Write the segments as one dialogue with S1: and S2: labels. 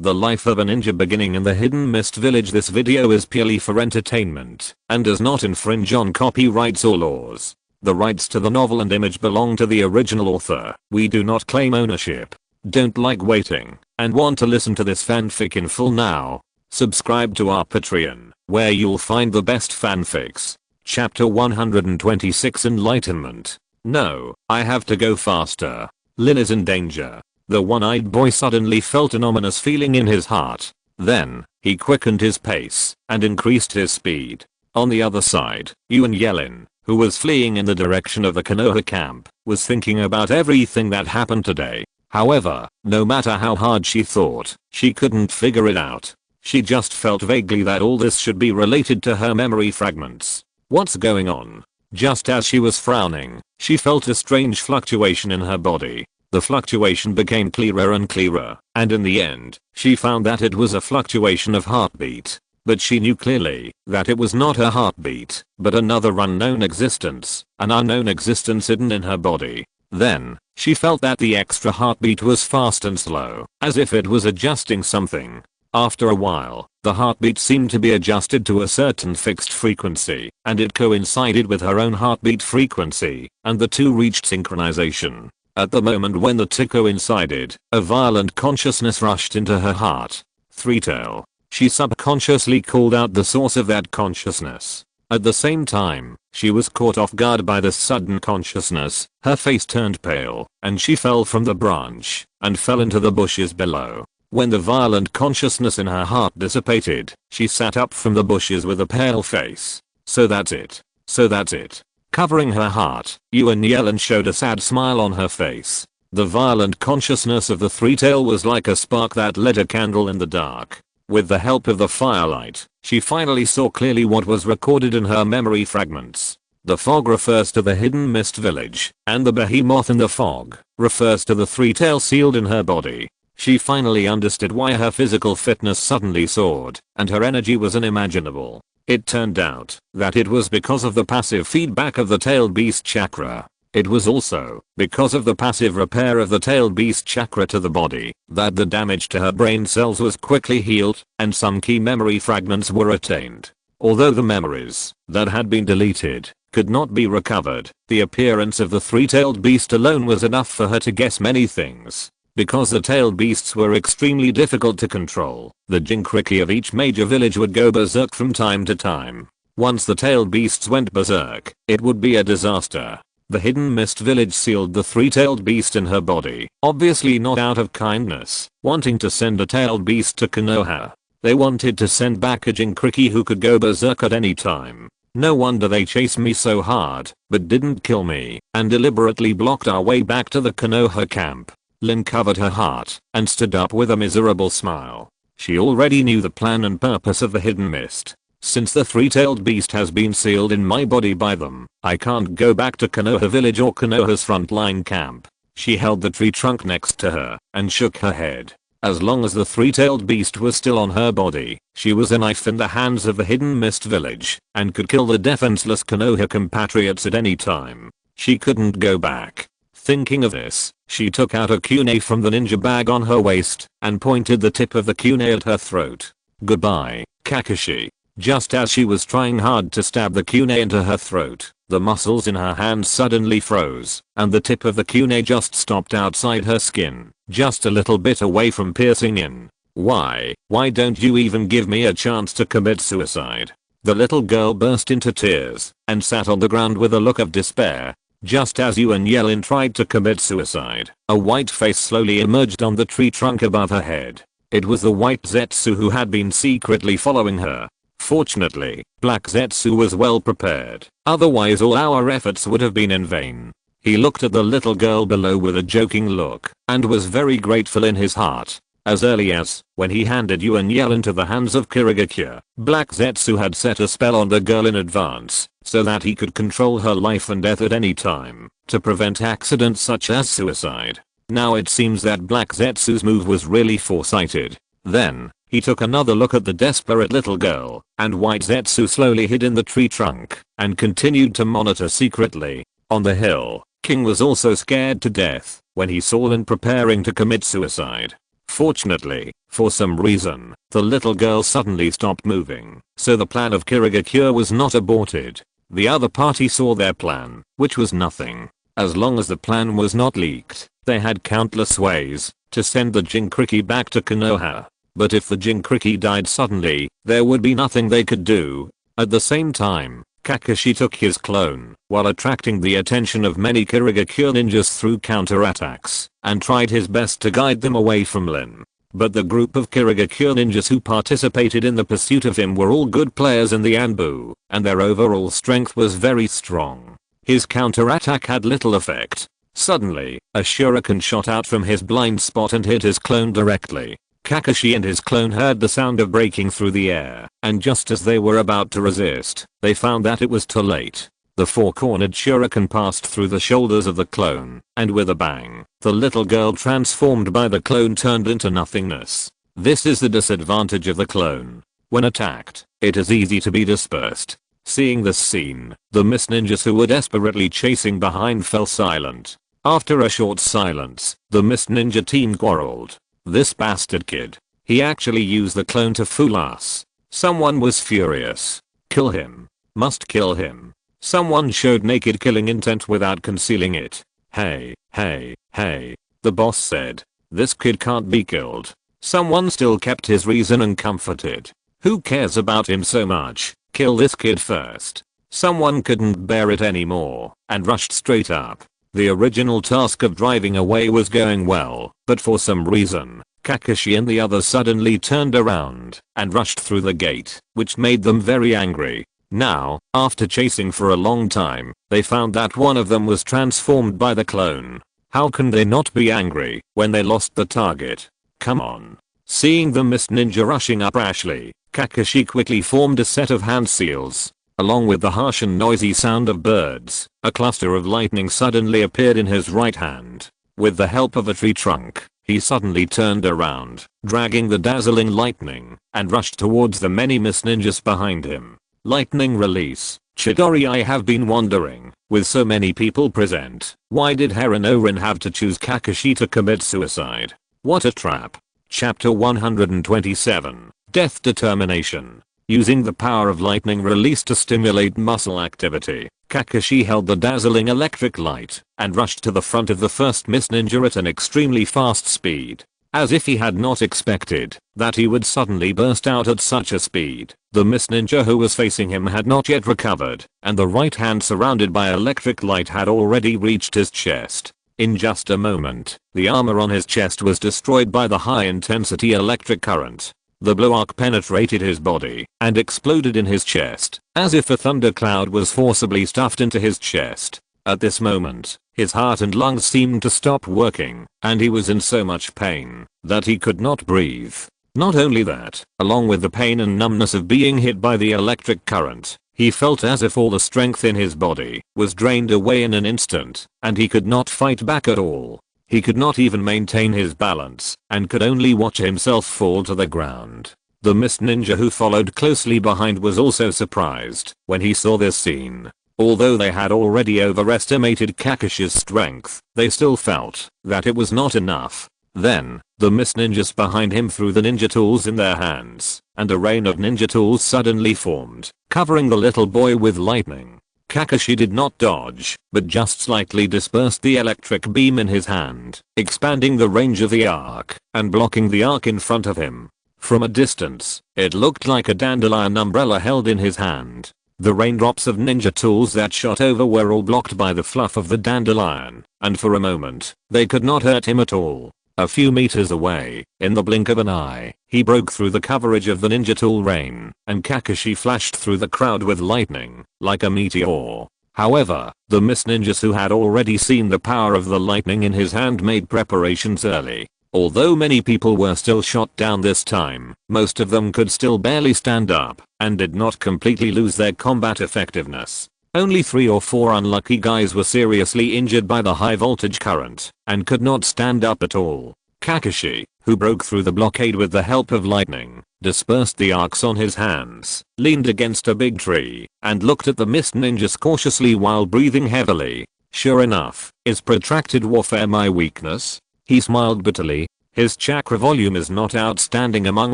S1: The life of a ninja beginning in the Hidden Mist Village. This video is purely for entertainment and does not infringe on copyrights or laws. The rights to the novel and image belong to the original author. We do not claim ownership. Don't like waiting and want to listen to this fanfic in full now? Subscribe to our Patreon, where you'll find the best fanfics. Chapter 126 Enlightenment. No, I have to go faster. Lin is in danger. The one-eyed boy suddenly felt an ominous feeling in his heart. Then, he quickened his pace and increased his speed. On the other side, Yuan Yelin, who was fleeing in the direction of the Konoha camp, was thinking about everything that happened today. However, no matter how hard she thought, she couldn't figure it out. She just felt vaguely that all this should be related to her memory fragments. What's going on? Just as she was frowning, she felt a strange fluctuation in her body. The fluctuation became clearer and clearer, and in the end, she found that it was a fluctuation of heartbeat. But she knew clearly that it was not her heartbeat, but another unknown existence, an unknown existence hidden in her body. Then, she felt that the extra heartbeat was fast and slow, as if it was adjusting something. After a while, the heartbeat seemed to be adjusted to a certain fixed frequency, and it coincided with her own heartbeat frequency, and the two reached synchronization. At the moment when the two coincided, a violent consciousness rushed into her heart. Three-tail. She subconsciously called out the source of that consciousness. At the same time, she was caught off guard by this sudden consciousness. Her face turned pale, and she fell from the branch, and fell into the bushes below. When the violent consciousness in her heart dissipated, she sat up from the bushes with a pale face. So that's it. So that's it. Covering her heart, Yuan Yelin showed a sad smile on her face. The violent consciousness of the three-tail was like a spark that lit a candle in the dark. With the help of the firelight, she finally saw clearly what was recorded in her memory fragments. The fog refers to the Hidden Mist Village, and the behemoth in the fog refers to the three-tail sealed in her body. She finally understood why her physical fitness suddenly soared, and her energy was unimaginable. It turned out that it was because of the passive feedback of the tailed beast chakra. It was also because of the passive repair of the tailed beast chakra to the body that the damage to her brain cells was quickly healed, and some key memory fragments were attained. Although the memories that had been deleted could not be recovered, the appearance of the three-tailed beast alone was enough for her to guess many things. Because the tailed beasts were extremely difficult to control, the Jinkriki of each major village would go berserk from time to time. Once the tailed beasts went berserk, it would be a disaster. The Hidden Mist Village sealed the three-tailed beast in her body, obviously not out of kindness, wanting to send a tailed beast to Konoha. They wanted to send back a Jinkriki who could go berserk at any time. No wonder they chased me so hard, but didn't kill me, and deliberately blocked our way back to the Konoha camp. Lin covered her heart and stood up with a miserable smile. She already knew the plan and purpose of the Hidden Mist. Since the three-tailed beast has been sealed in my body by them, I can't go back to Konoha village or Konoha's frontline camp. She held the tree trunk next to her and shook her head. As long as the three-tailed beast was still on her body, she was a knife in the hands of the Hidden Mist Village and could kill the defenseless Konoha compatriots at any time. She couldn't go back. Thinking of this, she took out a kunai from the ninja bag on her waist and pointed the tip of the kunai at her throat. Goodbye, Kakashi. Just as she was trying hard to stab the kunai into her throat, the muscles in her hands suddenly froze, and the tip of the kunai just stopped outside her skin, just a little bit away from piercing in. Why don't you even give me a chance to commit suicide? The little girl burst into tears and sat on the ground with a look of despair. Just as Yuan Yelin tried to commit suicide, a white face slowly emerged on the tree trunk above her head. It was the white Zetsu who had been secretly following her. Fortunately, Black Zetsu was well prepared, otherwise all our efforts would have been in vain. He looked at the little girl below with a joking look, and was very grateful in his heart. As early as when he handed Yuan Yelin into the hands of Kirigakure, Black Zetsu had set a spell on the girl in advance, so that he could control her life and death at any time, to prevent accidents such as suicide. Now it seems that Black Zetsu's move was really foresighted. Then, he took another look at the desperate little girl, and White Zetsu slowly hid in the tree trunk, and continued to monitor secretly. On the hill, King was also scared to death when he saw Lin preparing to commit suicide. Fortunately, for some reason, the little girl suddenly stopped moving, so the plan of Kirigakure was not aborted. The other party saw their plan, which was nothing. As long as the plan was not leaked, they had countless ways to send the Jinkriki back to Konoha. But if the Jinkriki died suddenly, there would be nothing they could do. At the same time, Kakashi took his clone, while attracting the attention of many Kirigakure ninjas through counterattacks, and tried his best to guide them away from Lin. But the group of Kirigakure ninjas who participated in the pursuit of him were all good players in the Anbu, and their overall strength was very strong. His counterattack had little effect. Suddenly, a shuriken shot out from his blind spot and hit his clone directly. Kakashi and his clone heard the sound of breaking through the air, and just as they were about to resist, they found that it was too late. The four-cornered shuriken passed through the shoulders of the clone, and with a bang, the little girl transformed by the clone turned into nothingness. This is the disadvantage of the clone. When attacked, it is easy to be dispersed. Seeing this scene, the Mist ninjas who were desperately chasing behind fell silent. After a short silence, the Mist ninja team quarreled. This bastard kid. He actually used the clone to fool us. Someone was furious. Kill him. Must kill him. Someone showed naked killing intent without concealing it. Hey, the boss said. This kid can't be killed. Someone still kept his reason and comforted. Who cares about him so much? Kill this kid first. Someone couldn't bear it anymore and rushed straight up. The original task of driving away was going well, but for some reason, Kakashi and the others suddenly turned around and rushed through the gate, which made them very angry. Now, after chasing for a long time, they found that one of them was transformed by the clone. How can they not be angry when they lost the target? Come on. Seeing the Mist ninja rushing up rashly, Kakashi quickly formed a set of hand seals. Along with the harsh and noisy sound of birds, a cluster of lightning suddenly appeared in his right hand. With the help of a tree trunk, he suddenly turned around, dragging the dazzling lightning, and rushed towards the many Mist ninjas behind him. Lightning release. Chidori, I have been wondering, with so many people present, why did Haranorin have to choose Kakashi to commit suicide? What a trap. Chapter 127. Death Determination. Using the power of lightning release to stimulate muscle activity, Kakashi held the dazzling electric light and rushed to the front of the first Mist ninja at an extremely fast speed. As if he had not expected that he would suddenly burst out at such a speed, the Mist ninja who was facing him had not yet recovered, and the right hand surrounded by electric light had already reached his chest. In just a moment, the armor on his chest was destroyed by the high-intensity electric current. The blue arc penetrated his body and exploded in his chest, as if a thundercloud was forcibly stuffed into his chest. At this moment, his heart and lungs seemed to stop working, and he was in so much pain that he could not breathe. Not only that, along with the pain and numbness of being hit by the electric current, he felt as if all the strength in his body was drained away in an instant, and he could not fight back at all. He could not even maintain his balance, and could only watch himself fall to the ground. The Mist ninja who followed closely behind was also surprised when he saw this scene. Although they had already overestimated Kakashi's strength, they still felt that it was not enough. Then, the Mist ninjas behind him threw the ninja tools in their hands, and a rain of ninja tools suddenly formed, covering the little boy with lightning. Kakashi did not dodge, but just slightly dispersed the electric beam in his hand, expanding the range of the arc and blocking the arc in front of him. From a distance, it looked like a dandelion umbrella held in his hand. The raindrops of ninja tools that shot over were all blocked by the fluff of the dandelion, and for a moment, they could not hurt him at all. A few meters away, in the blink of an eye, he broke through the coverage of the ninja tool rain, and Kakashi flashed through the crowd with lightning, like a meteor. However, the Mist ninjas who had already seen the power of the lightning in his hand made preparations early. Although many people were still shot down this time, most of them could still barely stand up, and did not completely lose their combat effectiveness. Only 3 or 4 unlucky guys were seriously injured by the high voltage current, and could not stand up at all. Kakashi, who broke through the blockade with the help of lightning, dispersed the arcs on his hands, leaned against a big tree, and looked at the Mist ninjas cautiously while breathing heavily. Sure enough, is protracted warfare my weakness? He smiled bitterly. His chakra volume is not outstanding among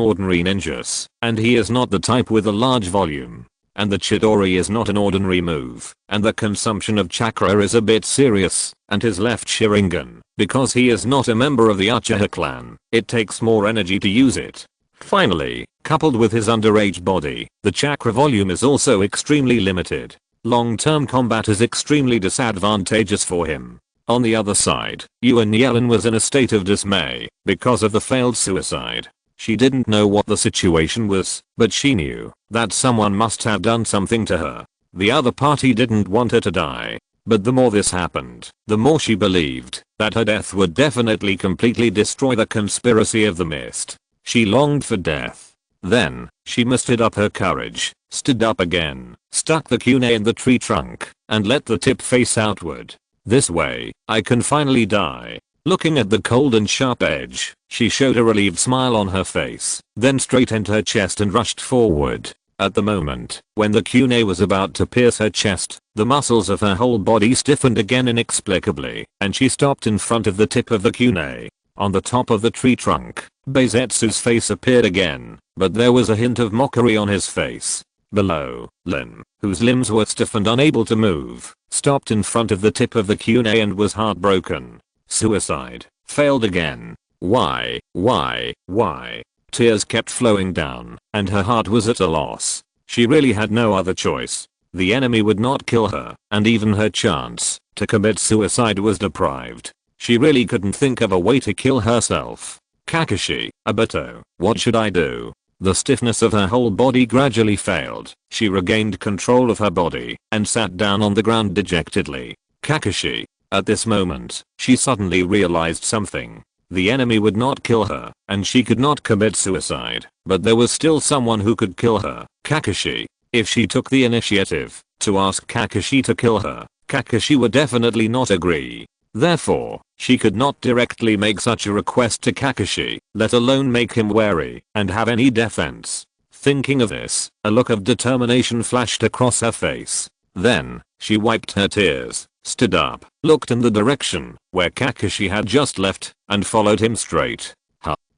S1: ordinary ninjas, and he is not the type with a large volume. And the Chidori is not an ordinary move, and the consumption of chakra is a bit serious, and his left Sharingan, because he is not a member of the Uchiha clan, it takes more energy to use it. Finally, coupled with his underage body, the chakra volume is also extremely limited. Long-term combat is extremely disadvantageous for him. On the other side, Yuan Yelin was in a state of dismay because of the failed suicide. She didn't know what the situation was, but she knew that someone must have done something to her. The other party didn't want her to die. But the more this happened, the more she believed that her death would definitely completely destroy the conspiracy of the mist. She longed for death. Then, she mustered up her courage, stood up again, stuck the kunai in the tree trunk, and let the tip face outward. This way, I can finally die. Looking at the cold and sharp edge, she showed a relieved smile on her face, then straightened her chest and rushed forward. At the moment, when the kunai was about to pierce her chest, the muscles of her whole body stiffened again inexplicably, and she stopped in front of the tip of the kunai. On the top of the tree trunk, Beizetsu's face appeared again, but there was a hint of mockery on his face. Below, Lin, whose limbs were stiff and unable to move, stopped in front of the tip of the kunai and was heartbroken. Suicide. Failed again. Why? Tears kept flowing down, and her heart was at a loss. She really had no other choice. The enemy would not kill her, and even her chance to commit suicide was deprived. She really couldn't think of a way to kill herself. Kakashi, Obito, what should I do? The stiffness of her whole body gradually failed. She regained control of her body and sat down on the ground dejectedly. Kakashi. At this moment, she suddenly realized something. The enemy would not kill her, and she could not commit suicide, but there was still someone who could kill her. Kakashi. If she took the initiative to ask Kakashi to kill her, Kakashi would definitely not agree. Therefore, she could not directly make such a request to Kakashi, let alone make him wary and have any defense. Thinking of this, a look of determination flashed across her face. Then, she wiped her tears, stood up, looked in the direction where Kakashi had just left, and followed him straight.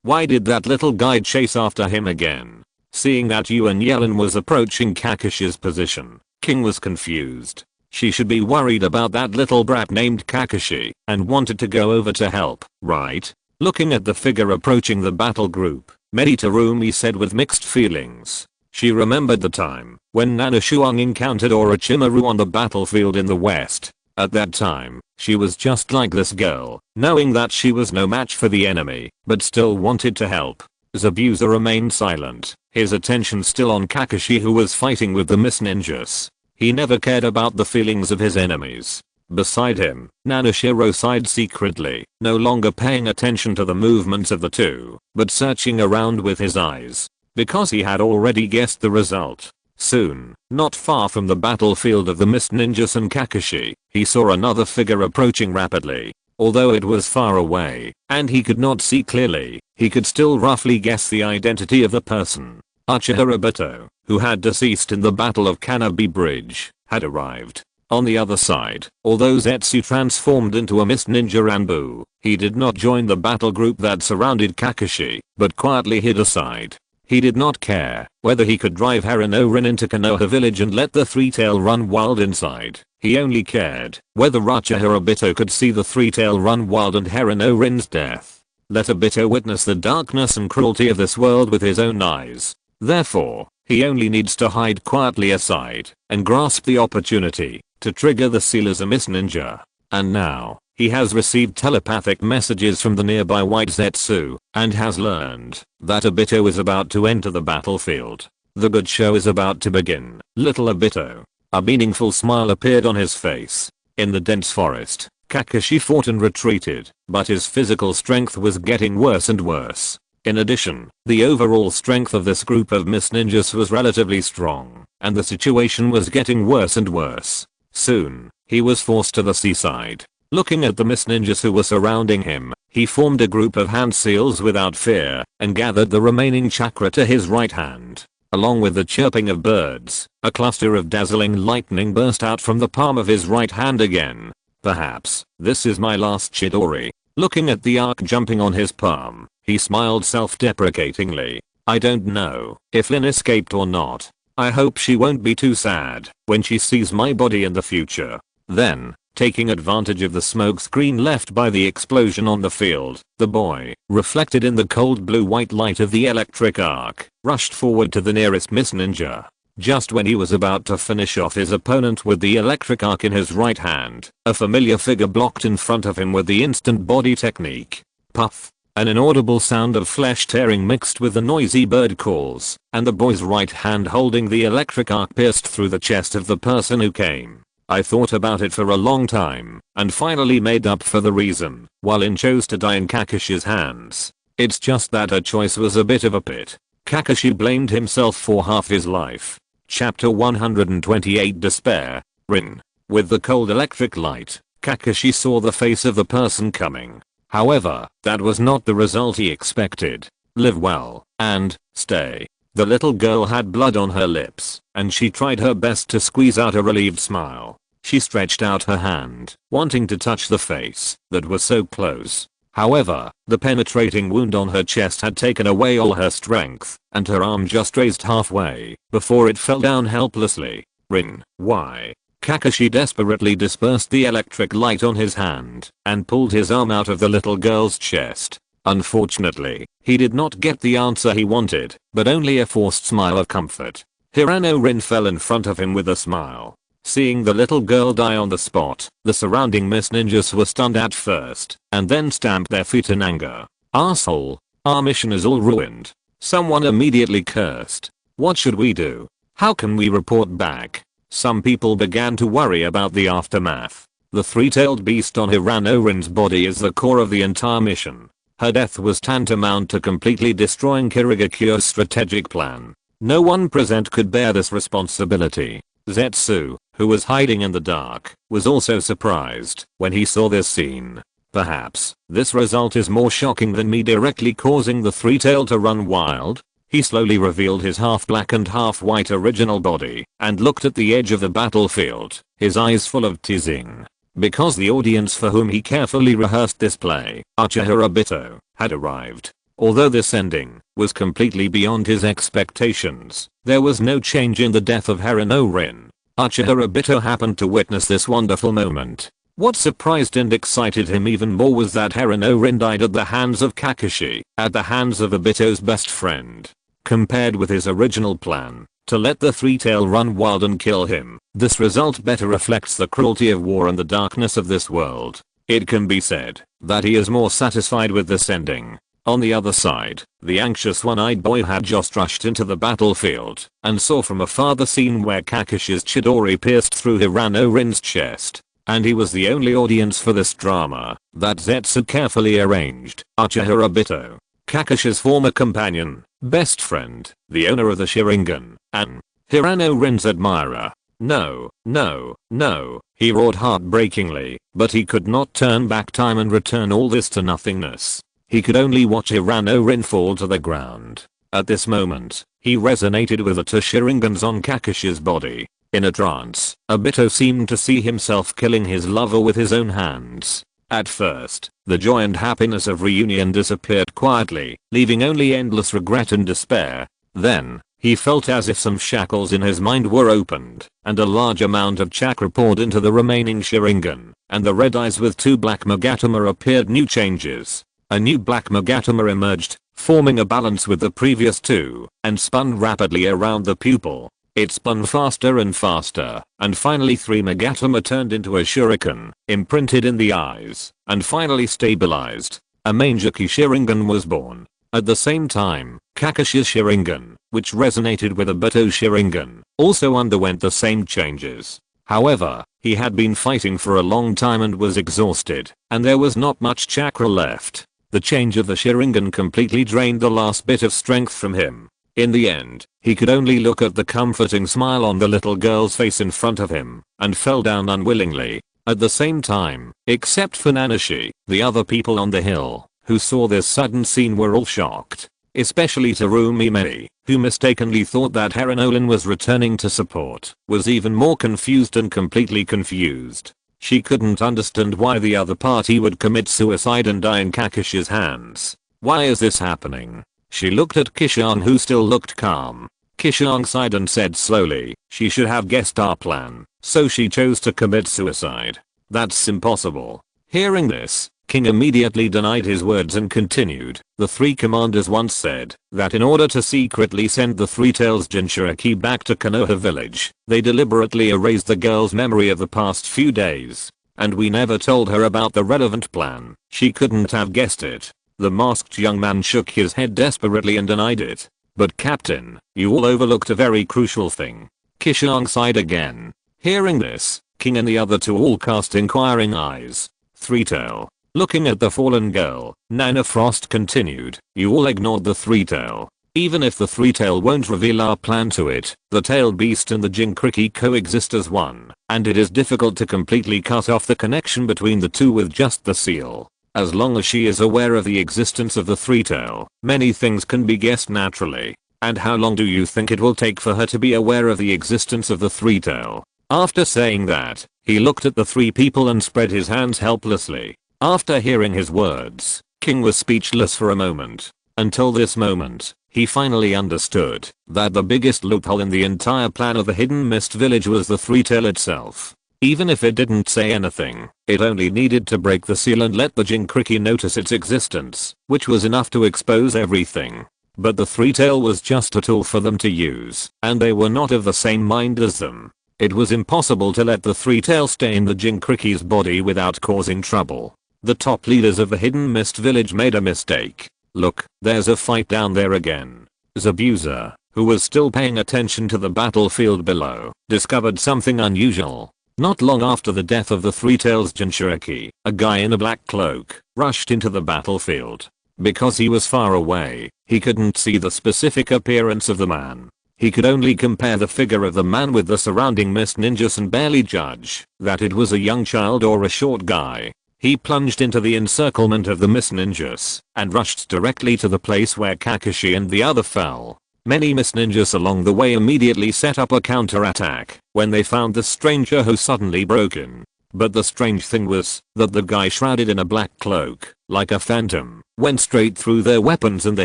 S1: Why did that little guy chase after him again? Seeing that Yuan Yelin was approaching Kakashi's position, King was confused. She should be worried about that little brat named Kakashi and wanted to go over to help, right? Looking at the figure approaching the battle group, Meditarumi said with mixed feelings. She remembered the time when Nanoshuang encountered Orochimaru on the battlefield in the west. At that time, she was just like this girl, knowing that she was no match for the enemy, but still wanted to help. Zabuza remained silent, his attention still on Kakashi who was fighting with the Mist Ninjas. He never cared about the feelings of his enemies. Beside him, Nanoshiro sighed secretly, no longer paying attention to the movements of the two, but searching around with his eyes. Because he had already guessed the result. Soon, not far from the battlefield of the Mist Ninjas and Kakashi, he saw another figure approaching rapidly. Although it was far away, and he could not see clearly, he could still roughly guess the identity of the person. Uchiha Obito, who had deceased in the Battle of Kanabi Bridge, had arrived. On the other side, although Zetsu transformed into a Mist Ninja Ranbu, he did not join the battle group that surrounded Kakashi, but quietly hid aside. He did not care whether he could drive Haranorin into Konoha village and let the three-tail run wild inside. He only cared whether Uchiha Obito could see the three-tail run wild and Haranorin's death. Let Obito witness the darkness and cruelty of this world with his own eyes. Therefore, he only needs to hide quietly aside and grasp the opportunity to trigger the seal as a Mist Ninja. And now, he has received telepathic messages from the nearby White Zetsu and has learned that Obito is about to enter the battlefield. The good show is about to begin, little Obito. A meaningful smile appeared on his face. In the dense forest, Kakashi fought and retreated, but his physical strength was getting worse and worse. In addition, the overall strength of this group of Mist Ninjas was relatively strong, and the situation was getting worse and worse. Soon, he was forced to the seaside. Looking at the Mist Ninjas who were surrounding him, he formed a group of hand seals without fear, and gathered the remaining chakra to his right hand. Along with the chirping of birds, a cluster of dazzling lightning burst out from the palm of his right hand again. Perhaps, this is my last Chidori. Looking at the arc jumping on his palm, he smiled self-deprecatingly. I don't know if Lin escaped or not. I hope she won't be too sad when she sees my body in the future. Then, taking advantage of the smoke screen left by the explosion on the field, the boy, reflected in the cold blue-white light of the electric arc, rushed forward to the nearest Miss Ninja. Just when he was about to finish off his opponent with the electric arc in his right hand, a familiar figure blocked in front of him with the instant body technique. Puff. An inaudible sound of flesh tearing mixed with the noisy bird calls, and the boy's right hand holding the electric arc pierced through the chest of the person who came. I thought about it for a long time, and finally made up for the reason why Lin chose to die in Kakishi's hands. It's just that her choice was a bit of a pit. Kakashi blamed himself for half his life. Chapter 128 Despair. Rin. With the cold electric light, Kakashi saw the face of the person coming. However, that was not the result he expected. Live well, and stay. The little girl had blood on her lips, and she tried her best to squeeze out a relieved smile. She stretched out her hand, wanting to touch the face that was so close. However, the penetrating wound on her chest had taken away all her strength, and her arm just raised halfway before it fell down helplessly. Rin, why? Kakashi desperately dispersed the electric light on his hand and pulled his arm out of the little girl's chest. Unfortunately, he did not get the answer he wanted, but only a forced smile of comfort. Hirano Rin fell in front of him with a smile. Seeing the little girl die on the spot, the surrounding Miss Ninjas were stunned at first, and then stamped their feet in anger. Asshole. Our mission is all ruined. Someone immediately cursed. What should we do? How can we report back? Some people began to worry about the aftermath. The three-tailed beast on Hirano Rin's body is the core of the entire mission. Her death was tantamount to completely destroying Kirigakure's strategic plan. No one present could bear this responsibility. Zetsu, who was hiding in the dark, was also surprised when he saw this scene. Perhaps, this result is more shocking than me directly causing the three-tail to run wild. He slowly revealed his half-black and half-white original body and looked at the edge of the battlefield, his eyes full of teasing. Because the audience for whom he carefully rehearsed this play, Achihara, had arrived. Although this ending was completely beyond his expectations, there was no change in the death of Hirano Rin. Achihara happened to witness this wonderful moment. What surprised and excited him even more was that Hirano Rin died at the hands of Kakashi, at the hands of Obito's best friend. Compared with his original plan, to let the three-tail run wild and kill him, this result better reflects the cruelty of war and the darkness of this world. It can be said that he is more satisfied with this ending. On the other side, the anxious one-eyed boy had just rushed into the battlefield and saw from afar the scene where Kakashi's Chidori pierced through Hirano Rin's chest. And he was the only audience for this drama that Zetsu carefully arranged. Achihara, Kakashi's former companion, best friend, the owner of the Sharingan, and Hirano Rin's admirer. No, no, no, he roared heartbreakingly, but he could not turn back time and return all this to nothingness. He could only watch Hirano Rin fall to the ground. At this moment, he resonated with the two Sharingans on Kakashi's body. In a trance, Obito seemed to see himself killing his lover with his own hands. At first, the joy and happiness of reunion disappeared quietly, leaving only endless regret and despair. Then, he felt as if some shackles in his mind were opened, and a large amount of chakra poured into the remaining Sharingan, and the red eyes with two black Magatama appeared. New changes. A new black Magatama emerged, forming a balance with the previous two, and spun rapidly around the pupil. It spun faster and faster, and finally three Magatama turned into a shuriken, imprinted in the eyes, and finally stabilized. A Manjaki Sharingan was born. At the same time, Kakashi's Sharingan, which resonated with Obito's Sharingan, also underwent the same changes. However, he had been fighting for a long time and was exhausted, and there was not much chakra left. The change of the Sharingan completely drained the last bit of strength from him. In the end, he could only look at the comforting smile on the little girl's face in front of him, and fell down unwillingly. At the same time, except for Nanashi, the other people on the hill, who saw this sudden scene were all shocked. Especially Terumi Mei, who mistakenly thought that Hirano Rin was returning to support, was even more confused and completely confused. She couldn't understand why the other party would commit suicide and die in Kakishi's hands. Why is this happening? She looked at Qishuang, who still looked calm. Qishuang sighed and said slowly, she should have guessed our plan, so she chose to commit suicide. That's impossible. Hearing this, King immediately denied his words and continued. The three commanders once said that in order to secretly send the Three-Tails Jinchuriki back to Konoha village, they deliberately erased the girl's memory of the past few days. And we never told her about the relevant plan. She couldn't have guessed it. The masked young man shook his head desperately and denied it. But Captain, you all overlooked a very crucial thing. Qishuang sighed again. Hearing this, King and the other two all cast inquiring eyes. Three-Tail. Looking at the fallen girl, Nana Frost continued, you all ignored the Three-Tail. Even if the Three-Tail won't reveal our plan to it, the tail beast and the Jinchuriki coexist as one, and it is difficult to completely cut off the connection between the two with just the seal. As long as she is aware of the existence of the Three-Tail, many things can be guessed naturally. And how long do you think it will take for her to be aware of the existence of the Three-Tail? After saying that, he looked at the three people and spread his hands helplessly. After hearing his words, King was speechless for a moment. Until this moment, he finally understood that the biggest loophole in the entire plan of the Hidden Mist Village was the Three-Tail itself. Even if it didn't say anything, it only needed to break the seal and let the Jinchuriki notice its existence, which was enough to expose everything. But the Three-Tail was just a tool for them to use, and they were not of the same mind as them. It was impossible to let the Three-Tail stay in the Jinchuriki's body without causing trouble. The top leaders of the Hidden Mist Village made a mistake. Look, there's a fight down there again. Zabuza, who was still paying attention to the battlefield below, discovered something unusual. Not long after the death of the Three-Tails Jinchuriki, a guy in a black cloak rushed into the battlefield. Because he was far away, he couldn't see the specific appearance of the man. He could only compare the figure of the man with the surrounding mist ninjas and barely judge that it was a young child or a short guy. He plunged into the encirclement of the mist ninjas and rushed directly to the place where Kakashi and the other fell. Many mist ninjas along the way immediately set up a counterattack when they found the stranger who suddenly broke in. But the strange thing was that the guy shrouded in a black cloak, like a phantom, went straight through their weapons and the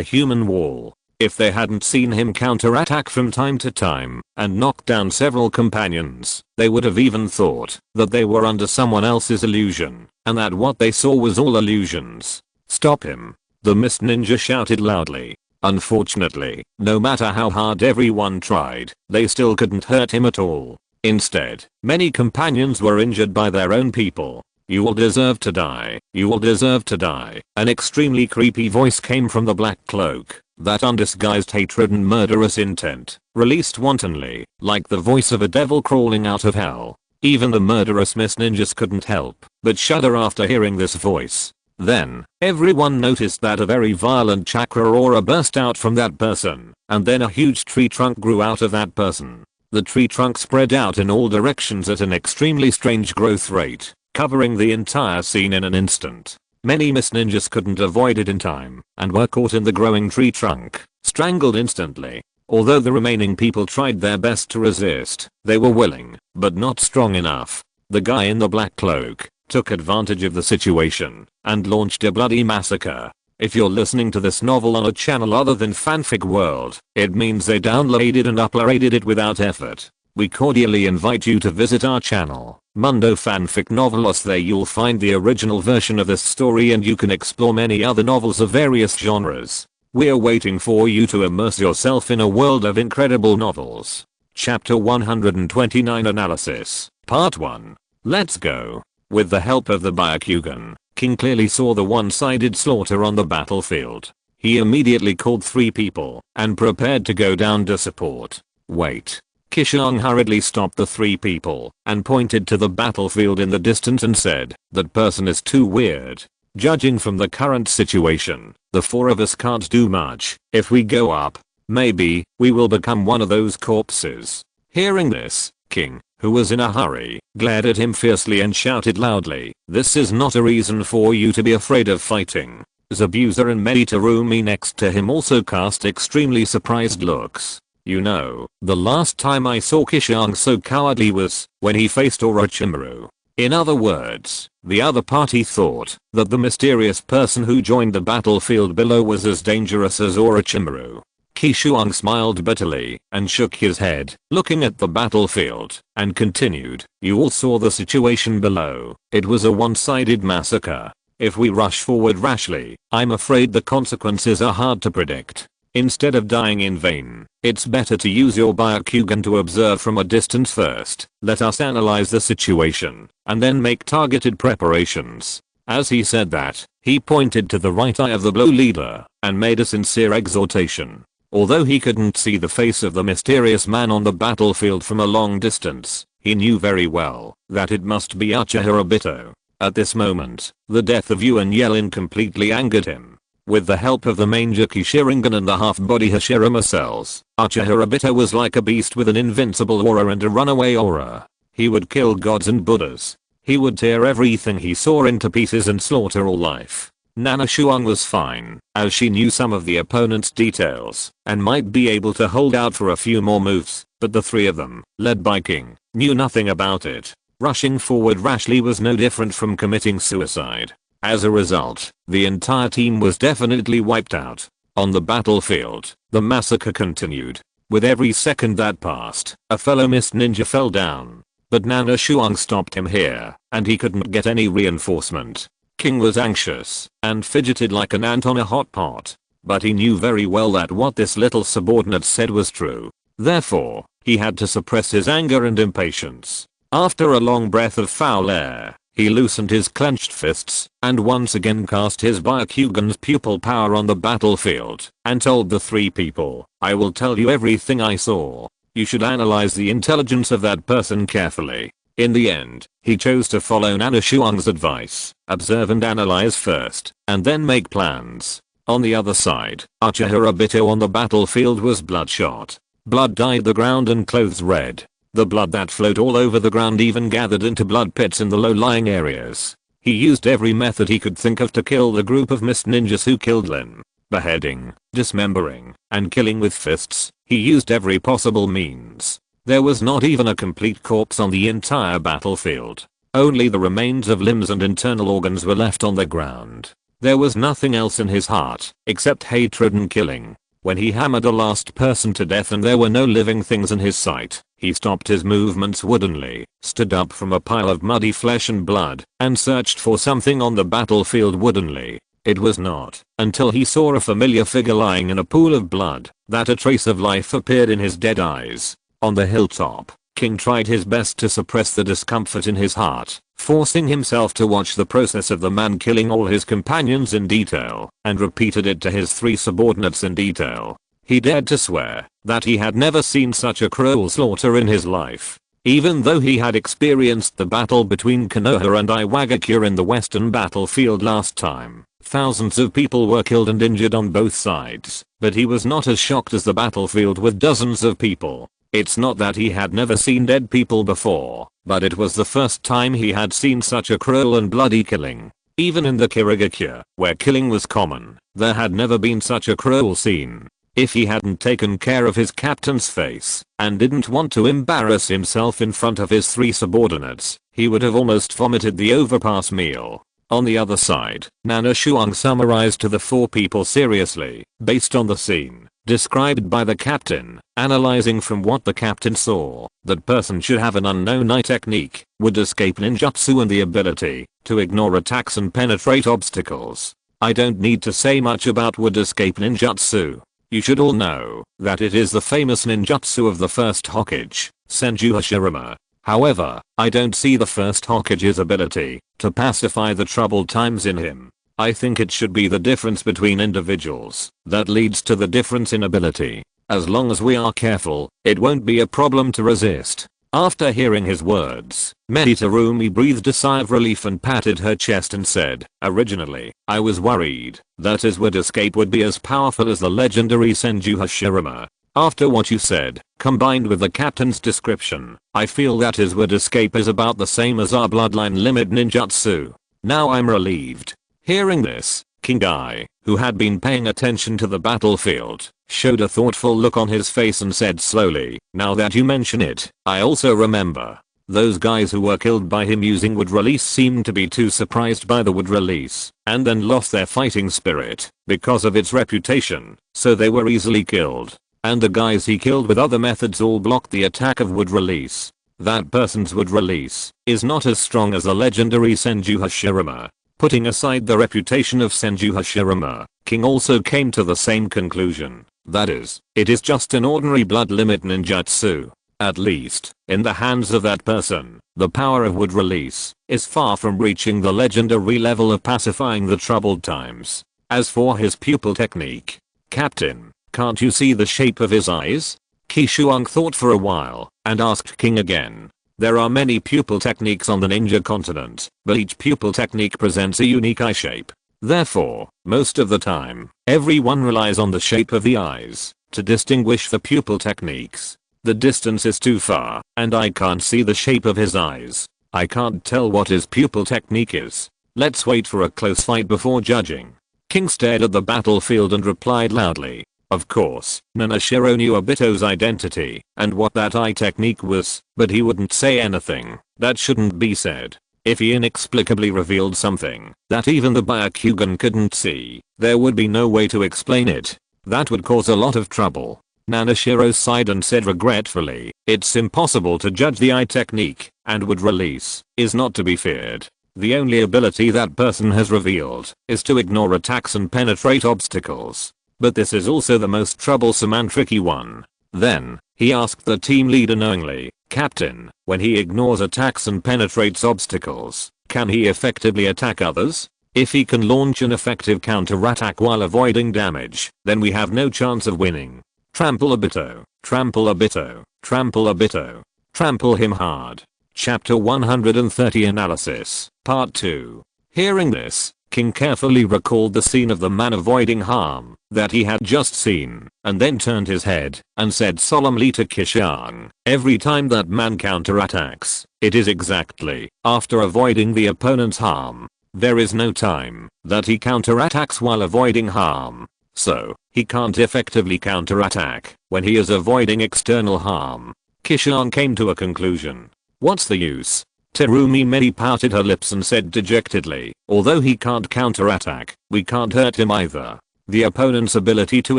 S1: human wall. If they hadn't seen him counterattack from time to time and knock down several companions, they would have even thought that they were under someone else's illusion, and that what they saw was all illusions. Stop him! The mist ninja shouted loudly. Unfortunately, no matter how hard everyone tried, they still couldn't hurt him at all. Instead, many companions were injured by their own people. You all deserve to die. You all deserve to die. An extremely creepy voice came from the black cloak. That undisguised hatred and murderous intent, released wantonly, like the voice of a devil crawling out of hell. Even the murderous mist ninjas couldn't help but shudder after hearing this voice. Then, everyone noticed that a very violent chakra aura burst out from that person, and then a huge tree trunk grew out of that person. The tree trunk spread out in all directions at an extremely strange growth rate, covering the entire scene in an instant. Many mist ninjas couldn't avoid it in time, and were caught in the growing tree trunk, strangled instantly. Although the remaining people tried their best to resist, they were willing, but not strong enough. The guy in the black cloak took advantage of the situation and launched a bloody massacre. If you're listening to this novel on a channel other than Fanfic World, it means they downloaded and uploaded it without effort. We cordially invite you to visit our channel, Mundo Fanfic Novelos. There you'll find the original version of this story and you can explore many other novels of various genres. We're waiting for you to immerse yourself in a world of incredible novels. Chapter 129 Analysis, Part 1. Let's go. With the help of the Byakugan, King clearly saw the one-sided slaughter on the battlefield. He immediately called 3 people and prepared to go down to support. Wait. Qishuang hurriedly stopped the 3 people and pointed to the battlefield in the distance and said, that person is too weird. Judging from the current situation, the 4 of us can't do much. If we go up, maybe we will become one of those corpses. Hearing this, King, who was in a hurry, glared at him fiercely and shouted loudly, this is not a reason for you to be afraid of fighting. Zabuza and Meditarumi next to him also cast extremely surprised looks. You know, the last time I saw Qishuang so cowardly was when he faced Orochimaru. In other words, the other party thought that the mysterious person who joined the battlefield below was as dangerous as Orochimaru. Qishuang smiled bitterly and shook his head, looking at the battlefield, and continued, "You all saw the situation below. It was a one-sided massacre. If we rush forward rashly, I'm afraid the consequences are hard to predict. Instead of dying in vain, it's better to use your Byakugan to observe from a distance first. Let us analyze the situation, and then make targeted preparations." As he said that, he pointed to the right eye of the Blue leader, and made a sincere exhortation. Although he couldn't see the face of the mysterious man on the battlefield from a long distance, he knew very well that it must be Uchiha Obito. At this moment, the death of Yuan Yelin completely angered him. With the help of the Mangekyo Sharingan and the half-body Hashirama cells, Uchiha Obito was like a beast with an invincible aura and a runaway aura. He would kill gods and buddhas. He would tear everything he saw into pieces and slaughter all life. Nana Shuang was fine, as she knew some of the opponent's details, and might be able to hold out for a few more moves, but the three of them, led by King, knew nothing about it. Rushing forward rashly was no different from committing suicide. As a result, the entire team was definitely wiped out. On the battlefield, the massacre continued. With every second that passed, a fellow mist ninja fell down. But Nana Shuang stopped him here, and he couldn't get any reinforcement. King was anxious, and fidgeted like an ant on a hot pot. But he knew very well that what this little subordinate said was true. Therefore, he had to suppress his anger and impatience. After a long breath of foul air, he loosened his clenched fists, and once again cast his Byakugan's pupil power on the battlefield, and told the three people, "I will tell you everything I saw. You should analyze the intelligence of that person carefully." In the end, he chose to follow Nana Shuang's advice, observe and analyze first, and then make plans. On the other side, Uchiha Obito on the battlefield was bloodshot. Blood dyed the ground and clothes red. The blood that flowed all over the ground even gathered into blood pits in the low-lying areas. He used every method he could think of to kill the group of mist ninjas who killed Lin. Beheading, dismembering, and killing with fists. He used every possible means. There was not even a complete corpse on the entire battlefield. Only the remains of limbs and internal organs were left on the ground. There was nothing else in his heart, except hatred and killing. When he hammered a last person to death and there were no living things in his sight, he stopped his movements woodenly, stood up from a pile of muddy flesh and blood, and searched for something on the battlefield woodenly. It was not until he saw a familiar figure lying in a pool of blood that a trace of life appeared in his dead eyes. On the hilltop, King tried his best to suppress the discomfort in his heart, forcing himself to watch the process of the man killing all his companions in detail, and repeated it to his three subordinates in detail. He dared to swear that he had never seen such a cruel slaughter in his life. Even though he had experienced the battle between Konoha and Iwagakure in the western battlefield last time, thousands of people were killed and injured on both sides, but he was not as shocked as the battlefield with dozens of people. It's not that he had never seen dead people before, but it was the first time he had seen such a cruel and bloody killing. Even in the Kirigakure, where killing was common, there had never been such a cruel scene. If he hadn't taken care of his captain's face, and didn't want to embarrass himself in front of his three subordinates, he would have almost vomited the overpass meal. On the other side, Nana Shuang summarized to the four people seriously, based on the scene described by the captain, analyzing from what the captain saw, that person should have an unknown eye technique, would escape ninjutsu and the ability to ignore attacks and penetrate obstacles. I don't need to say much about would escape ninjutsu. You should all know that it is the famous ninjutsu of the first Hokage, Senju Hashirama. However, I don't see the first Hokage's ability to pacify the troubled times in him. I think it should be the difference between individuals that leads to the difference in ability. As long as we are careful, it won't be a problem to resist. After hearing his words, Meditarumi breathed a sigh of relief and patted her chest and said, "Originally, I was worried that his would escape would be as powerful as the legendary Senju Hashirama. After what you said, combined with the captain's description, I feel that his would escape is about the same as our bloodline limit ninjutsu. Now I'm relieved." Hearing this, King Guy, who had been paying attention to the battlefield, showed a thoughtful look on his face and said slowly, "Now that you mention it, I also remember. Those guys who were killed by him using wood release seemed to be too surprised by the wood release and then lost their fighting spirit because of its reputation, so they were easily killed. And the guys he killed with other methods all blocked the attack of wood release. That person's wood release is not as strong as the legendary Senju Hashirama. Putting aside the reputation of Senju Hashirama, King also came to the same conclusion. That is, it is just an ordinary blood limit ninjutsu. At least, in the hands of that person, the power of wood release is far from reaching the legendary level of pacifying the troubled times. As for his pupil technique, Captain, can't you see the shape of his eyes? Qishuang thought for a while and asked King again. There are many pupil techniques on the ninja continent, but each pupil technique presents a unique eye shape. Therefore, most of the time, everyone relies on the shape of the eyes to distinguish the pupil techniques. The distance is too far, and I can't see the shape of his eyes. I can't tell what his pupil technique is. Let's wait for a close fight before judging. King stared at the battlefield and replied loudly. Of course, Nanashiro knew Obito's identity and what that eye technique was, but he wouldn't say anything that shouldn't be said. If he inexplicably revealed something that even the Byakugan couldn't see, there would be no way to explain it. That would cause a lot of trouble. Nanashiro sighed and said regretfully, it's impossible to judge the eye technique, and wood release is not to be feared. The only ability that person has revealed is to ignore attacks and penetrate obstacles. But this is also the most troublesome and tricky one. Then, he asked the team leader knowingly, Captain, when he ignores attacks and penetrates obstacles, can he effectively attack others? If he can launch an effective counterattack while avoiding damage, then we have no chance of winning. Trample Obito, trample Obito, trample Obito, trample him hard. Chapter 130 Analysis, Part 2. Hearing this, King carefully recalled the scene of the man avoiding harm that he had just seen, and then turned his head and said solemnly to Qishuang, every time that man counterattacks, it is exactly after avoiding the opponent's harm. There is no time that he counterattacks while avoiding harm. So, he can't effectively counterattack when he is avoiding external harm. Qishuang came to a conclusion. What's the use? Terumi Mei pouted her lips and said dejectedly, although he can't counterattack, we can't hurt him either. The opponent's ability to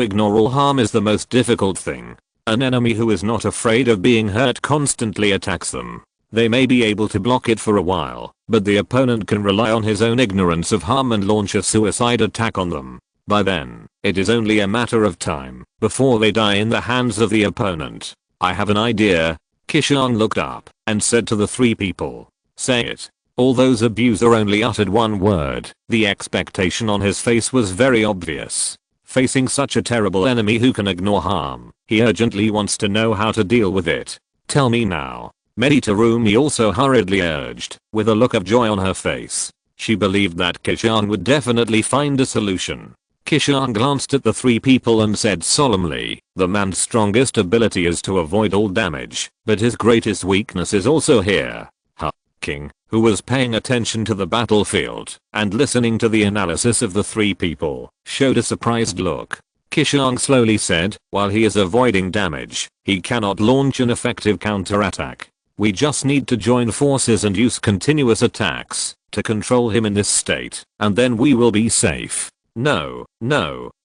S1: ignore all harm is the most difficult thing. An enemy who is not afraid of being hurt constantly attacks them. They may be able to block it for a while, but the opponent can rely on his own ignorance of harm and launch a suicide attack on them. By then, it is only a matter of time before they die in the hands of the opponent. I have an idea. Qishuang looked up and said to the three people, say it. Although Zabuza only uttered one word, the expectation on his face was very obvious. Facing such a terrible enemy who can ignore harm, he urgently wants to know how to deal with it. Tell me now. Terumi also hurriedly urged, with a look of joy on her face. She believed that Qishuang would definitely find a solution. Qishuang glanced at the three people and said solemnly, the man's strongest ability is to avoid all damage, but his greatest weakness is also here. King, who was paying attention to the battlefield and listening to the analysis of the three people, showed a surprised look. Qishuang slowly said, while he is avoiding damage, he cannot launch an effective counterattack. We just need to join forces and use continuous attacks to control him in this state, and then we will be safe. No,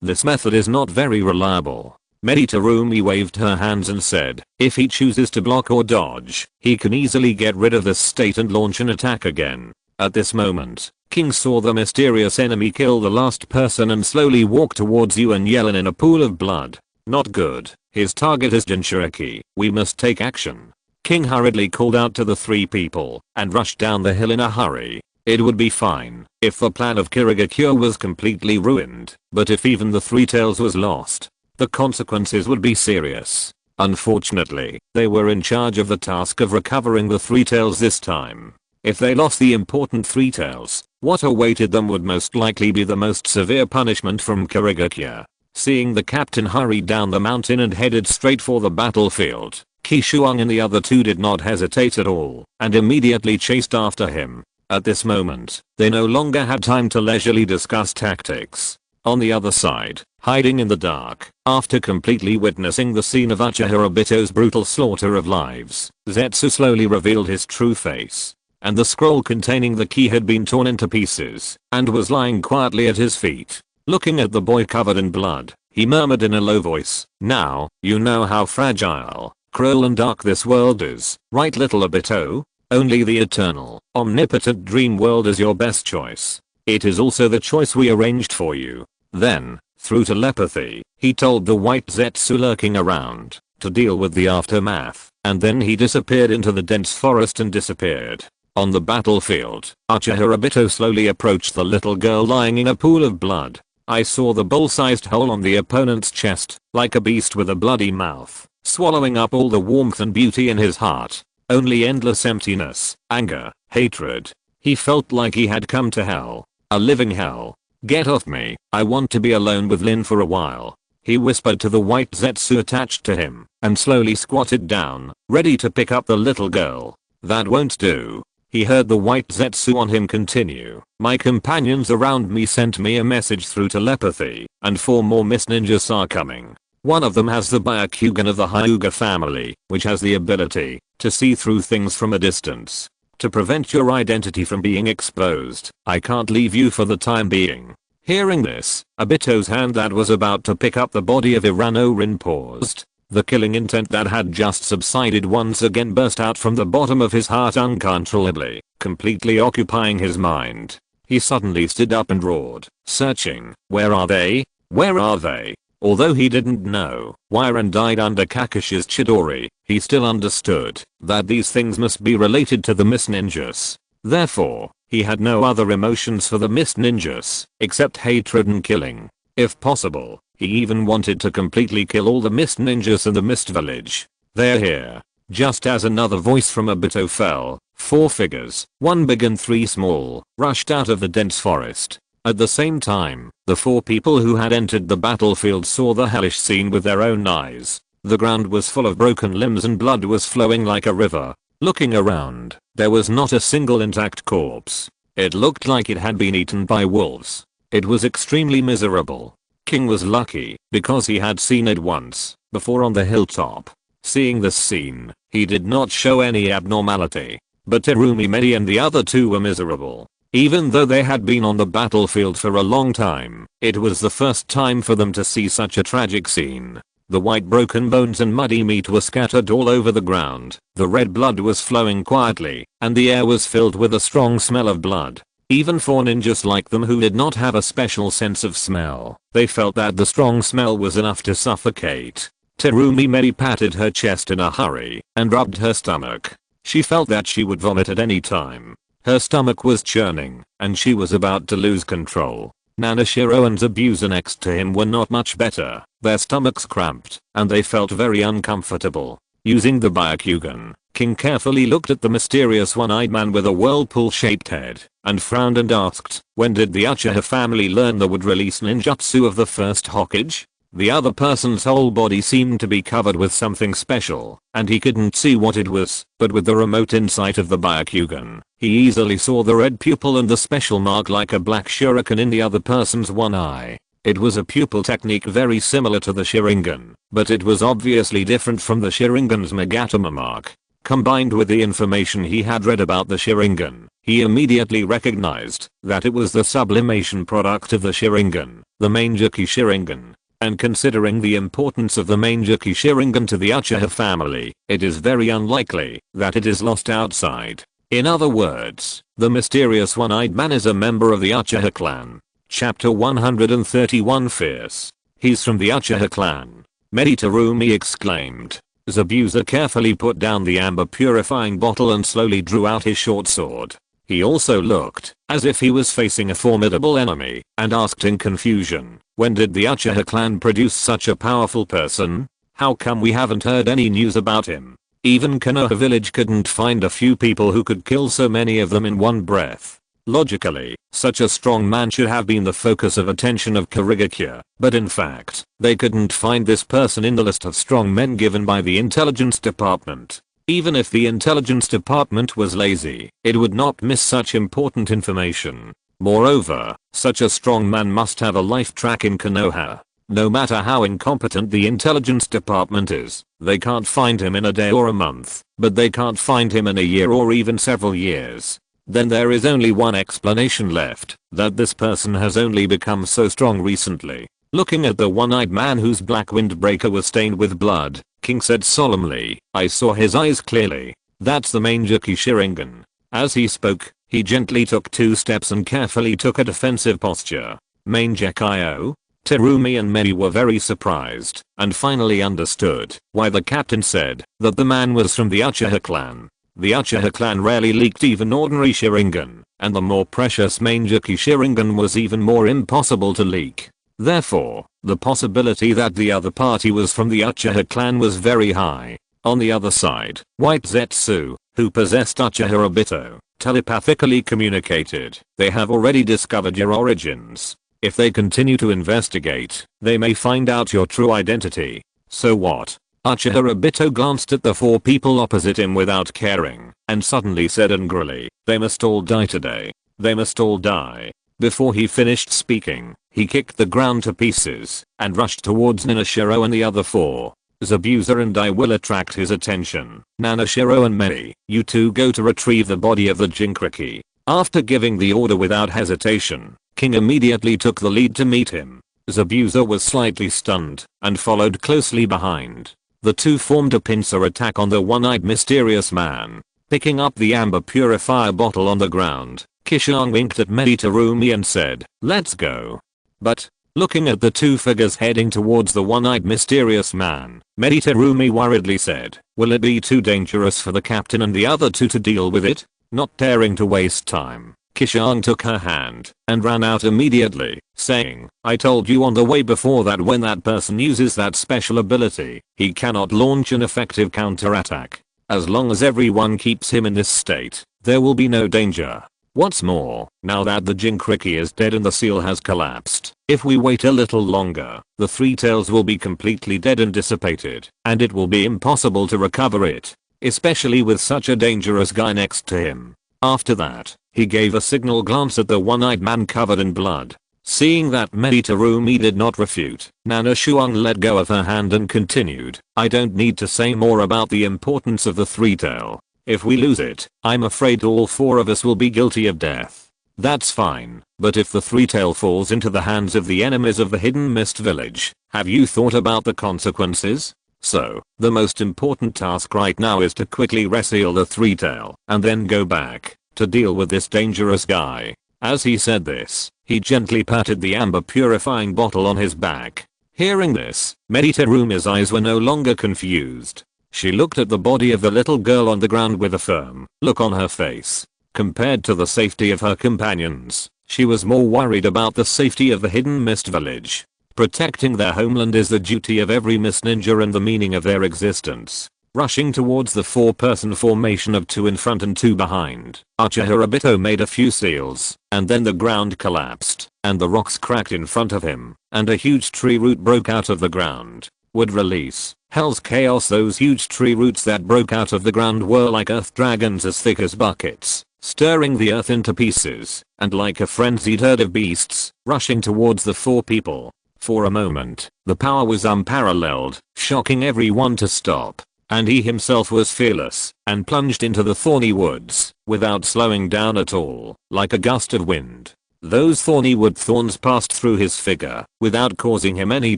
S1: this method is not very reliable. Terumi waved her hands and said, if he chooses to block or dodge, he can easily get rid of this state and launch an attack again. At this moment, King saw the mysterious enemy kill the last person and slowly walk towards you and yell in a pool of blood. Not good. His target is Jinchuriki. We must take action. King hurriedly called out to the three people and rushed down the hill in a hurry. It would be fine if the plan of Kirigakure was completely ruined, but if even the Three Tails was lost, the consequences would be serious. Unfortunately, they were in charge of the task of recovering the Three Tails this time. If they lost the important Three Tails, what awaited them would most likely be the most severe punishment from Kirigakure. Seeing the captain hurry down the mountain and headed straight for the battlefield, Qishuang and the other two did not hesitate at all and immediately chased after him. At this moment, they no longer had time to leisurely discuss tactics. On the other side, hiding in the dark. After completely witnessing the scene of Uchiha Obito's brutal slaughter of lives, Zetsu slowly revealed his true face. And the scroll containing the key had been torn into pieces and was lying quietly at his feet. Looking at the boy covered in blood, he murmured in a low voice, "Now, you know how fragile, cruel and dark this world is, right little Obito? Only the eternal, omnipotent dream world is your best choice. It is also the choice we arranged for you." Then, through telepathy, he told the white Zetsu lurking around to deal with the aftermath, and then he disappeared into the dense forest and disappeared. On the battlefield, Uchiha Obito slowly approached the little girl lying in a pool of blood. I saw the bowl-sized hole on the opponent's chest, like a beast with a bloody mouth, swallowing up all the warmth and beauty in his heart. Only endless emptiness, anger, hatred. He felt like he had come to hell. A living hell. "Get off me, I want to be alone with Lin for a while," he whispered to the white Zetsu attached to him, and slowly squatted down, ready to pick up the little girl. "That won't do." He heard the white Zetsu on him continue. "My companions around me sent me a message through telepathy, and 4 more Mist Ninjas are coming. One of them has the Byakugan of the Hyuga family, which has the ability to see through things from a distance. To prevent your identity from being exposed, I can't leave you for the time being." Hearing this, Obito's hand that was about to pick up the body of Irano Rin paused. The killing intent that had just subsided once again burst out from the bottom of his heart uncontrollably, completely occupying his mind. He suddenly stood up and roared, searching, "Where are they? Where are they?" Although he didn't know why Ren died under Kakashi's Chidori, he still understood that these things must be related to the Mist Ninjas. Therefore, he had no other emotions for the Mist Ninjas, except hatred and killing. If possible, he even wanted to completely kill all the Mist Ninjas in the Mist Village. "They're here." Just as another voice from Obito fell, 4 figures, 1 big and 3 small, rushed out of the dense forest. At the same time, the 4 people who had entered the battlefield saw the hellish scene with their own eyes. The ground was full of broken limbs and blood was flowing like a river. Looking around, there was not a single intact corpse. It looked like it had been eaten by wolves. It was extremely miserable. King was lucky because he had seen it once before on the hilltop. Seeing this scene, he did not show any abnormality. But Terumi Medi and the other 2 were miserable. Even though they had been on the battlefield for a long time, it was the first time for them to see such a tragic scene. The white broken bones and muddy meat were scattered all over the ground, the red blood was flowing quietly, and the air was filled with a strong smell of blood. Even for ninjas like them who did not have a special sense of smell, they felt that the strong smell was enough to suffocate. Terumi Medi patted her chest in a hurry and rubbed her stomach. She felt that she would vomit at any time. Her stomach was churning, and she was about to lose control. Nanashiro and Zabuza next to him were not much better. Their stomachs cramped, and they felt very uncomfortable. Using the Byakugan, King carefully looked at the mysterious one-eyed man with a whirlpool-shaped head, and frowned and asked, "When did the Uchiha family learn the wood-release ninjutsu of the first Hokage?" The other person's whole body seemed to be covered with something special, and he couldn't see what it was, but with the remote insight of the Byakugan, he easily saw the red pupil and the special mark like a black shuriken in the other person's one eye. It was a pupil technique very similar to the Sharingan, but it was obviously different from the Sharingan's Magatama mark. Combined with the information he had read about the Sharingan, he immediately recognized that it was the sublimation product of the Sharingan, the Mangekyou Sharingan. And considering the importance of the Mangekyou Sharingan to the Uchiha family, it is very unlikely that it is lost outside. In other words, the mysterious one-eyed man is a member of the Uchiha clan. Chapter 131 Fierce. He's from the Uchiha clan. Terumi exclaimed. Zabuza carefully put down the amber purifying bottle and slowly drew out his short sword. He also looked as if he was facing a formidable enemy and asked in confusion, "When did the Uchiha clan produce such a powerful person? How come we haven't heard any news about him?" Even Konoha village couldn't find a few people who could kill so many of them in one breath. Logically, such a strong man should have been the focus of attention of Kirigakure, but in fact, they couldn't find this person in the list of strong men given by the intelligence department. Even if the intelligence department was lazy, it would not miss such important information. Moreover, such a strong man must have a life track in Konoha. No matter how incompetent the intelligence department is, they can't find him in a day or a month, but they can't find him in a year or even several years. Then there is only one explanation left, that this person has only become so strong recently. Looking at the one-eyed man whose black windbreaker was stained with blood, King said solemnly, "I saw his eyes clearly. That's the Mangeki Sharingan." As he spoke, he gently took 2 steps and carefully took a defensive posture. Mangekyo? Terumi and Mei were very surprised, and finally understood why the captain said that the man was from the Uchiha clan. The Uchiha clan rarely leaked even ordinary Sharingan, and the more precious Mangeki Sharingan was even more impossible to leak. Therefore, the possibility that the other party was from the Uchiha clan was very high. On the other side, White Zetsu, who possessed Uchiha Obito, telepathically communicated, "They have already discovered your origins. If they continue to investigate, they may find out your true identity. So what?" Uchiha Obito glanced at the 4 people opposite him without caring, and suddenly said angrily, "They must all die today. They must all die." Before he finished speaking, he kicked the ground to pieces and rushed towards Nanashiro and the other 4. "Zabuza and I will attract his attention. Nanashiro and Mei, you 2 go to retrieve the body of the Jinchuriki." After giving the order without hesitation, King immediately took the lead to meet him. Zabuza was slightly stunned and followed closely behind. The 2 formed a pincer attack on the one-eyed mysterious man. Picking up the amber purifier bottle on the ground, Qishuang winked at Terumi and said, "Let's go." But, looking at the 2 figures heading towards the one-eyed mysterious man, Terumi worriedly said, "Will it be too dangerous for the captain and the other 2 to deal with it?" Not daring to waste time, Qishuang took her hand and ran out immediately, saying, "I told you on the way before that when that person uses that special ability, he cannot launch an effective counterattack. As long as everyone keeps him in this state, there will be no danger. What's more, now that the Jinchuriki is dead and the seal has collapsed, if we wait a little longer, the 3 tails will be completely dead and dissipated, and it will be impossible to recover it, especially with such a dangerous guy next to him." After that, he gave a signal glance at the one-eyed man covered in blood. Seeing that Terumi did not refute, Nanashiro let go of her hand and continued, "I don't need to say more about the importance of the 3-tail. If we lose it, I'm afraid all 4 of us will be guilty of death. That's fine, but if the 3-tail falls into the hands of the enemies of the Hidden Mist Village, have you thought about the consequences? So, the most important task right now is to quickly reseal the 3-tail and then go back to deal with this dangerous guy." As he said this, he gently patted the amber purifying bottle on his back. Hearing this, Terumi's eyes were no longer confused. She looked at the body of the little girl on the ground with a firm look on her face. Compared to the safety of her companions, she was more worried about the safety of the Hidden Mist Village. Protecting their homeland is the duty of every Mist Ninja and the meaning of their existence. Rushing towards the 4-person formation of 2 in front and 2 behind, Uchiha Obito made a few seals, and then the ground collapsed, and the rocks cracked in front of him, and a huge tree root broke out of the ground. Would release Hell's chaos. Those huge tree roots that broke out of the ground were like earth dragons as thick as buckets, stirring the earth into pieces, and like a frenzied herd of beasts, rushing towards the 4 people. For a moment, the power was unparalleled, shocking everyone to stop. And he himself was fearless, and plunged into the thorny woods, without slowing down at all, like a gust of wind. Those thorny wood thorns passed through his figure, without causing him any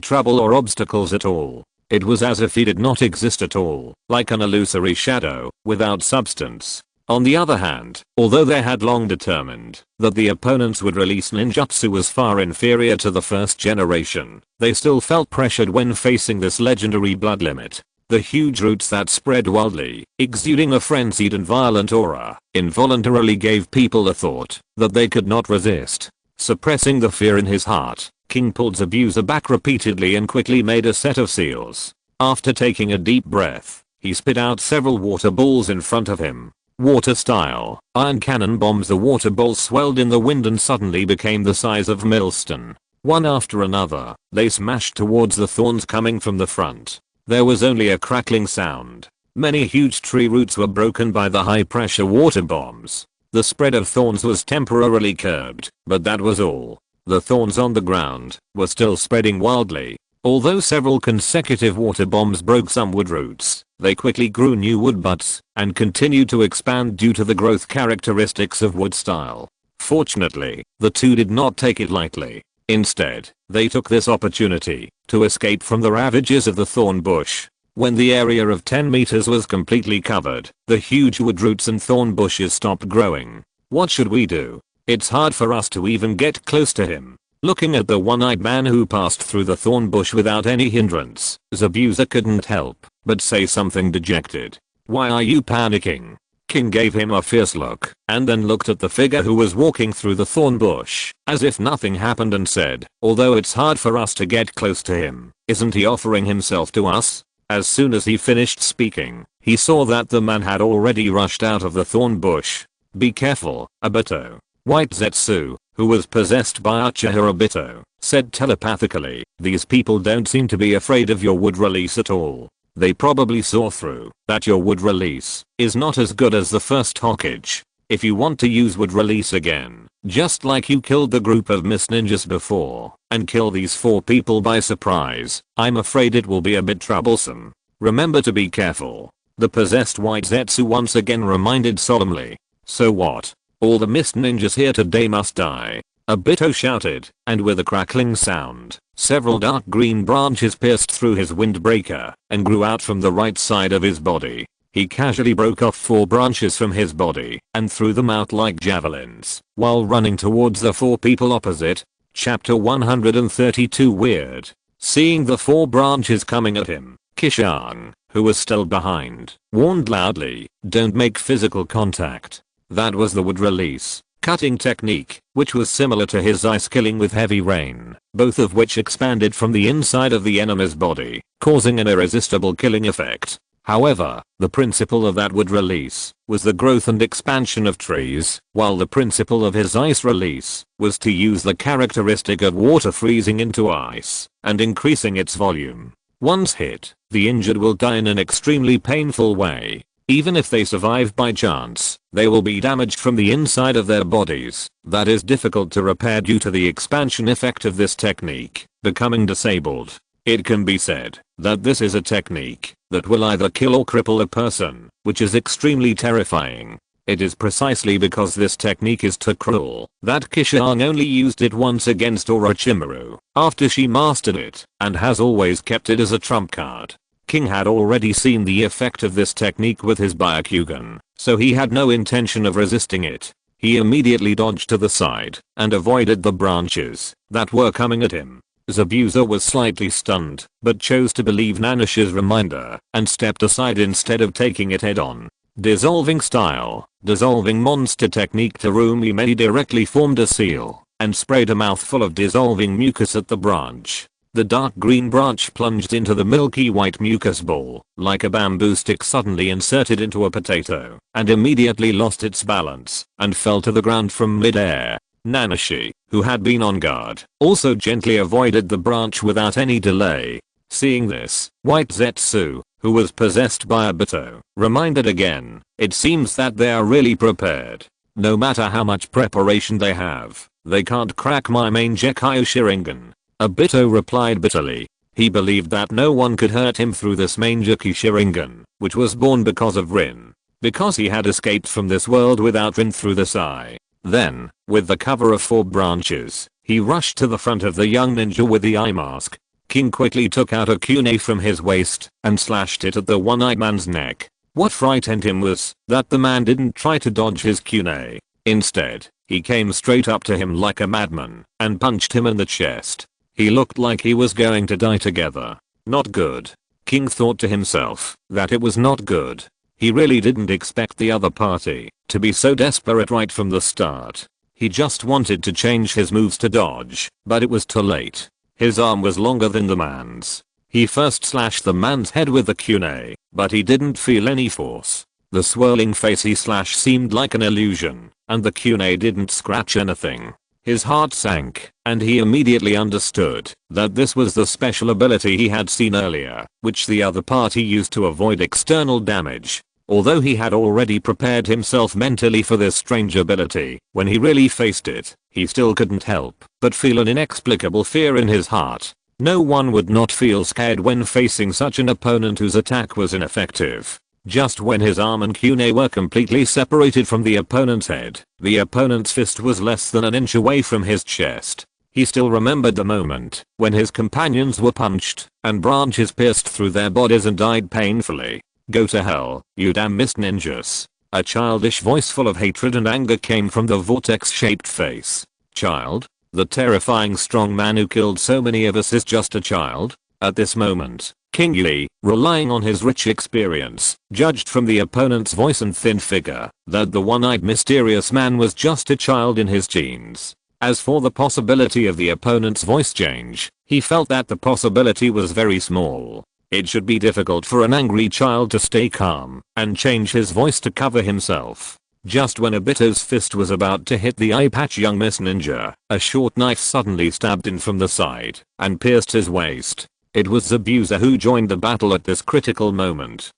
S1: trouble or obstacles at all. It was as if he did not exist at all, like an illusory shadow, without substance. On the other hand, although they had long determined that the opponents would release ninjutsu was far inferior to the first generation, they still felt pressured when facing this legendary blood limit. The huge roots that spread wildly, exuding a frenzied and violent aura, involuntarily gave people a thought that they could not resist. Suppressing the fear in his heart, King pulled Zabuza back repeatedly and quickly made a set of seals. After taking a deep breath, he spit out several water balls in front of him. Water style, iron cannon bombs. The water balls swelled in the wind and suddenly became the size of millstone. One after another, they smashed towards the thorns coming from the front. There was only a crackling sound. Many huge tree roots were broken by the high-pressure water bombs. The spread of thorns was temporarily curbed, but that was all. The thorns on the ground were still spreading wildly. Although several consecutive water bombs broke some wood roots, they quickly grew new wood butts and continued to expand due to the growth characteristics of wood style. Fortunately, the two did not take it lightly. Instead, they took this opportunity to escape from the ravages of the thorn bush. When the area of 10 meters was completely covered, the huge wood roots and thorn bushes stopped growing. What should we do? It's hard for us to even get close to him. Looking at the one-eyed man who passed through the thorn bush without any hindrance, Zabuza couldn't help but say something dejected. "Why are you panicking?" King gave him a fierce look and then looked at the figure who was walking through the thorn bush as if nothing happened and said, "Although it's hard for us to get close to him, isn't he offering himself to us?" As soon as he finished speaking, he saw that the man had already rushed out of the thorn bush. "Be careful, Obito." White Zetsu, who was possessed by Uchiha Obito, said telepathically, "These people don't seem to be afraid of your wood release at all. They probably saw through that your wood release is not as good as the first Hokage. If you want to use wood release again, just like you killed the group of Mist Ninjas before, and kill these 4 people by surprise, I'm afraid it will be a bit troublesome. Remember to be careful." The possessed White Zetsu once again reminded solemnly. "So what? All the Mist Ninjas here today must die?" Obito shouted, and with a crackling sound, several dark green branches pierced through his windbreaker and grew out from the right side of his body. He casually broke off 4 branches from his body and threw them out like javelins while running towards the 4 people opposite. Chapter 132 Weird. Seeing the 4 branches coming at him, Qishuang, who was still behind, warned loudly, "Don't make physical contact." That was the wood release cutting technique, which was similar to his ice killing with heavy rain, both of which expanded from the inside of the enemy's body, causing an irresistible killing effect. However, the principle of that wood release was the growth and expansion of trees, while the principle of his ice release was to use the characteristic of water freezing into ice and increasing its volume. Once hit, the injured will die in an extremely painful way. Even if they survive by chance, they will be damaged from the inside of their bodies. That is difficult to repair due to the expansion effect of this technique, becoming disabled. It can be said that this is a technique that will either kill or cripple a person, which is extremely terrifying. It is precisely because this technique is too cruel that Qishuang only used it once against Orochimaru after she mastered it and has always kept it as a trump card. King had already seen the effect of this technique with his Byakugan, so he had no intention of resisting it. He immediately dodged to the side and avoided the branches that were coming at him. Zabuza was slightly stunned, but chose to believe Nanashi's reminder and stepped aside instead of taking it head on. Dissolving style, dissolving monster technique. Terumi Mei directly formed a seal and sprayed a mouthful of dissolving mucus at the branch. The dark green branch plunged into the milky white mucus ball, like a bamboo stick suddenly inserted into a potato, and immediately lost its balance and fell to the ground from mid-air. Nanashi, who had been on guard, also gently avoided the branch without any delay. Seeing this, White Zetsu, who was possessed by Obito, reminded again, "It seems that they are really prepared. No matter how much preparation they have, they can't crack my main Gekkai Sharingan." Obito replied bitterly. He believed that no one could hurt him through this main Gekkai Sharingan, which was born because of Rin. Because he had escaped from this world without Rin through the Sai. Then, with the cover of 4 branches, he rushed to the front of the young ninja with the eye mask. King quickly took out a kunai from his waist and slashed it at the one-eyed man's neck. What frightened him was that the man didn't try to dodge his kunai. Instead, he came straight up to him like a madman and punched him in the chest. He looked like he was going to die together. Not good. King thought to himself that it was not good. He really didn't expect the other party to be so desperate right from the start. He just wanted to change his moves to dodge, but it was too late. His arm was longer than the man's. He first slashed the man's head with the kunai, but he didn't feel any force. The swirling face he slashed seemed like an illusion, and the kunai didn't scratch anything. His heart sank, and he immediately understood that this was the special ability he had seen earlier, which the other party used to avoid external damage. Although he had already prepared himself mentally for this strange ability, when he really faced it, he still couldn't help but feel an inexplicable fear in his heart. No one would not feel scared when facing such an opponent whose attack was ineffective. Just when his arm and kunai were completely separated from the opponent's head, the opponent's fist was less than an inch away from his chest. He still remembered the moment when his companions were punched and branches pierced through their bodies and died painfully. Go to hell, you damn mist ninjas. A childish voice full of hatred and anger came from the vortex-shaped face. Child? The terrifying strong man who killed so many of us is just a child? At this moment, King Yi, relying on his rich experience, judged from the opponent's voice and thin figure that the one-eyed mysterious man was just a child in his teens. As for the possibility of the opponent's voice change, he felt that the possibility was very small. It should be difficult for an angry child to stay calm and change his voice to cover himself. Just when Obito's fist was about to hit the eye patch young Miss Ninja, a short knife suddenly stabbed in from the side and pierced his waist. It was Zabuza who joined the battle at this critical moment.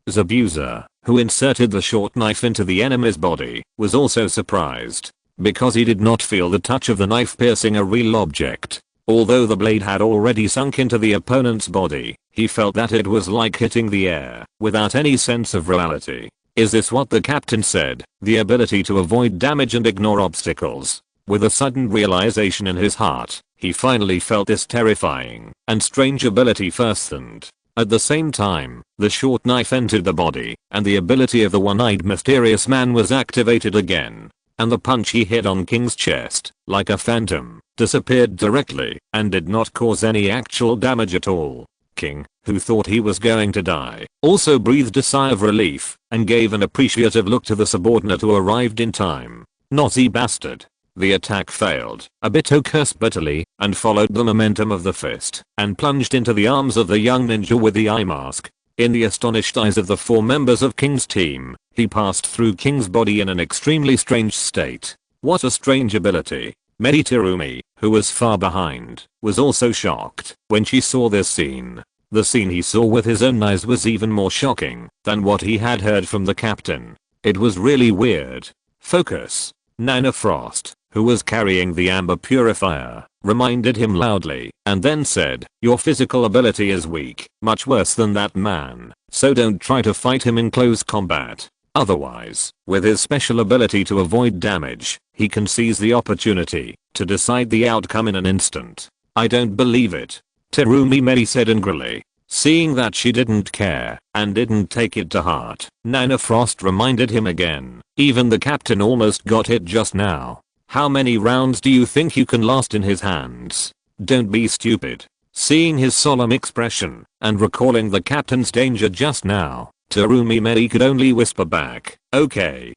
S1: Zabuza, who inserted the short knife into the enemy's body, was also surprised, because he did not feel the touch of the knife piercing a real object. Although the blade had already sunk into the opponent's body, he felt that it was like hitting the air, without any sense of reality. Is this what the captain said? The ability to avoid damage and ignore obstacles. With a sudden realization in his heart, he finally felt this terrifying and strange ability firsthand. At the same time, the short knife entered the body, and the ability of the one-eyed mysterious man was activated again. And the punch he hit on King's chest, like a phantom, disappeared directly and did not cause any actual damage at all. King, who thought he was going to die, also breathed a sigh of relief and gave an appreciative look to the subordinate who arrived in time. Naughty bastard. The attack failed. Obito cursed bitterly and followed the momentum of the fist and plunged into the arms of the young ninja with the eye mask. In the astonished eyes of the 4 members of King's team, he passed through King's body in an extremely strange state. What a strange ability. Terumi, who was far behind, was also shocked when she saw this scene. The scene he saw with his own eyes was even more shocking than what he had heard from the captain. It was really weird. Focus. Nana Frost, who was carrying the amber purifier, reminded him loudly and then said, your physical ability is weak, much worse than that man, so don't try to fight him in close combat. Otherwise, with his special ability to avoid damage, he can seize the opportunity to decide the outcome in an instant. I don't believe it. Terumi Mei said angrily. Seeing that she didn't care and didn't take it to heart, Nana Frost reminded him again. Even the captain almost got hit just now. How many rounds do you think you can last in his hands? Don't be stupid. Seeing his solemn expression and recalling the captain's danger just now, Terumi Mei could only whisper back, okay,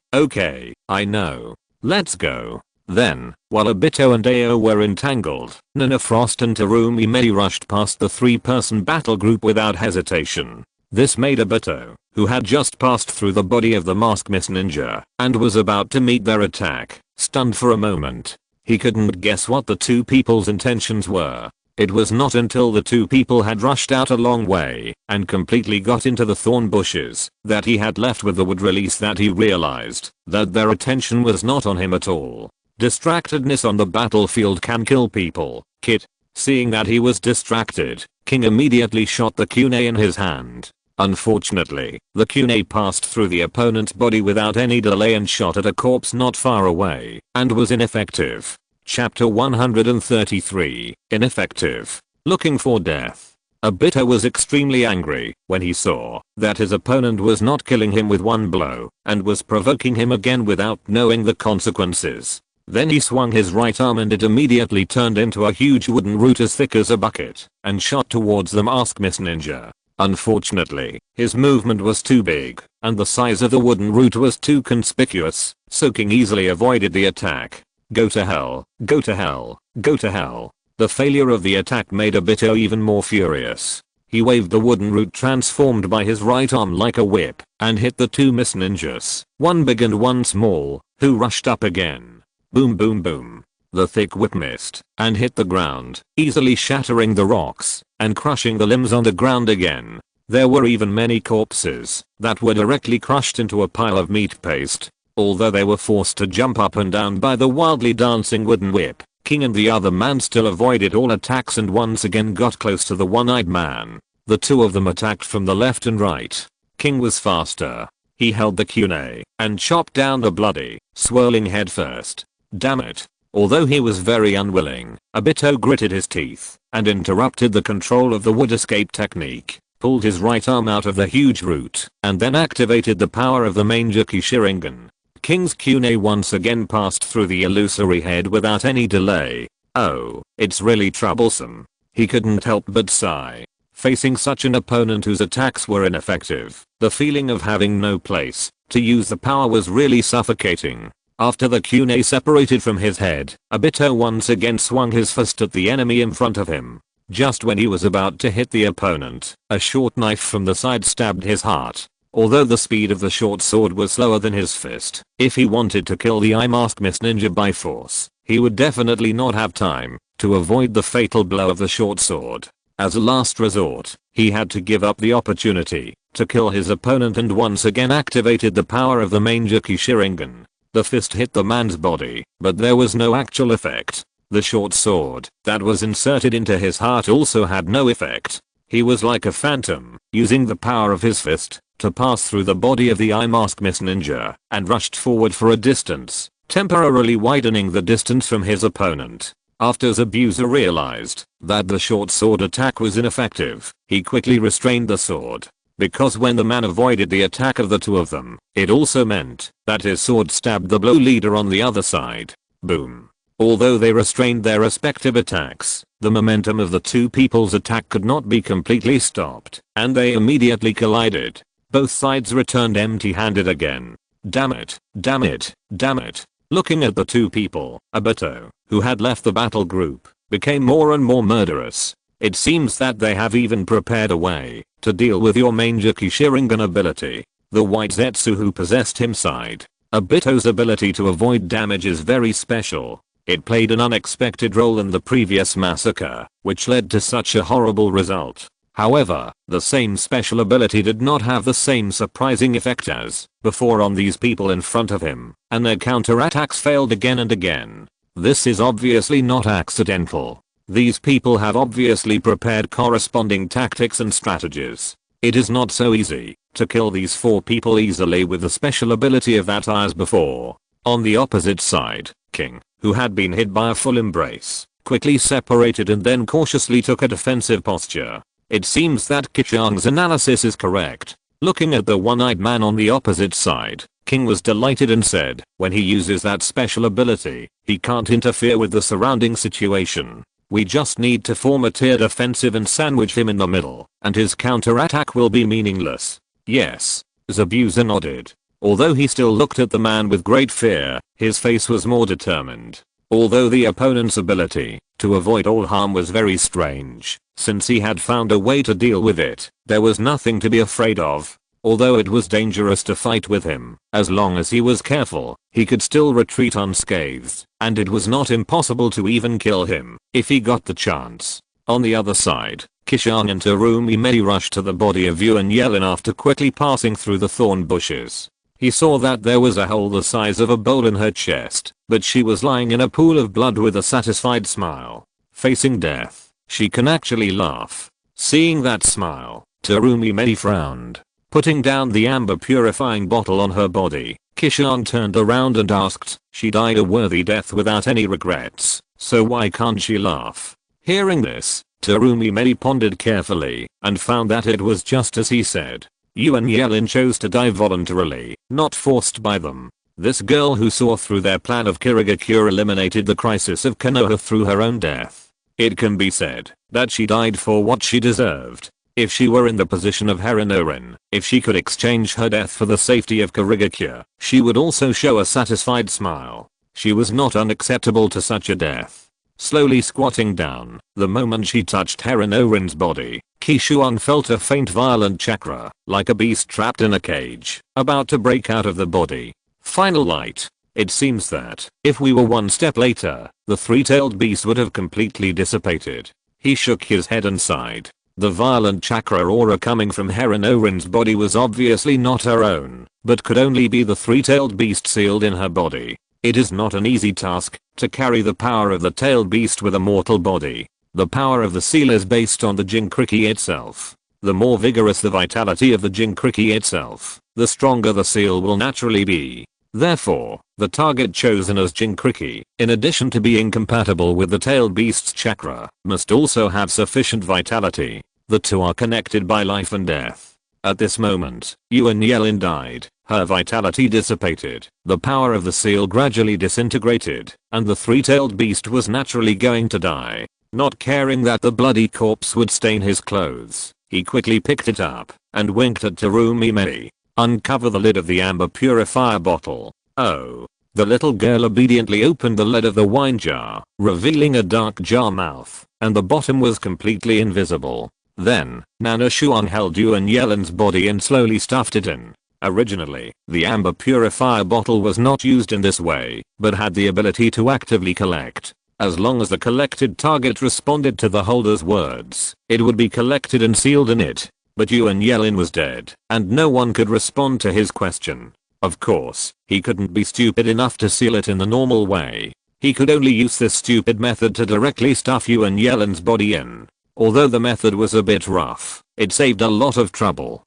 S1: I know. Let's go. Then, while Obito and Ao were entangled, Nana Frost and Terumi Mei rushed past the 3-person battle group without hesitation. This made Obito, who had just passed through the body of the masked Miss Ninja and was about to meet their attack, stunned for a moment. He couldn't guess what the 2 people's intentions were. It was not until the 2 people had rushed out a long way and completely got into the thorn bushes that he had left with the wood release that he realized that their attention was not on him at all. Distractedness on the battlefield can kill people, kid. Seeing that he was distracted, King immediately shot the kunai in his hand. Unfortunately, the kunai passed through the opponent's body without any delay and shot at a corpse not far away and was ineffective. Chapter 133, Ineffective. Looking for death. Obito was extremely angry when he saw that his opponent was not killing him with one blow and was provoking him again without knowing the consequences. Then he swung his right arm and it immediately turned into a huge wooden root as thick as a bucket and shot towards the masked Miss Ninja. Unfortunately, his movement was too big and the size of the wooden root was too conspicuous, so King easily avoided the attack. Go to hell, go to hell, go to hell. The failure of the attack made Obito even more furious. He waved the wooden root transformed by his right arm like a whip and hit the 2 Miss Ninjas, one big and one small, who rushed up again. Boom boom boom. The thick whip missed and hit the ground, easily shattering the rocks and crushing the limbs on the ground again. There were even many corpses that were directly crushed into a pile of meat paste. Although they were forced to jump up and down by the wildly dancing wooden whip, King and the other man still avoided all attacks and once again got close to the one-eyed man. The two of them attacked from the left and right. King was faster. He held the kunai and chopped down the bloody, swirling head first. Damn it. Although he was very unwilling, Obito gritted his teeth and interrupted the control of the wood escape technique, pulled his right arm out of the huge root, and then activated the power of the Manjaki Sharingan. King's kunai once again passed through the illusory head without any delay. Oh, it's really troublesome. He couldn't help but sigh. Facing such an opponent whose attacks were ineffective, the feeling of having no place to use the power was really suffocating. After the kunai separated from his head, Obito once again swung his fist at the enemy in front of him. Just when he was about to hit the opponent, a short knife from the side stabbed his heart. Although the speed of the short sword was slower than his fist, if he wanted to kill the eye mask Miss Ninja by force, he would definitely not have time to avoid the fatal blow of the short sword. As a last resort, he had to give up the opportunity to kill his opponent and once again activated the power of the Manjaki Sharingan. The fist hit the man's body, but there was no actual effect. The short sword that was inserted into his heart also had no effect. He was like a phantom, using the power of his fist to pass through the body of the eye mask Miss Ninja and rushed forward for a distance, temporarily widening the distance from his opponent. After Zabuza realized that the short sword attack was ineffective, he quickly restrained the sword. Because when the man avoided the attack of the two of them, it also meant that his sword stabbed the blow leader on the other side. Boom. Although they restrained their respective attacks, the momentum of the two people's attack could not be completely stopped, and they immediately collided. Both sides returned empty-handed again. Damn it, damn it, damn it. Looking at the two people, Obito, who had left the battle group, became more and more murderous. It seems that they have even prepared a way to deal with your Manjaki Sharingan ability. The white Zetsu who possessed him sighed. Obito's ability to avoid damage is very special. It played an unexpected role in the previous massacre, which led to such a horrible result. However, the same special ability did not have the same surprising effect as before on these people in front of him, and their counterattacks failed again and again. This is obviously not accidental. These people have obviously prepared corresponding tactics and strategies. It is not so easy to kill these four people easily with the special ability of that as before. On the opposite side, King, who had been hit by a full embrace, quickly separated and then cautiously took a defensive posture. It seems that Qishuang's analysis is correct. Looking at the one-eyed man on the opposite side, King was delighted and said, when he uses that special ability, he can't interfere with the surrounding situation. We just need to form a tiered offensive and sandwich him in the middle, and his counterattack will be meaningless. Yes. Zabuza nodded. Although he still looked at the man with great fear, his face was more determined. Although the opponent's ability to avoid all harm was very strange, since he had found a way to deal with it, there was nothing to be afraid of. Although it was dangerous to fight with him, as long as he was careful, he could still retreat unscathed, and it was not impossible to even kill him if he got the chance. On the other side, Qishuang and Terumi Mei rushed to the body of Yuan Yelin after quickly passing through the thorn bushes. He saw that there was a hole the size of a bowl in her chest, but she was lying in a pool of blood with a satisfied smile. Facing death, she can actually laugh. Seeing that smile, Terumi Mei frowned. Putting down the amber purifying bottle on her body, Qishuang turned around and asked, she died a worthy death without any regrets, so why can't she laugh? Hearing this, Terumi Mei pondered carefully and found that it was just as he said. Yuan Yelin chose to die voluntarily, not forced by them. This girl who saw through their plan of Kirigakure eliminated the crisis of Konoha through her own death. It can be said that she died for what she deserved. If she were in the position of Harinorin, if she could exchange her death for the safety of Kirigakure, she would also show a satisfied smile. She was not unacceptable to such a death. Slowly squatting down, the moment she touched Harinorin's body, Qishuang felt a faint violent chakra, like a beast trapped in a cage, about to break out of the body. Final light. It seems that, if we were one step later, the three-tailed beast would have completely dissipated. He shook his head and sighed. The violent chakra aura coming from Harinorin's body was obviously not her own, but could only be the three-tailed beast sealed in her body. It is not an easy task to carry the power of the tailed beast with a mortal body. The power of the seal is based on the Jinkriki itself. The more vigorous the vitality of the Jinkriki itself, the stronger the seal will naturally be. Therefore, the target chosen as Jinkriki, in addition to being compatible with the tailed beast's chakra, must also have sufficient vitality. The two are connected by life and death. At this moment, Yuan Yelin died, her vitality dissipated, the power of the seal gradually disintegrated, and the three-tailed beast was naturally going to die. Not caring that the bloody corpse would stain his clothes, he quickly picked it up and winked at Terumi Mei. Uncover the lid of the amber purifier bottle. Oh. The little girl obediently opened the lid of the wine jar, revealing a dark jar mouth, and the bottom was completely invisible. Then, Nana Qishuang held Yuan Yelin's body and slowly stuffed it in. Originally, the amber purifier bottle was not used in this way, but had the ability to actively collect. As long as the collected target responded to the holder's words, it would be collected and sealed in it. But Yuan Yelin was dead, and no one could respond to his question. Of course, he couldn't be stupid enough to seal it in the normal way. He could only use this stupid method to directly stuff Yuan Yelin's body in. Although the method was a bit rough, it saved a lot of trouble.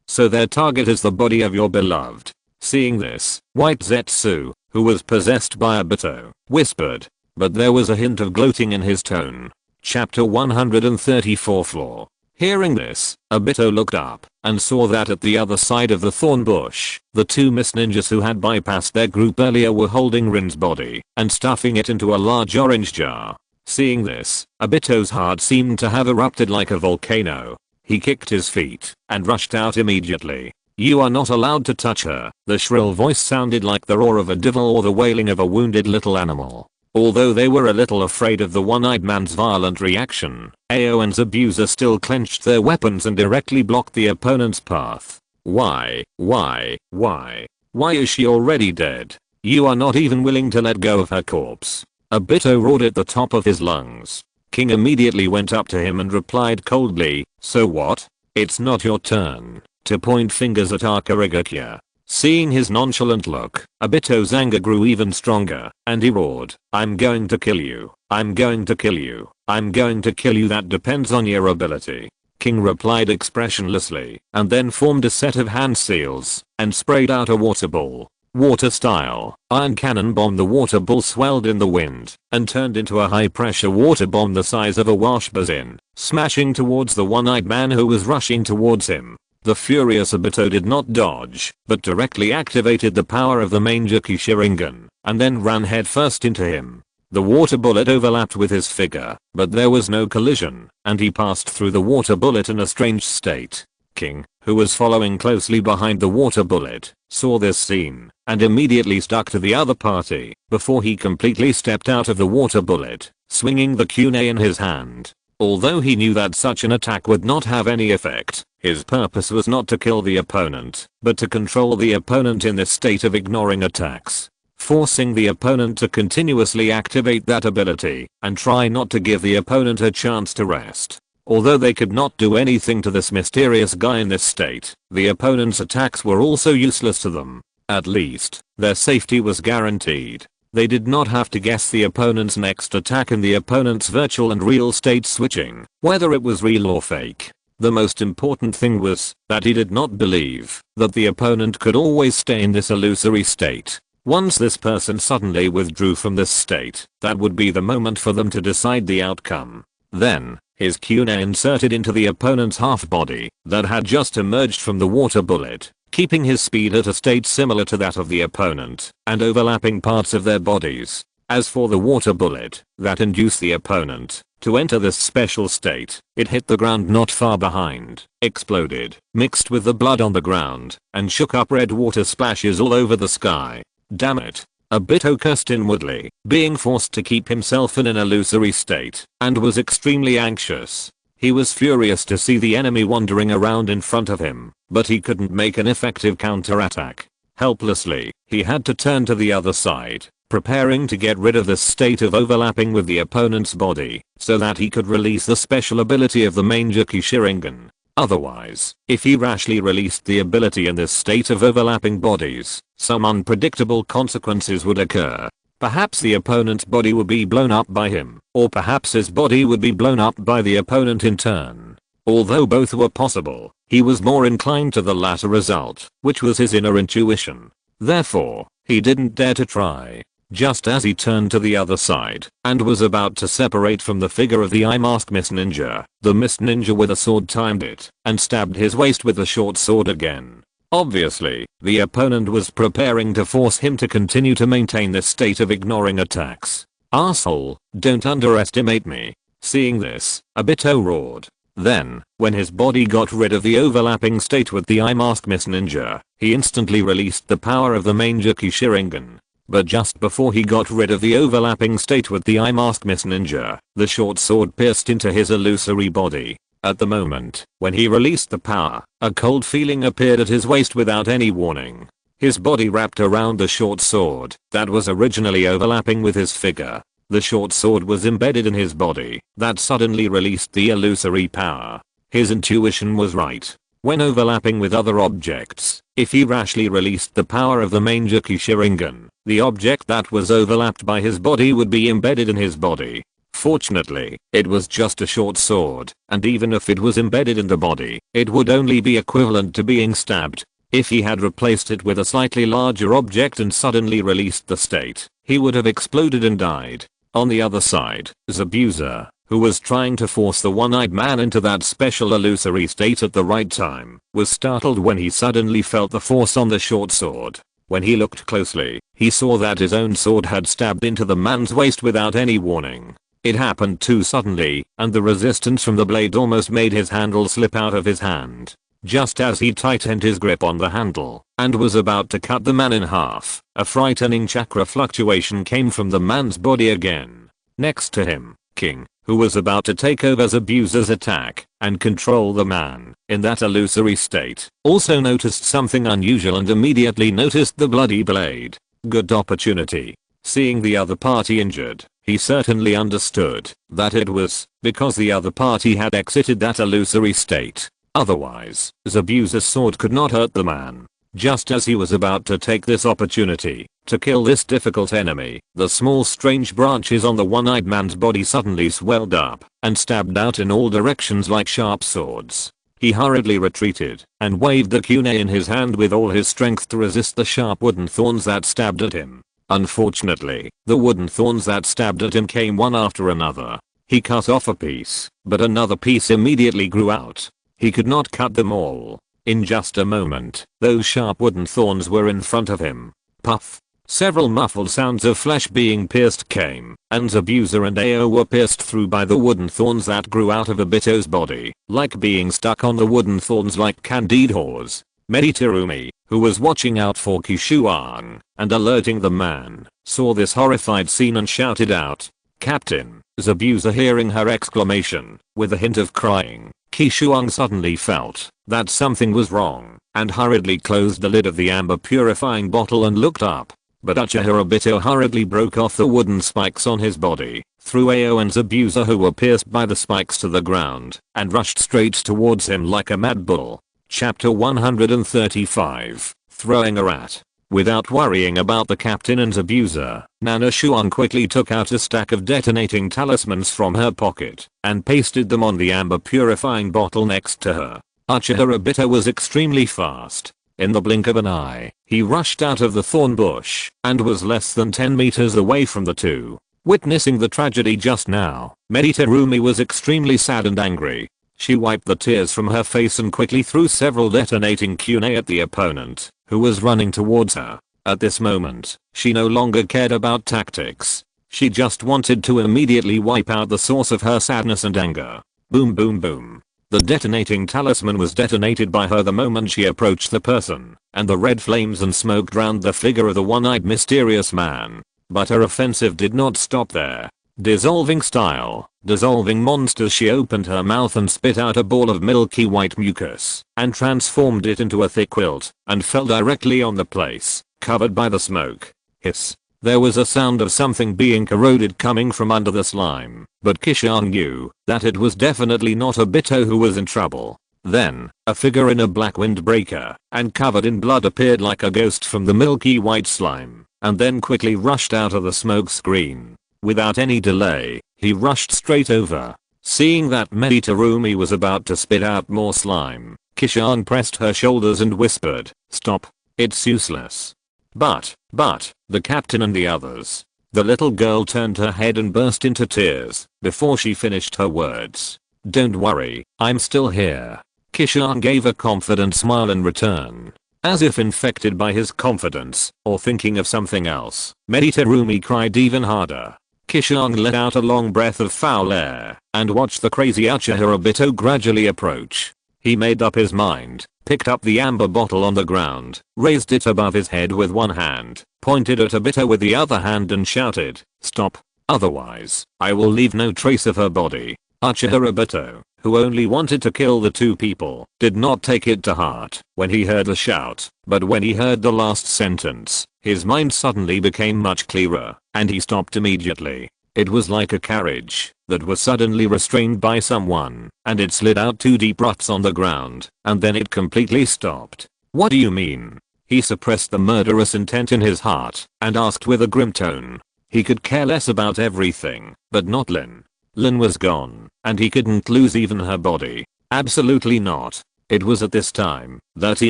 S1: So their target is the body of your beloved. Seeing this, White Zetsu, who was possessed by a Bito, whispered. But there was a hint of gloating in his tone. Chapter 134 Floor. Hearing this, Obito looked up and saw that at the other side of the thorn bush, the two Miss Ninjas who had bypassed their group earlier were holding Rin's body and stuffing it into a large orange jar. Seeing this, Obito's heart seemed to have erupted like a volcano. He kicked his feet and rushed out immediately. You are not allowed to touch her. The shrill voice sounded like the roar of a devil or the wailing of a wounded little animal. Although they were a little afraid of the one-eyed man's violent reaction, Ao and Zabuza still clenched their weapons and directly blocked the opponent's path. Why is she already dead? You are not even willing to let go of her corpse. Obito roared at the top of his lungs. King immediately went up to him and replied coldly, so what? It's not your turn to point fingers at our Kirigakure. Seeing his nonchalant look, Obito's anger grew even stronger, and he roared, I'm going to kill you. I'm going to kill you. I'm going to kill you. That depends on your ability. King replied expressionlessly, and then formed a set of hand seals, and sprayed out a water ball. Water style, iron cannon bomb. The water ball swelled in the wind, and turned into a high pressure water bomb the size of a wash basin, smashing towards the one-eyed man who was rushing towards him. The furious Obito did not dodge, but directly activated the power of the Mangeki Sharingan, and then ran headfirst into him. The water bullet overlapped with his figure, but there was no collision, and he passed through the water bullet in a strange state. King, who was following closely behind the water bullet, saw this scene, and immediately stuck to the other party, before he completely stepped out of the water bullet, swinging the kunai in his hand. Although he knew that such an attack would not have any effect, his purpose was not to kill the opponent, but to control the opponent in this state of ignoring attacks, forcing the opponent to continuously activate that ability, and try not to give the opponent a chance to rest. Although they could not do anything to this mysterious guy in this state, the opponent's attacks were also useless to them. At least, their safety was guaranteed. They did not have to guess the opponent's next attack in the opponent's virtual and real state switching, whether it was real or fake. The most important thing was that he did not believe that the opponent could always stay in this illusory state. Once this person suddenly withdrew from this state, that would be the moment for them to decide the outcome. Then, his kunai inserted into the opponent's half body that had just emerged from the water bullet, keeping his speed at a state similar to that of the opponent, and overlapping parts of their bodies. As for the water bullet that induced the opponent to enter this special state, it hit the ground not far behind, exploded, mixed with the blood on the ground, and shook up red water splashes all over the sky. Damn it. Obito cursed inwardly, being forced to keep himself in an illusory state, and was extremely anxious. He was furious to see the enemy wandering around in front of him, but he couldn't make an effective counterattack. Helplessly, he had to turn to the other side, preparing to get rid of this state of overlapping with the opponent's body, so that he could release the special ability of the Mangeki Sharingan. Otherwise, if he rashly released the ability in this state of overlapping bodies, some unpredictable consequences would occur. Perhaps the opponent's body would be blown up by him, or perhaps his body would be blown up by the opponent in turn. Although both were possible, he was more inclined to the latter result, which was his inner intuition. Therefore, he didn't dare to try. Just as he turned to the other side and was about to separate from the figure of the eye mask Mist Ninja, the Mist Ninja with a sword timed it and stabbed his waist with the short sword again. Obviously, the opponent was preparing to force him to continue to maintain this state of ignoring attacks. "Asshole, don't underestimate me." Seeing this, Obito roared. Then, when his body got rid of the overlapping state with the eye mask Mist Ninja, he instantly released the power of the Manjaki Sharingan. But just before he got rid of the overlapping state with the eye mask Mist Ninja, the short sword pierced into his illusory body. At the moment, when he released the power, a cold feeling appeared at his waist without any warning. His body wrapped around the short sword that was originally overlapping with his figure. The short sword was embedded in his body that suddenly released the illusory power. His intuition was right. When overlapping with other objects, if he rashly released the power of the Manjaki Sharingan, the object that was overlapped by his body would be embedded in his body. Fortunately, it was just a short sword, and even if it was embedded in the body, it would only be equivalent to being stabbed. If he had replaced it with a slightly larger object and suddenly released the state, he would have exploded and died. On the other side, Zabuza, who was trying to force the one-eyed man into that special illusory state at the right time, was startled when he suddenly felt the force on the short sword. When he looked closely, he saw that his own sword had stabbed into the man's waist without any warning. It happened too suddenly, and the resistance from the blade almost made his handle slip out of his hand. Just as he tightened his grip on the handle and was about to cut the man in half, a frightening chakra fluctuation came from the man's body again. Next to him, King, who was about to take over Zabuza's attack and control the man in that illusory state, also noticed something unusual and immediately noticed the bloody blade. Good opportunity. Seeing the other party injured, he certainly understood that it was because the other party had exited that illusory state. Otherwise, Zabuza's sword could not hurt the man. Just as he was about to take this opportunity to kill this difficult enemy, the small strange branches on the one-eyed man's body suddenly swelled up and stabbed out in all directions like sharp swords. He hurriedly retreated and waved the kunai in his hand with all his strength to resist the sharp wooden thorns that stabbed at him. Unfortunately, the wooden thorns that stabbed at him came one after another. He cut off a piece, but another piece immediately grew out. He could not cut them all. In just a moment, those sharp wooden thorns were in front of him. Puff. Several muffled sounds of flesh being pierced came, and Zabuza and Ao were pierced through by the wooden thorns that grew out of Obito's body, like being stuck on the wooden thorns like candied haws. Meditarumi, who was watching out for Qishuang and alerting the man, saw this horrified scene and shouted out, "Captain!" Zabuza, hearing her exclamation, with a hint of crying, Qishuang suddenly felt that something was wrong and hurriedly closed the lid of the amber purifying bottle and looked up. But Uchiha Obito hurriedly broke off the wooden spikes on his body, threw Ao and Zabuza, who were pierced by the spikes, to the ground and rushed straight towards him like a mad bull. Chapter 135, Throwing a Rat. Without worrying about the captain and Zabuza, Nana Shuang quickly took out a stack of detonating talismans from her pocket and pasted them on the amber purifying bottle next to her. Uchiha Obito was extremely fast. In the blink of an eye, he rushed out of the thorn bush and was less than 10 meters away from the two. Witnessing the tragedy just now, Meditarumi was extremely sad and angry. She wiped the tears from her face and quickly threw several detonating kunai at the opponent, who was running towards her. At this moment, she no longer cared about tactics. She just wanted to immediately wipe out the source of her sadness and anger. Boom boom boom. The detonating talisman was detonated by her the moment she approached the person, and the red flames and smoke drowned the figure of the one-eyed mysterious man. But her offensive did not stop there. Dissolving style, dissolving monsters, she opened her mouth and spit out a ball of milky white mucus and transformed it into a thick quilt and fell directly on the place, covered by the smoke. Hiss. There was a sound of something being corroded coming from under the slime, but Qishuang knew that it was definitely not Obito who was in trouble. Then, a figure in a black windbreaker and covered in blood appeared like a ghost from the milky white slime, and then quickly rushed out of the smoke screen. Without any delay, he rushed straight over. Seeing that Meditarumi was about to spit out more slime, Qishuang pressed her shoulders and whispered, "Stop. It's useless." But, the captain and the others. The little girl turned her head and burst into tears before she finished her words. "Don't worry, I'm still here." Qishuang gave a confident smile in return. As if infected by his confidence, or thinking of something else, Meditarumi cried even harder. Qishuang let out a long breath of foul air, and watched the crazy Uchiha Obito gradually approach. He made up his mind, picked up the amber bottle on the ground, raised it above his head with one hand, pointed at Obito with the other hand and shouted, "Stop, otherwise, I will leave no trace of her body." Uchiha Obito, who only wanted to kill the two people, did not take it to heart when he heard the shout, but when he heard the last sentence, his mind suddenly became much clearer, and he stopped immediately. It was like a carriage that was suddenly restrained by someone, and it slid out 2 deep ruts on the ground, and then it completely stopped. "What do you mean?" He suppressed the murderous intent in his heart, and asked with a grim tone. He could care less about everything, but not Lin. Lin was gone, and he couldn't lose even her body. Absolutely not. It was at this time that he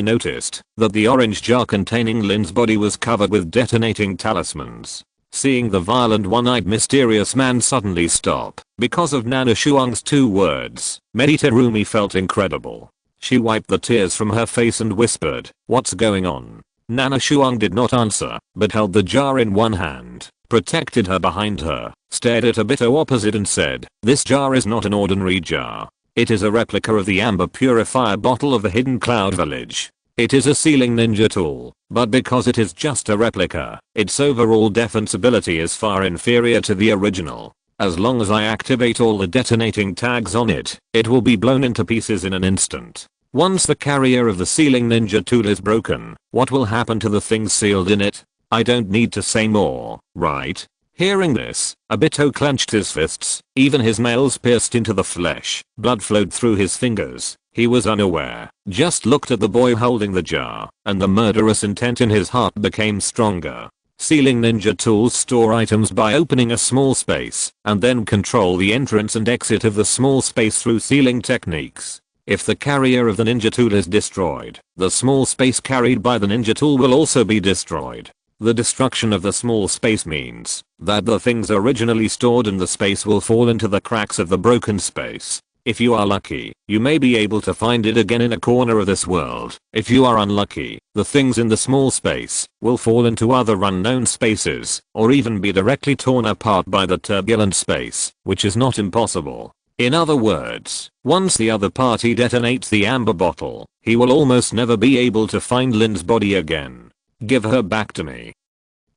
S1: noticed that the orange jar containing Lin's body was covered with detonating talismans. Seeing the violent one-eyed mysterious man suddenly stop because of Nana Shuang's 2 words, Meditarumi felt incredible. She wiped the tears from her face and whispered, "What's going on?" Nana Shuang did not answer, but held the jar in one hand, protected her behind her, stared at Obito opposite and said, "This jar is not an ordinary jar. It is a replica of the amber purifier bottle of the hidden cloud village. It is a sealing ninja tool, but because it is just a replica, its overall defensibility is far inferior to the original. As long as I activate all the detonating tags on it, it will be blown into pieces in an instant. Once the carrier of the sealing ninja tool is broken, what will happen to the things sealed in it? I don't need to say more, right?" Hearing this, Obito clenched his fists, even his nails pierced into the flesh, blood flowed through his fingers. He was unaware, just looked at the boy holding the jar, and the murderous intent in his heart became stronger. Sealing ninja tools store items by opening a small space, and then control the entrance and exit of the small space through sealing techniques. If the carrier of the ninja tool is destroyed, the small space carried by the ninja tool will also be destroyed. The destruction of the small space means that the things originally stored in the space will fall into the cracks of the broken space. If you are lucky, you may be able to find it again in a corner of this world. If you are unlucky, the things in the small space will fall into other unknown spaces, or even be directly torn apart by the turbulent space, which is not impossible. In other words, once the other party detonates the amber bottle, he will almost never be able to find Lin's body again. Give her back to me.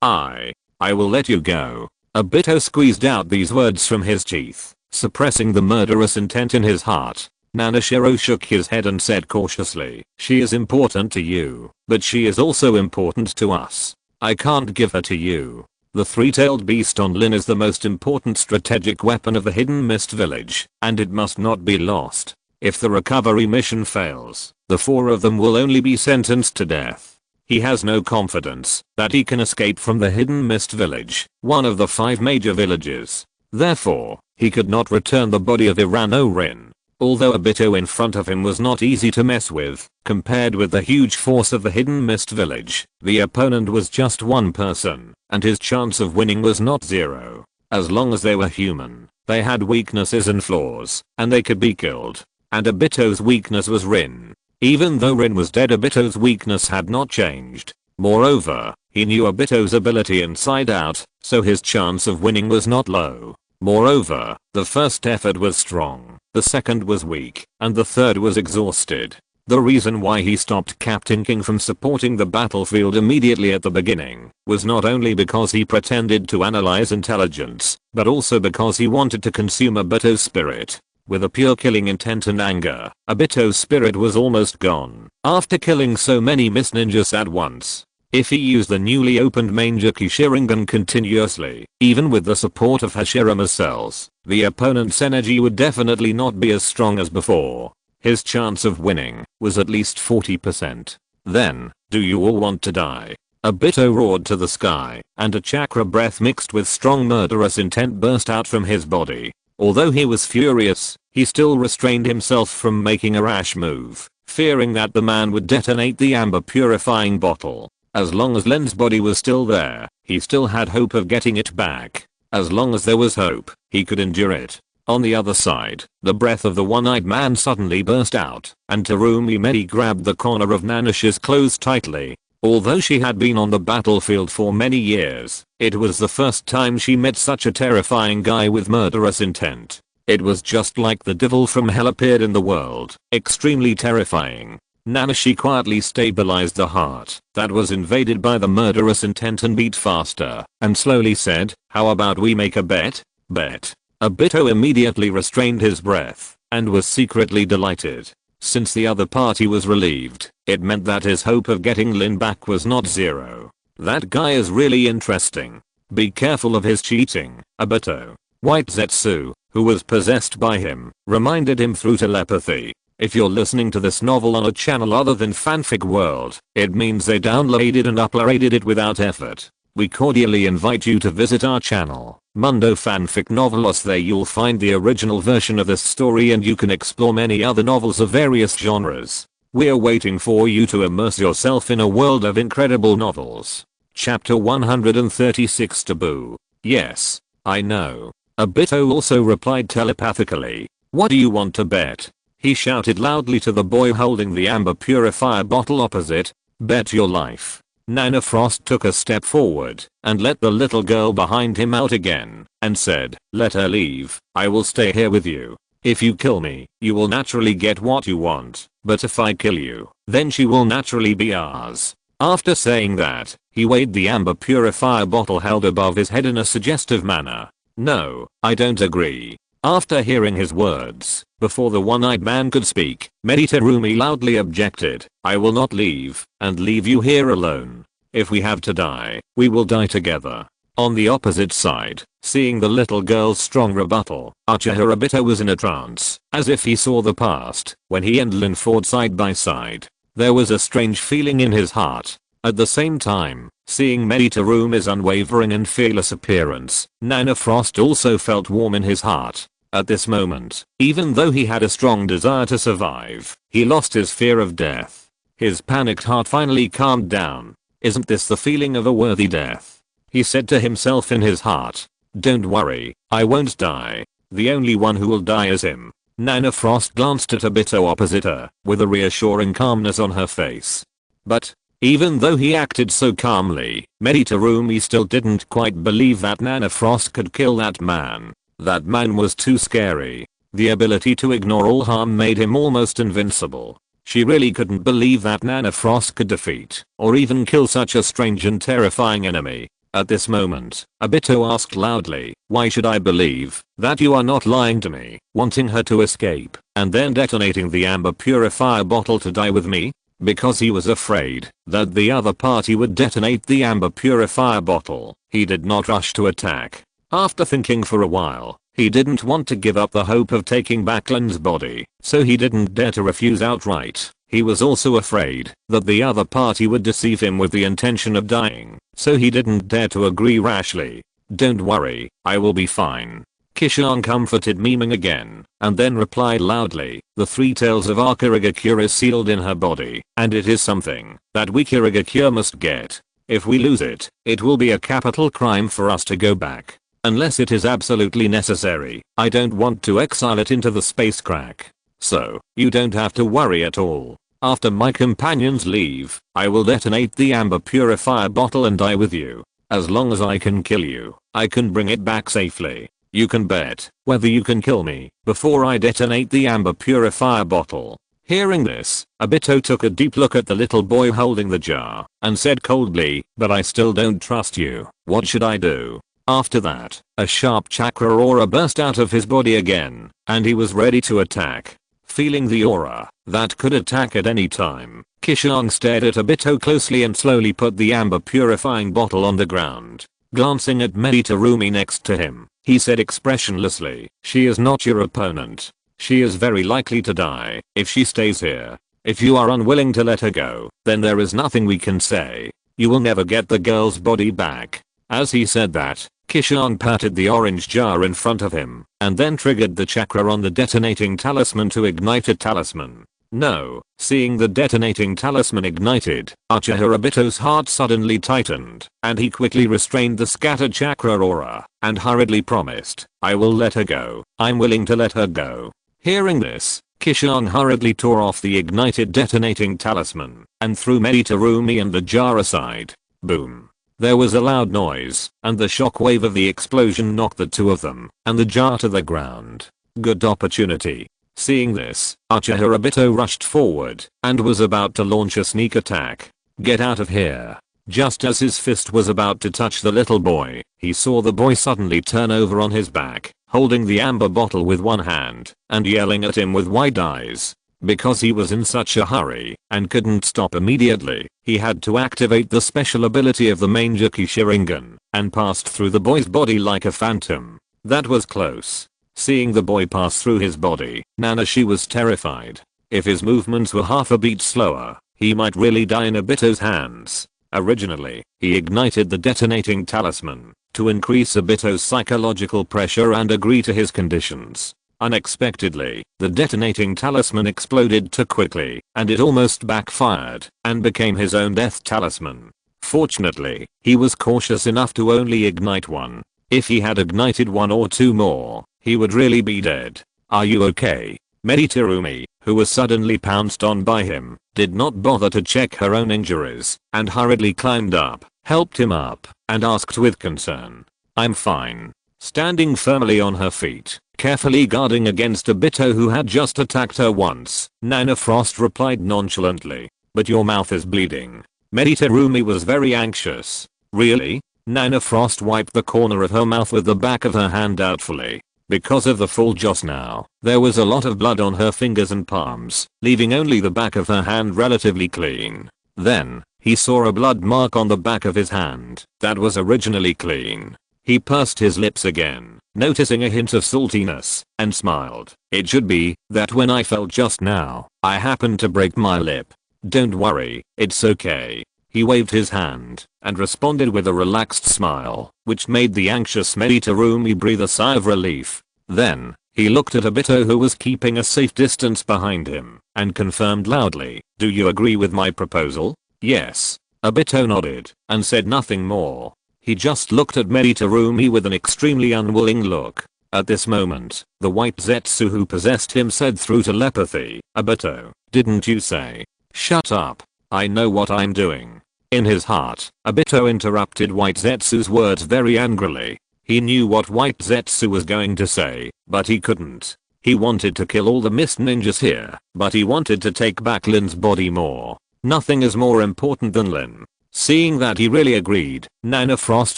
S1: I will let you go. Obito squeezed out these words from his teeth, suppressing the murderous intent in his heart. Nanashiro shook his head and said cautiously, "She is important to you, but she is also important to us. I can't give her to you. The three-tailed beast on Lin is the most important strategic weapon of the Hidden Mist Village, and it must not be lost. If the recovery mission fails, the 4 of them will only be sentenced to death. He has no confidence that he can escape from the Hidden Mist Village, one of the 5 major villages. Therefore, he could not return the body of Irano Rin. Although Obito in front of him was not easy to mess with, compared with the huge force of the Hidden Mist Village, the opponent was just one person, and his chance of winning was not 0. As long as they were human, they had weaknesses and flaws, and they could be killed. And Obito's weakness was Rin. Even though Rin was dead, Obito's weakness had not changed. Moreover, he knew Obito's ability inside out, so his chance of winning was not low. Moreover, the first effort was strong, the second was weak, and the third was exhausted. The reason why he stopped Captain King from supporting the battlefield immediately at the beginning was not only because he pretended to analyze intelligence, but also because he wanted to consume Obito's spirit. With a pure killing intent and anger, Obito's spirit was almost gone after killing so many Mist Ninjas at once. If he used the newly opened Manjaki Sharingan continuously, even with the support of Hashirama's cells, the opponent's energy would definitely not be as strong as before. his chance of winning was at least 40%. Then, do you all want to die? Obito roared to the sky, and a chakra breath mixed with strong murderous intent burst out from his body. Although he was furious, he still restrained himself from making a rash move, fearing that the man would detonate the amber purifying bottle. As long as Len's body was still there, he still had hope of getting it back. As long as there was hope, he could endure it. On the other side, the breath of the one-eyed man suddenly burst out, and Terumi Medi grabbed the corner of Nanash's clothes tightly. Although she had been on the battlefield for many years, it was the first time she met such a terrifying guy with murderous intent. It was just like the devil from hell appeared in the world, extremely terrifying. Nanashi quietly stabilized the heart that was invaded by the murderous intent and beat faster, and slowly said, "How about we make a bet?" Bet. Obito immediately restrained his breath, and was secretly delighted. Since the other party was relieved, it meant that his hope of getting Lin back was not zero. That guy is really interesting. Be careful of his cheating, Obito. White Zetsu, who was possessed by him, reminded him through telepathy. If you're listening to this novel on a channel other than Fanfic World, it means they downloaded and uploaded it without effort. We cordially invite you to visit our channel, Mundo Fanfic Novelos. There you'll find the original version of this story and you can explore many other novels of various genres. We're waiting for you to immerse yourself in a world of incredible novels. Chapter 136 Taboo. Yes, I know. Obito also replied telepathically. What do you want to bet? He shouted loudly to the boy holding the amber purifier bottle opposite. Bet your life. Nana Frost took a step forward and let the little girl behind him out again and said, "Let her leave. I will stay here with you. If you kill me, you will naturally get what you want, but if I kill you, then she will naturally be ours." After saying that, he weighed the amber purifier bottle held above his head in a suggestive manner. "No, I don't agree." After hearing his words, before the one-eyed man could speak, Terumi loudly objected, "I will not leave, and leave you here alone. If we have to die, we will die together." On the opposite side, seeing the little girl's strong rebuttal, Uchiha Obito was in a trance, as if he saw the past, when he and Lin fought side by side. There was a strange feeling in his heart. At the same time, seeing Terumi's unwavering and fearless appearance, Nana Frost also felt warm in his heart. At this moment, even though he had a strong desire to survive, he lost his fear of death. His panicked heart finally calmed down. "Isn't this the feeling of a worthy death?" he said to himself in his heart. "Don't worry, I won't die. The only one who will die is him." Nana Frost glanced at Obito opposite her, with a reassuring calmness on her face. But, even though he acted so calmly, Terumi still didn't quite believe that Nana Frost could kill that man. That man was too scary. The ability to ignore all harm made him almost invincible. She really couldn't believe that Nana Frost could defeat, or even kill such a strange and terrifying enemy. At this moment, Obito asked loudly, "Why should I believe that you are not lying to me, wanting her to escape, and then detonating the amber purifier bottle to die with me?" Because he was afraid that the other party would detonate the amber purifier bottle, he did not rush to attack. After thinking for a while, he didn't want to give up the hope of taking back Lin's body, so he didn't dare to refuse outright. He was also afraid that the other party would deceive him with the intention of dying, so he didn't dare to agree rashly. "Don't worry, I will be fine." Qishuang comforted Miming again, and then replied loudly, "The three tails of our Kirigakure is sealed in her body, and it is something that we Kirigakure must get. If we lose it, it will be a capital crime for us to go back. Unless it is absolutely necessary, I don't want to exile it into the space crack. So, you don't have to worry at all. After my companions leave, I will detonate the amber purifier bottle and die with you. As long as I can kill you, I can bring it back safely. You can bet whether you can kill me before I detonate the amber purifier bottle." Hearing this, Obito took a deep look at the little boy holding the jar, and said coldly, "But I still don't trust you. What should I do?" After that, a sharp chakra aura burst out of his body again, and he was ready to attack. Feeling the aura that could attack at any time, Qishuang stared at Obito closely and slowly put the amber purifying bottle on the ground. Glancing at Terumi next to him, he said expressionlessly, "She is not your opponent." She is very likely to die if she stays here. If you are unwilling to let her go, then there is nothing we can say. You will never get the girl's body back." As he said that, Qishuang patted the orange jar in front of him and then triggered the chakra on the detonating talisman to ignite a talisman. No, seeing the detonating talisman ignited, Urahibito's heart suddenly tightened, and he quickly restrained the scattered chakra aura and hurriedly promised, "I will let her go. I'm willing to let her go." Hearing this, Qishuang hurriedly tore off the ignited detonating talisman and threw Meditarumi and the jar aside. Boom. There was a loud noise, and the shock wave of the explosion knocked the two of them and the jar to the ground. Good opportunity. Seeing this, Urahibito rushed forward and was about to launch a sneak attack. "Get out of here." Just as his fist was about to touch the little boy, he saw the boy suddenly turn over on his back, holding the amber bottle with one hand and yelling at him with wide eyes. Because he was in such a hurry and couldn't stop immediately, he had to activate the special ability of the Mangekyo Sharingan and passed through the boy's body like a phantom. That was close. Seeing the boy pass through his body, Nanashi was terrified. If his movements were half a beat slower, he might really die in Obito's hands. Originally, he ignited the detonating talisman to increase Obito's psychological pressure and agree to his conditions. Unexpectedly, the detonating talisman exploded too quickly, and it almost backfired and became his own death talisman. Fortunately, he was cautious enough to only ignite one. If he had ignited one or two more, he would really be dead. "Are you okay?" Meditarumi, who was suddenly pounced on by him, did not bother to check her own injuries and hurriedly climbed up, helped him up, and asked with concern, "I'm fine." Standing firmly on her feet, carefully guarding against Obito who had just attacked her once, Nana Frost replied nonchalantly, "But your mouth is bleeding." Meditarumi was very anxious. "Really?" Nana Frost wiped the corner of her mouth with the back of her hand doubtfully. Because of the fall just now, there was a lot of blood on her fingers and palms, leaving only the back of her hand relatively clean. Then, he saw a blood mark on the back of his hand that was originally clean. He pursed his lips again, noticing a hint of saltiness, and smiled. "It should be that when I fell just now, I happened to break my lip. Don't worry, it's okay." He waved his hand and responded with a relaxed smile, which made the anxious Meditarumi breathe a sigh of relief. Then, he looked at Obito who was keeping a safe distance behind him and confirmed loudly, "Do you agree with my proposal?" "Yes." Obito nodded and said nothing more. He just looked at Meditarumi with an extremely unwilling look. At this moment, the white Zetsu who possessed him said through telepathy, "Obito, didn't you say?" "Shut up. I know what I'm doing." In his heart, Obito interrupted White Zetsu's words very angrily. He knew what White Zetsu was going to say, but he couldn't. He wanted to kill all the mist ninjas here, but he wanted to take back Lin's body more. Nothing is more important than Lin. Seeing that he really agreed, Nana Frost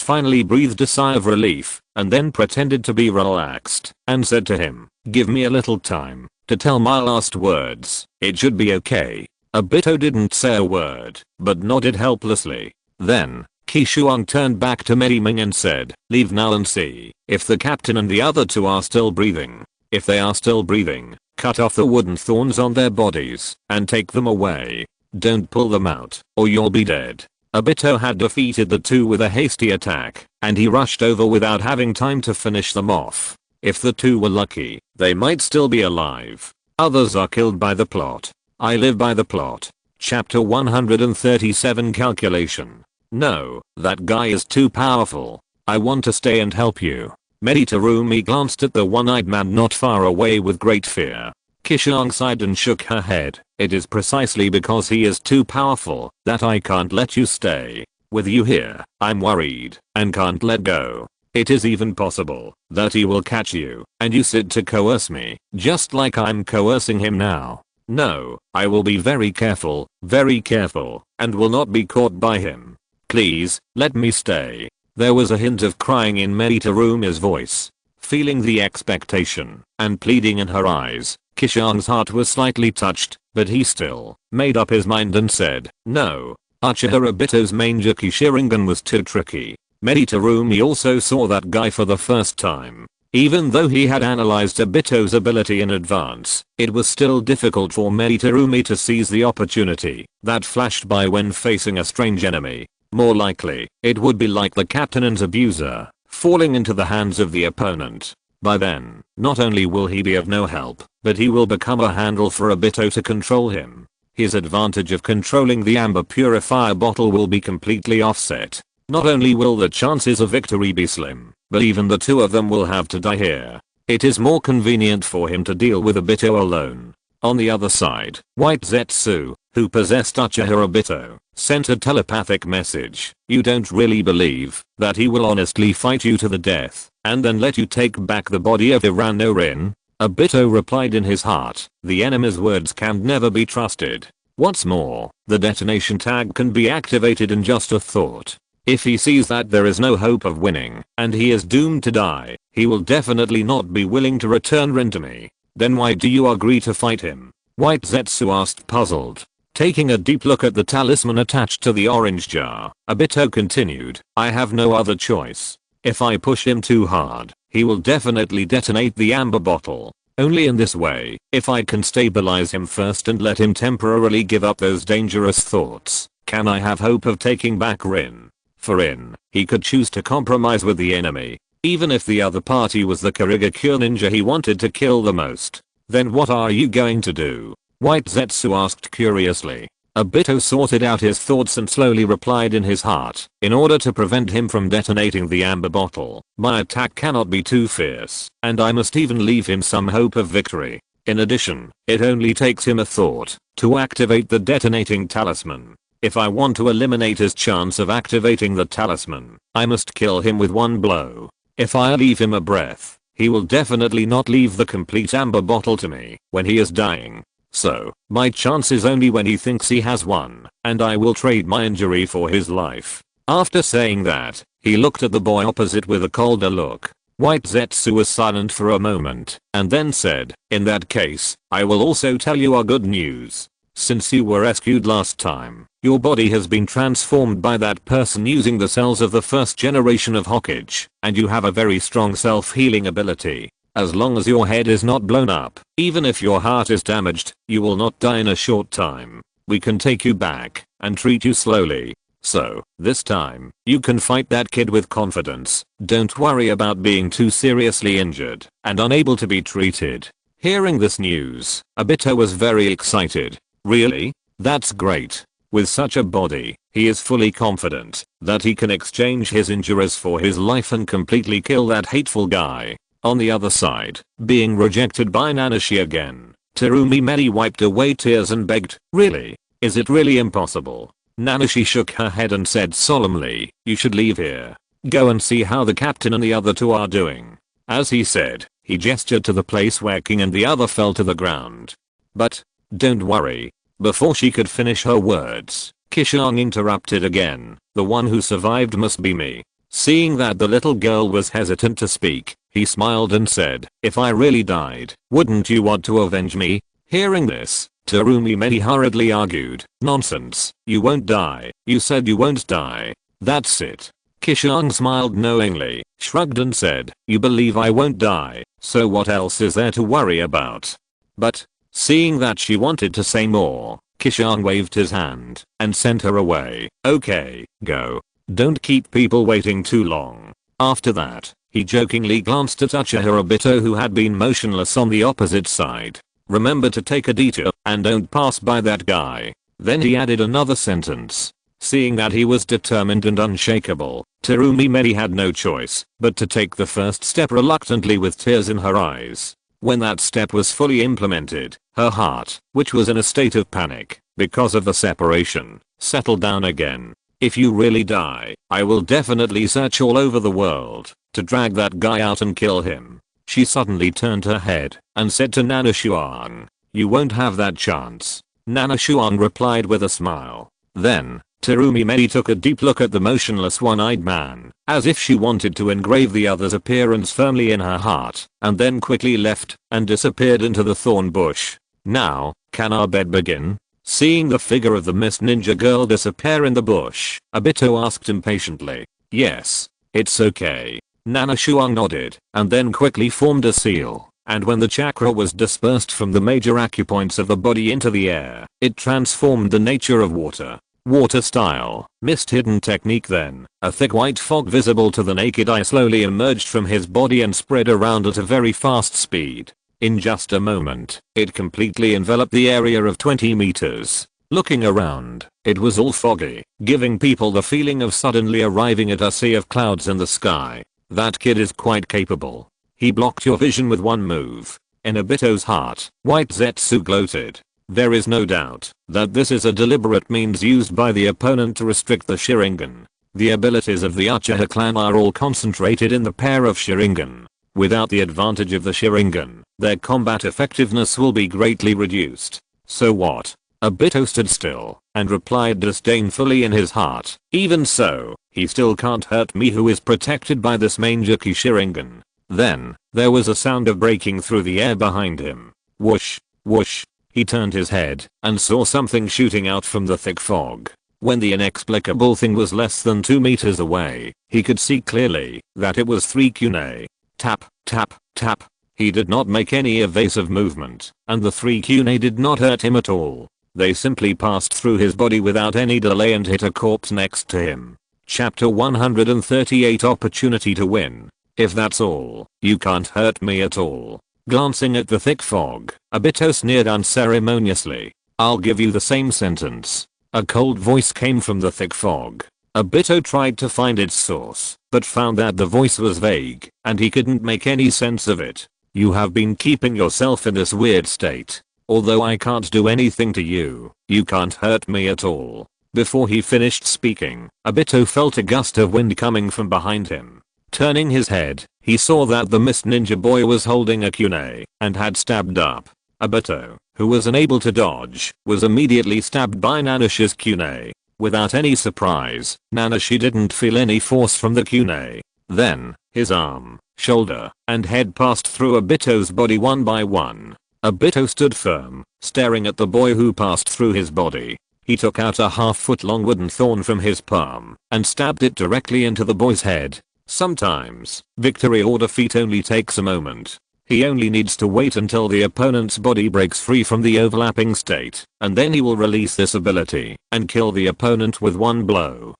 S1: finally breathed a sigh of relief, and then pretended to be relaxed, and said to him, "Give me a little time to tell my last words. It should be okay." Obito didn't say a word, but nodded helplessly. Then, Qishuang turned back to Mediming and said, "Leave now and see if the captain and the other two are still breathing. If they are still breathing, cut off the wooden thorns on their bodies and take them away. Don't pull them out, or you'll be dead." Obito had defeated the two with a hasty attack, and he rushed over without having time to finish them off. If the two were lucky, they might still be alive. Others are killed by the plot. I live by the plot. Chapter 137 Calculation. "No, that guy is too powerful. I want to stay and help you." Meditarumi glanced at the one-eyed man not far away with great fear. Qishuang sighed and shook her head. "It is precisely because he is too powerful that I can't let you stay. With you here, I'm worried and can't let go. It is even possible that he will catch you and use it to coerce me, just like I'm coercing him now. No, I will be very careful, and will not be caught by him. Please, let me stay." There was a hint of crying in Meditarumi's voice. Feeling the expectation and pleading in her eyes, Qishuang's heart was slightly touched, but he still made up his mind and said, "No." Urahibito's Mangekyo Sharingan was too tricky. Meditarumi also saw that guy for the first time. Even though he had analyzed Obito's ability in advance, it was still difficult for Terumi to seize the opportunity that flashed by when facing a strange enemy. More likely, it would be like the captain in Zabuza, falling into the hands of the opponent. By then, not only will he be of no help, but he will become a handle for Obito to control him. His advantage of controlling the amber purifier bottle will be completely offset. Not only will the chances of victory be slim, but even the two of them will have to die here. It is more convenient for him to deal with Obito alone. On the other side, White Zetsu, who possessed Uchiha Obito, sent a telepathic message. You don't really believe that he will honestly fight you to the death and then let you take back the body of Iranorin? Obito replied in his heart, the enemy's words can never be trusted. What's more, the detonation tag can be activated in just a thought. If he sees that there is no hope of winning and he is doomed to die, he will definitely not be willing to return Rin to me. Then why do you agree to fight him? White Zetsu asked, puzzled. Taking a deep look at the talisman attached to the orange jar, Obito continued, I have no other choice. If I push him too hard, he will definitely detonate the amber bottle. Only in this way, if I can stabilize him first and let him temporarily give up those dangerous thoughts, can I have hope of taking back Rin. For Rin, he could choose to compromise with the enemy, even if the other party was the Kirigakure ninja he wanted to kill the most. Then what are you going to do? White Zetsu asked curiously. Obito sorted out his thoughts and slowly replied in his heart, in order to prevent him from detonating the amber bottle, my attack cannot be too fierce, and I must even leave him some hope of victory. In addition, it only takes him a thought to activate the detonating talisman. If I want to eliminate his chance of activating the talisman, I must kill him with one blow. If I leave him a breath, he will definitely not leave the complete amber bottle to me when he is dying. So, my chance is only when he thinks he has won, and I will trade my injury for his life. After saying that, he looked at the boy opposite with a colder look. White Zetsu was silent for a moment, and then said, in that case, I will also tell you our good news. Since you were rescued last time, your body has been transformed by that person using the cells of the first generation of Hokage, and you have a very strong self-healing ability. As long as your head is not blown up, even if your heart is damaged, you will not die in a short time. We can take you back and treat you slowly. So, this time, you can fight that kid with confidence. Don't worry about being too seriously injured and unable to be treated. Hearing this news, Obito was very excited. Really? That's great. With such a body, he is fully confident that he can exchange his injuries for his life and completely kill that hateful guy. On the other side, being rejected by Nanashi again, Terumi wiped away tears and begged, really? Is it really impossible? Nanashi shook her head and said solemnly, you should leave here. Go and see how the captain and the other two are doing. As he said, he gestured to the place where King and the other fell to the ground. But, don't worry. Before she could finish her words, Qishuang interrupted again, the one who survived must be me. Seeing that the little girl was hesitant to speak, he smiled and said, if I really died, wouldn't you want to avenge me? Hearing this, Terumi hurriedly argued, nonsense, you won't die, you said you won't die. That's it. Qishuang smiled knowingly, shrugged and said, you believe I won't die, so what else is there to worry about? But, seeing that she wanted to say more, Qishuang waved his hand and sent her away. Okay, go. Don't keep people waiting too long. After that, he jokingly glanced at Uchiha Obito who had been motionless on the opposite side. Remember to take a detour and don't pass by that guy. Then he added another sentence. Seeing that he was determined and unshakable, Terumi had no choice but to take the first step reluctantly with tears in her eyes. When that step was fully implemented, her heart, which was in a state of panic because of the separation, settled down again. If you really die, I will definitely search all over the world to drag that guy out and kill him. She suddenly turned her head and said to Nanashi, you won't have that chance. Nanashi replied with a smile. Then, Terumi took a deep look at the motionless one-eyed man, as if she wanted to engrave the other's appearance firmly in her heart, and then quickly left and disappeared into the thorn bush. Now, can our bed begin? Seeing the figure of the mist ninja girl disappear in the bush, Obito asked impatiently. Yes. It's okay. Qishuang nodded and then quickly formed a seal, and when the chakra was dispersed from the major acupoints of the body into the air, it transformed the nature of water. Water style, mist hidden technique. Then, a thick white fog visible to the naked eye slowly emerged from his body and spread around at a very fast speed. In just a moment, it completely enveloped the area of 20 meters. Looking around, it was all foggy, giving people the feeling of suddenly arriving at a sea of clouds in the sky. That kid is quite capable. He blocked your vision with one move. In Obito's heart, White Zetsu gloated. There is no doubt that this is a deliberate means used by the opponent to restrict the Sharingan. The abilities of the Uchiha clan are all concentrated in the pair of Sharingan. Without the advantage of the Sharingan, their combat effectiveness will be greatly reduced. So what? Obito stood still and replied disdainfully in his heart, even so, he still can't hurt me who is protected by this Mangeki Sharingan. Then, there was a sound of breaking through the air behind him. Whoosh, whoosh. He turned his head and saw something shooting out from the thick fog. When the inexplicable thing was less than 2 meters away, he could see clearly that it was 3 kunai. Tap, tap, tap. He did not make any evasive movement, and the 3 kunai did not hurt him at all. They simply passed through his body without any delay and hit a corpse next to him. Chapter 138 Opportunity to Win. If that's all, you can't hurt me at all. Glancing at the thick fog, Obito sneered unceremoniously. I'll give you the same sentence. A cold voice came from the thick fog. Obito tried to find its source, but found that the voice was vague, and he couldn't make any sense of it. You have been keeping yourself in this weird state. Although I can't do anything to you, you can't hurt me at all. Before he finished speaking, Obito felt a gust of wind coming from behind him. Turning his head, he saw that the Mist Ninja boy was holding a kunai and had stabbed up. Obito, who was unable to dodge, was immediately stabbed by Nanashi's kunai. Without any surprise, Nanashi didn't feel any force from the kunai. Then, his arm, shoulder, and head passed through Obito's body one by one. Obito stood firm, staring at the boy who passed through his body. He took out a half-foot-long wooden thorn from his palm and stabbed it directly into the boy's head. Sometimes, victory or defeat only takes a moment. He only needs to wait until the opponent's body breaks free from the overlapping state, and then he will release this ability and kill the opponent with one blow.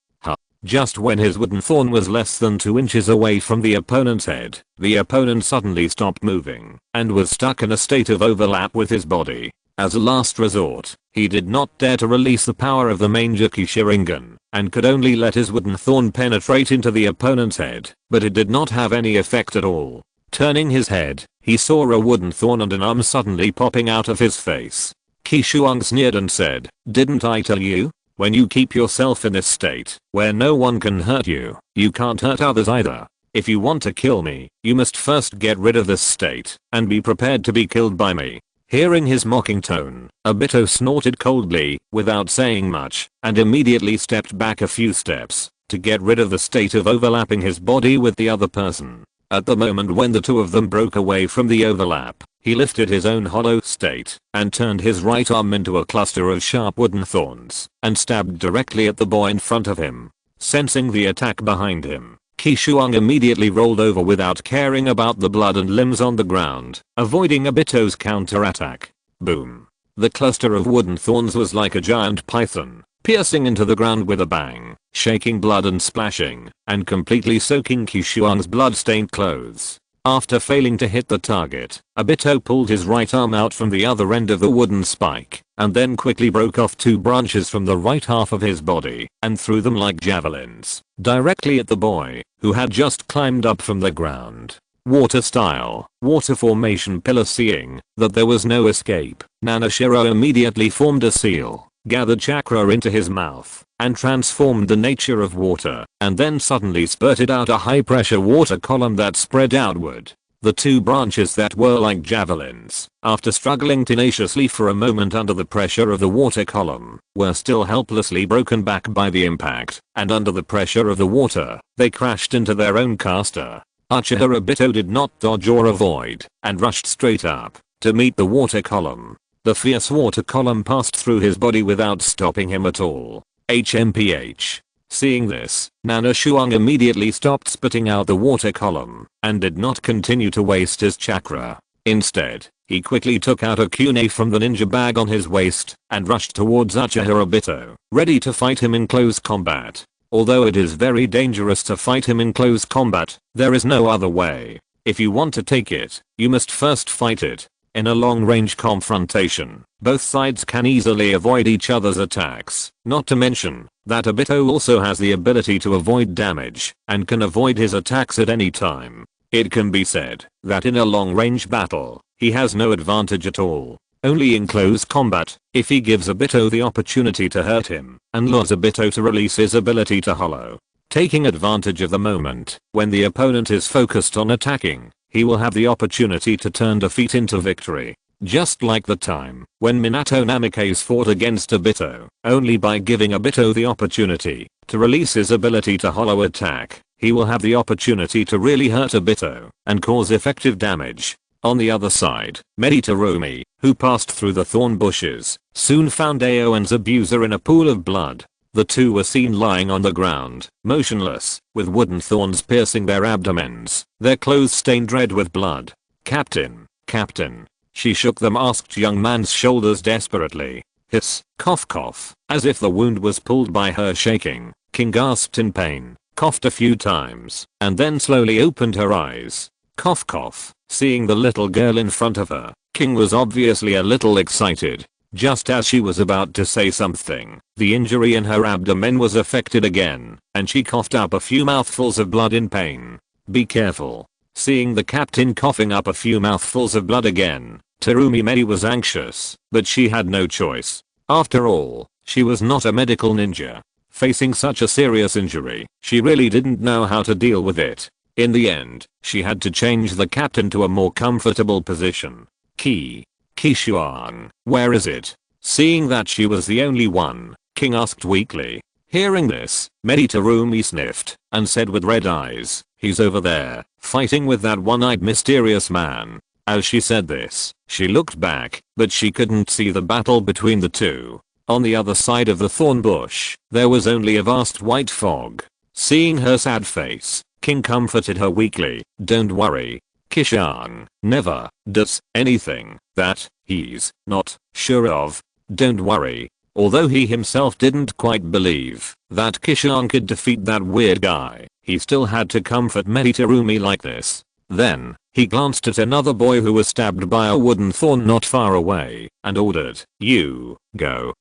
S1: Just when his wooden thorn was less than 2 inches away from the opponent's head, the opponent suddenly stopped moving and was stuck in a state of overlap with his body. As a last resort, he did not dare to release the power of the Mangeki Sharingan and could only let his wooden thorn penetrate into the opponent's head, but it did not have any effect at all. Turning his head, he saw a wooden thorn and an arm suddenly popping out of his face. Qishuang sneered and said, "Didn't I tell you? When you keep yourself in this state, where no one can hurt you, you can't hurt others either. If you want to kill me, you must first get rid of this state, and be prepared to be killed by me." Hearing his mocking tone, Obito snorted coldly, without saying much, and immediately stepped back a few steps, to get rid of the state of overlapping his body with the other person. At the moment when the two of them broke away from the overlap, he lifted his own hollow state, and turned his right arm into a cluster of sharp wooden thorns, and stabbed directly at the boy in front of him. Sensing the attack behind him, Qishuang immediately rolled over without caring about the blood and limbs on the ground, avoiding Obito's counterattack. Boom. The cluster of wooden thorns was like a giant python, piercing into the ground with a bang, shaking blood and splashing, and completely soaking Qishuang's blood-stained clothes. After failing to hit the target, Obito pulled his right arm out from the other end of the wooden spike, and then quickly broke off 2 branches from the right half of his body, and threw them like javelins, directly at the boy, who had just climbed up from the ground. Water style, water formation pillar. Seeing that there was no escape, Nanashiro immediately formed a seal, gathered chakra into his mouth, and transformed the nature of water, and then suddenly spurted out a high-pressure water column that spread outward. The 2 branches that were like javelins, after struggling tenaciously for a moment under the pressure of the water column, were still helplessly broken back by the impact, and under the pressure of the water, they crashed into their own caster. Uchiha Obito did not dodge or avoid, and rushed straight up to meet the water column. The fierce water column passed through his body without stopping him at all. HMPH. Seeing this, Qishuang immediately stopped spitting out the water column and did not continue to waste his chakra. Instead, he quickly took out a kunai from the ninja bag on his waist and rushed towards Uchiha Obito, ready to fight him in close combat. Although it is very dangerous to fight him in close combat, there is no other way. If you want to take it, you must first fight it. In a long-range confrontation, both sides can easily avoid each other's attacks, not to mention that Obito also has the ability to avoid damage and can avoid his attacks at any time. It can be said that in a long-range battle, he has no advantage at all. Only in close combat, if he gives Obito the opportunity to hurt him and lures Obito to release his ability to hollow. Taking advantage of the moment when the opponent is focused on attacking, he will have the opportunity to turn defeat into victory. Just like the time when Minato Namikaze fought against Obito, only by giving Obito the opportunity to release his ability to hollow attack, he will have the opportunity to really hurt Obito and cause effective damage. On the other side, Meditarumi, who passed through the thorn bushes, soon found Ao and Zabuza in a pool of blood. The two were seen lying on the ground, motionless, with wooden thorns piercing their abdomens, their clothes stained red with blood. "Captain, Captain." She shook the masked young man's shoulders desperately. Hiss, cough cough, as if the wound was pulled by her shaking. King gasped in pain, coughed a few times, and then slowly opened her eyes. Cough cough. Seeing the little girl in front of her, King was obviously a little excited. Just as she was about to say something, the injury in her abdomen was affected again, and she coughed up a few mouthfuls of blood in pain. "Be careful." Seeing the captain coughing up a few mouthfuls of blood again, Terumi Medi was anxious, but she had no choice. After all, she was not a medical ninja. Facing such a serious injury, she really didn't know how to deal with it. In the end, she had to change the captain to a more comfortable position. Qishuang, where is it? Seeing that she was the only one, King asked weakly. Hearing this, Meditarumi sniffed and said with red eyes, "He's over there, fighting with that one-eyed mysterious man." As she said this, she looked back, but she couldn't see the battle between the two. On the other side of the thorn bush, there was only a vast white fog. Seeing her sad face, King comforted her weakly. "Don't worry. Qishuang never does anything that he's not sure of. Don't worry." Although he himself didn't quite believe that Qishuang could defeat that weird guy, he still had to comfort Meditarumi like this. Then, he glanced at another boy who was stabbed by a wooden thorn not far away, and ordered, "You, go,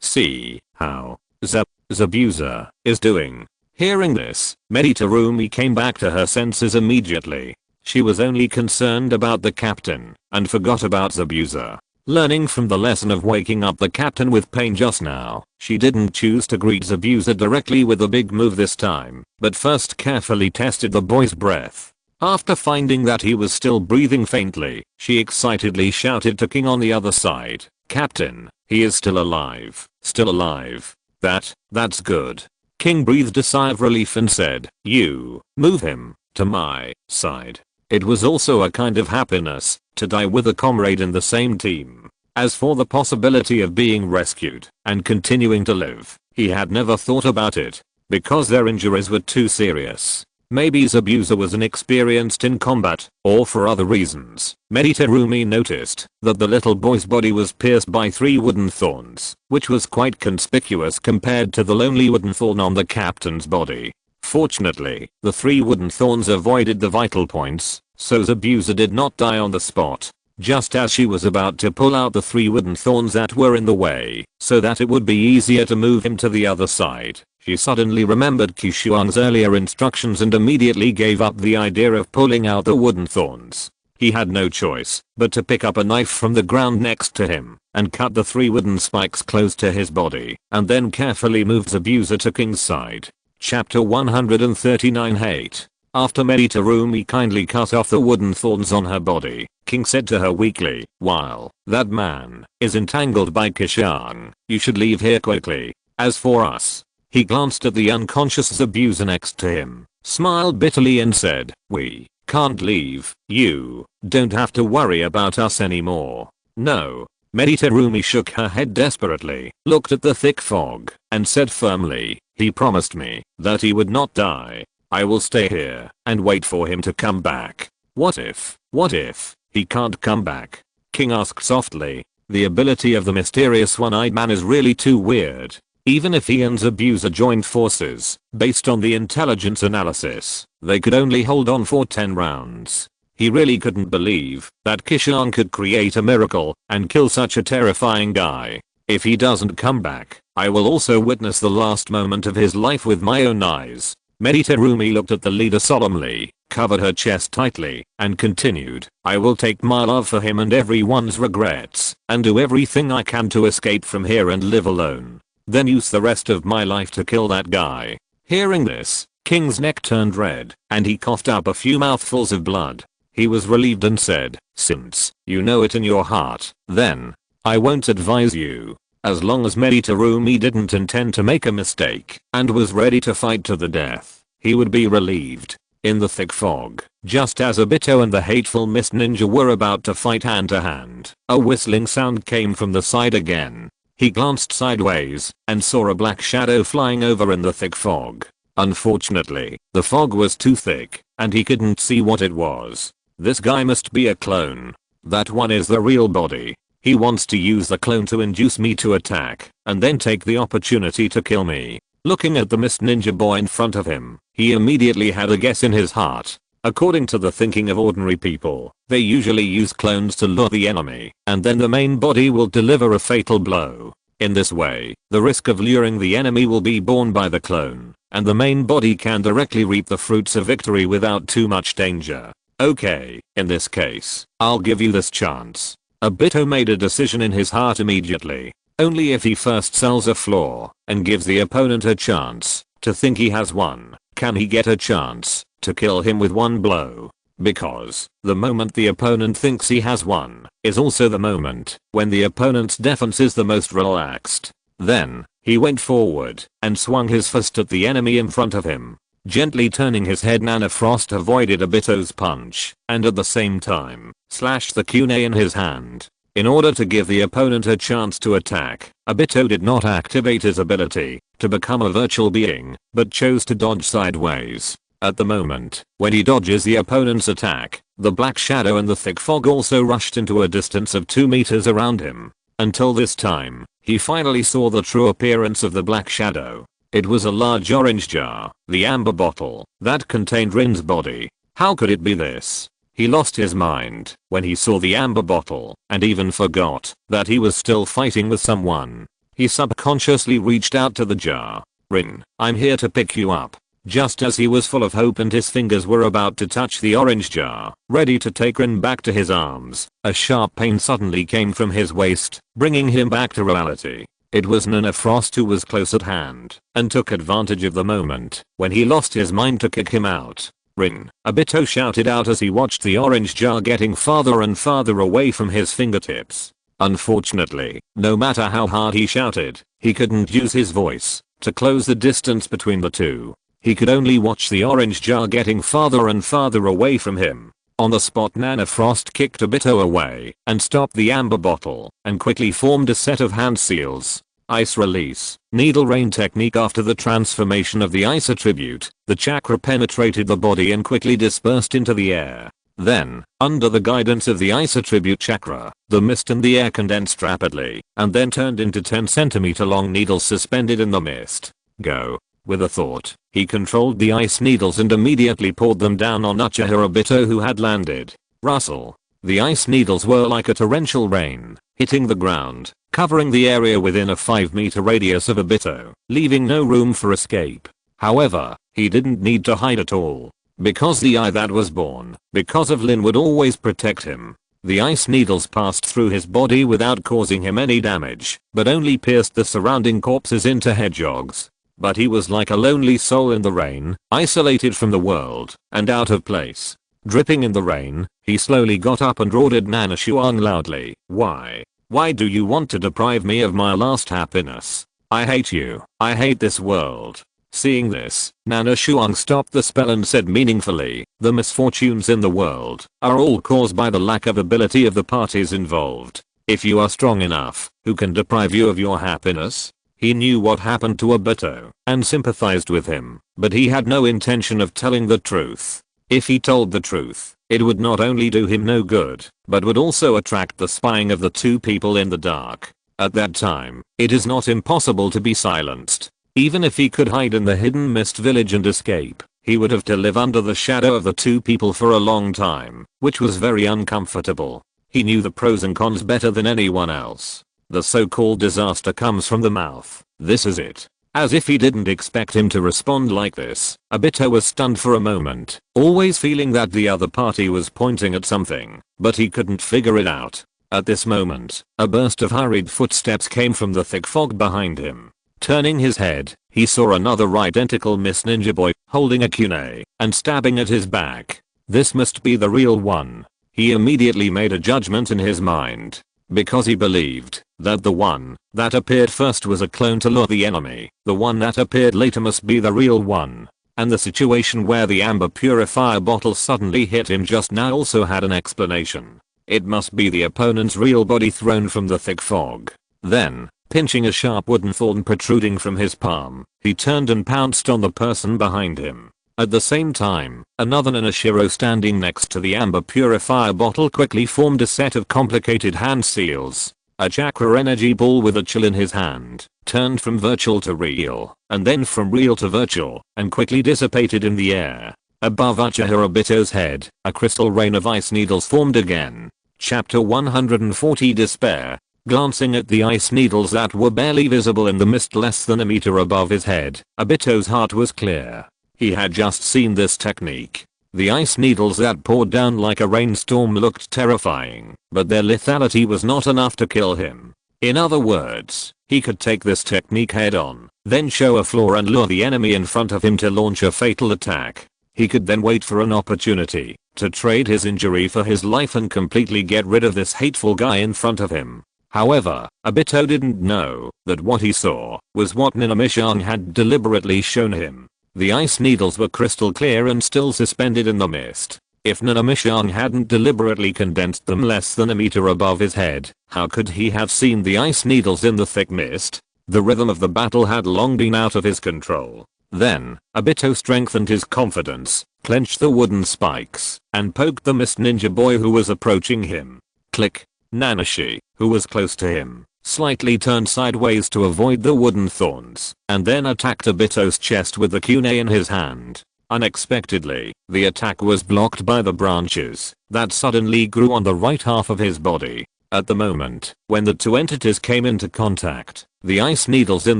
S1: see how Zabuza is doing." Hearing this, Meditarumi came back to her senses immediately. She was only concerned about the captain, and forgot about Zabuza. Learning from the lesson of waking up the captain with pain just now, she didn't choose to greet Zabuza directly with a big move this time, but first carefully tested the boy's breath. After finding that he was still breathing faintly, she excitedly shouted to King on the other side, "Captain, he is still alive, still alive. That's good." King breathed a sigh of relief and said, "You, move him to my side." It was also a kind of happiness to die with a comrade in the same team. As for the possibility of being rescued and continuing to live, he had never thought about it, because their injuries were too serious. Maybe Zabuza was inexperienced in combat, or for other reasons. Meditarumi noticed that the little boy's body was pierced by 3 wooden thorns, which was quite conspicuous compared to the lonely wooden thorn on the captain's body. Fortunately, the 3 wooden thorns avoided the vital points, so Zabuza did not die on the spot. Just as she was about to pull out the 3 wooden thorns that were in the way, so that it would be easier to move him to the other side, she suddenly remembered Qishuang's earlier instructions and immediately gave up the idea of pulling out the wooden thorns. He had no choice but to pick up a knife from the ground next to him and cut the 3 wooden spikes close to his body, and then carefully moved Zabuza to King's side. Chapter 139 Hate. After Meditarumi kindly cut off the wooden thorns on her body, King said to her weakly, "While that man is entangled by Qishuang, you should leave here quickly. As for us," he glanced at the unconscious Zabuza next to him, smiled bitterly and said, "We can't leave. You don't have to worry about us anymore." "No." Meditarumi shook her head desperately, looked at the thick fog, and said firmly, He promised me that he would not die. I will stay here and wait for him to come back. What if he can't come back? King asked softly. The ability of the mysterious one-eyed man is really too weird. Even if he and Zabuza joined forces, based on the intelligence analysis, they could only hold on for 10 rounds. He really couldn't believe that Qishuang could create a miracle and kill such a terrifying guy. If he doesn't come back, I will also witness the last moment of his life with my own eyes. Meditarumi looked at the leader solemnly, covered her chest tightly, and continued, I will take my love for him and everyone's regrets, and do everything I can to escape from here and live alone. Then use the rest of my life to kill that guy. Hearing this, King's neck turned red, and he coughed up a few mouthfuls of blood. He was relieved and said, since you know it in your heart, then I won't advise you. As long as Meditarumi didn't intend to make a mistake and was ready to fight to the death, he would be relieved. In the thick fog, just as Obito and the hateful mist ninja were about to fight hand to hand, a whistling sound came from the side again. He glanced sideways and saw a black shadow flying over in the thick fog. Unfortunately, the fog was too thick and he couldn't see what it was. This guy must be a clone. That one is the real body. He wants to use the clone to induce me to attack and then take the opportunity to kill me. Looking at the mist ninja boy in front of him, he immediately had a guess in his heart. According to the thinking of ordinary people, they usually use clones to lure the enemy, and then the main body will deliver a fatal blow. In this way, the risk of luring the enemy will be borne by the clone, and the main body can directly reap the fruits of victory without too much danger. Okay, in this case, I'll give you this chance. Obito made a decision in his heart immediately. Only if he first sells a flaw and gives the opponent a chance to think he has one, can he get a chance to kill him with one blow. Because the moment the opponent thinks he has one is also the moment when the opponent's defense is the most relaxed. Then, he went forward and swung his fist at the enemy in front of him. Gently turning his head, Nana Frost avoided Obito's punch and at the same time slashed the kunai in his hand. In order to give the opponent a chance to attack, Obito did not activate his ability to become a virtual being, but chose to dodge sideways. At the moment when he dodges the opponent's attack, the black shadow and the thick fog also rushed into a distance of 2 meters around him. Until this time, he finally saw the true appearance of the black shadow. It was a large orange jar, the amber bottle, that contained Rin's body. How could it be this? He lost his mind when he saw the amber bottle and even forgot that he was still fighting with someone. He subconsciously reached out to the jar. Rin, I'm here to pick you up. Just as he was full of hope and his fingers were about to touch the orange jar, ready to take Rin back to his arms, a sharp pain suddenly came from his waist, bringing him back to reality. It was Nana Frost who was close at hand and took advantage of the moment when he lost his mind to kick him out. Rin, Obito shouted out as he watched the orange jar getting farther and farther away from his fingertips. Unfortunately, no matter how hard he shouted, he couldn't use his voice to close the distance between the two. He could only watch the orange jar getting farther and farther away from him. On the spot, Nana Frost kicked Obito away and stopped the amber bottle and quickly formed a set of hand seals. Ice release, needle rain technique. After the transformation of the ice attribute, the chakra penetrated the body and quickly dispersed into the air. Then, under the guidance of the ice attribute chakra, the mist in the air condensed rapidly and then turned into 10 centimeter long needles suspended in the mist. Go. With a thought, he controlled the ice needles and immediately poured them down on Uchiha Obito, who had landed. Rustle. The ice needles were like a torrential rain, hitting the ground, covering the area within a 5-meter radius of Obito, leaving no room for escape. However, he didn't need to hide at all, because the eye that was born because of Lin would always protect him. The ice needles passed through his body without causing him any damage, but only pierced the surrounding corpses into hedgehogs. But he was like a lonely soul in the rain, isolated from the world, and out of place. Dripping in the rain, he slowly got up and ordered Nana Qishuang loudly, Why? Why do you want to deprive me of my last happiness? I hate you. I hate this world. Seeing this, Nana Qishuang stopped the spell and said meaningfully, the misfortunes in the world are all caused by the lack of ability of the parties involved. If you are strong enough, who can deprive you of your happiness? He knew what happened to Obito and sympathized with him, but he had no intention of telling the truth. If he told the truth, it would not only do him no good, but would also attract the spying of the two people in the dark. At that time, it is not impossible to be silenced. Even if he could hide in the hidden mist village and escape, he would have to live under the shadow of the two people for a long time, which was very uncomfortable. He knew the pros and cons better than anyone else. The so-called disaster comes from the mouth. This is it. As if he didn't expect him to respond like this, Obito was stunned for a moment, always feeling that the other party was pointing at something, but he couldn't figure it out. At this moment, a burst of hurried footsteps came from the thick fog behind him. Turning his head, he saw another identical Mist Ninja boy, holding a kunai, and stabbing at his back. This must be the real one. He immediately made a judgment in his mind, because he believed that the one that appeared first was a clone to lure the enemy. The one that appeared later must be the real one. And the situation where the amber purifier bottle suddenly hit him just now also had an explanation. It must be the opponent's real body thrown from the thick fog. Then, pinching a sharp wooden thorn protruding from his palm, he turned and pounced on the person behind him. At the same time, another Nanashiro standing next to the amber purifier bottle quickly formed a set of complicated hand seals. A chakra energy ball with a chill in his hand turned from virtual to real, and then from real to virtual, and quickly dissipated in the air. Above Uchiha Obito's head, a crystal rain of ice needles formed again. Chapter 140 Despair. Glancing at the ice needles that were barely visible in the mist less than a meter above his head, Obito's heart was clear. He had just seen this technique. The ice needles that poured down like a rainstorm looked terrifying, but their lethality was not enough to kill him. In other words, he could take this technique head on, then show a flaw and lure the enemy in front of him to launch a fatal attack. He could then wait for an opportunity to trade his injury for his life and completely get rid of this hateful guy in front of him. However, Obito didn't know that what he saw was what Minamishan had deliberately shown him. The ice needles were crystal clear and still suspended in the mist. If Nanamishan hadn't deliberately condensed them less than a meter above his head, how could he have seen the ice needles in the thick mist? The rhythm of the battle had long been out of his control. Then, Obito strengthened his confidence, clenched the wooden spikes, and poked the Mist Ninja boy who was approaching him. Click. Nanashi, who was close to him, slightly turned sideways to avoid the wooden thorns, and then attacked Obito's chest with the kunai in his hand. Unexpectedly, the attack was blocked by the branches that suddenly grew on the right half of his body. At the moment, when the two entities came into contact, the ice needles in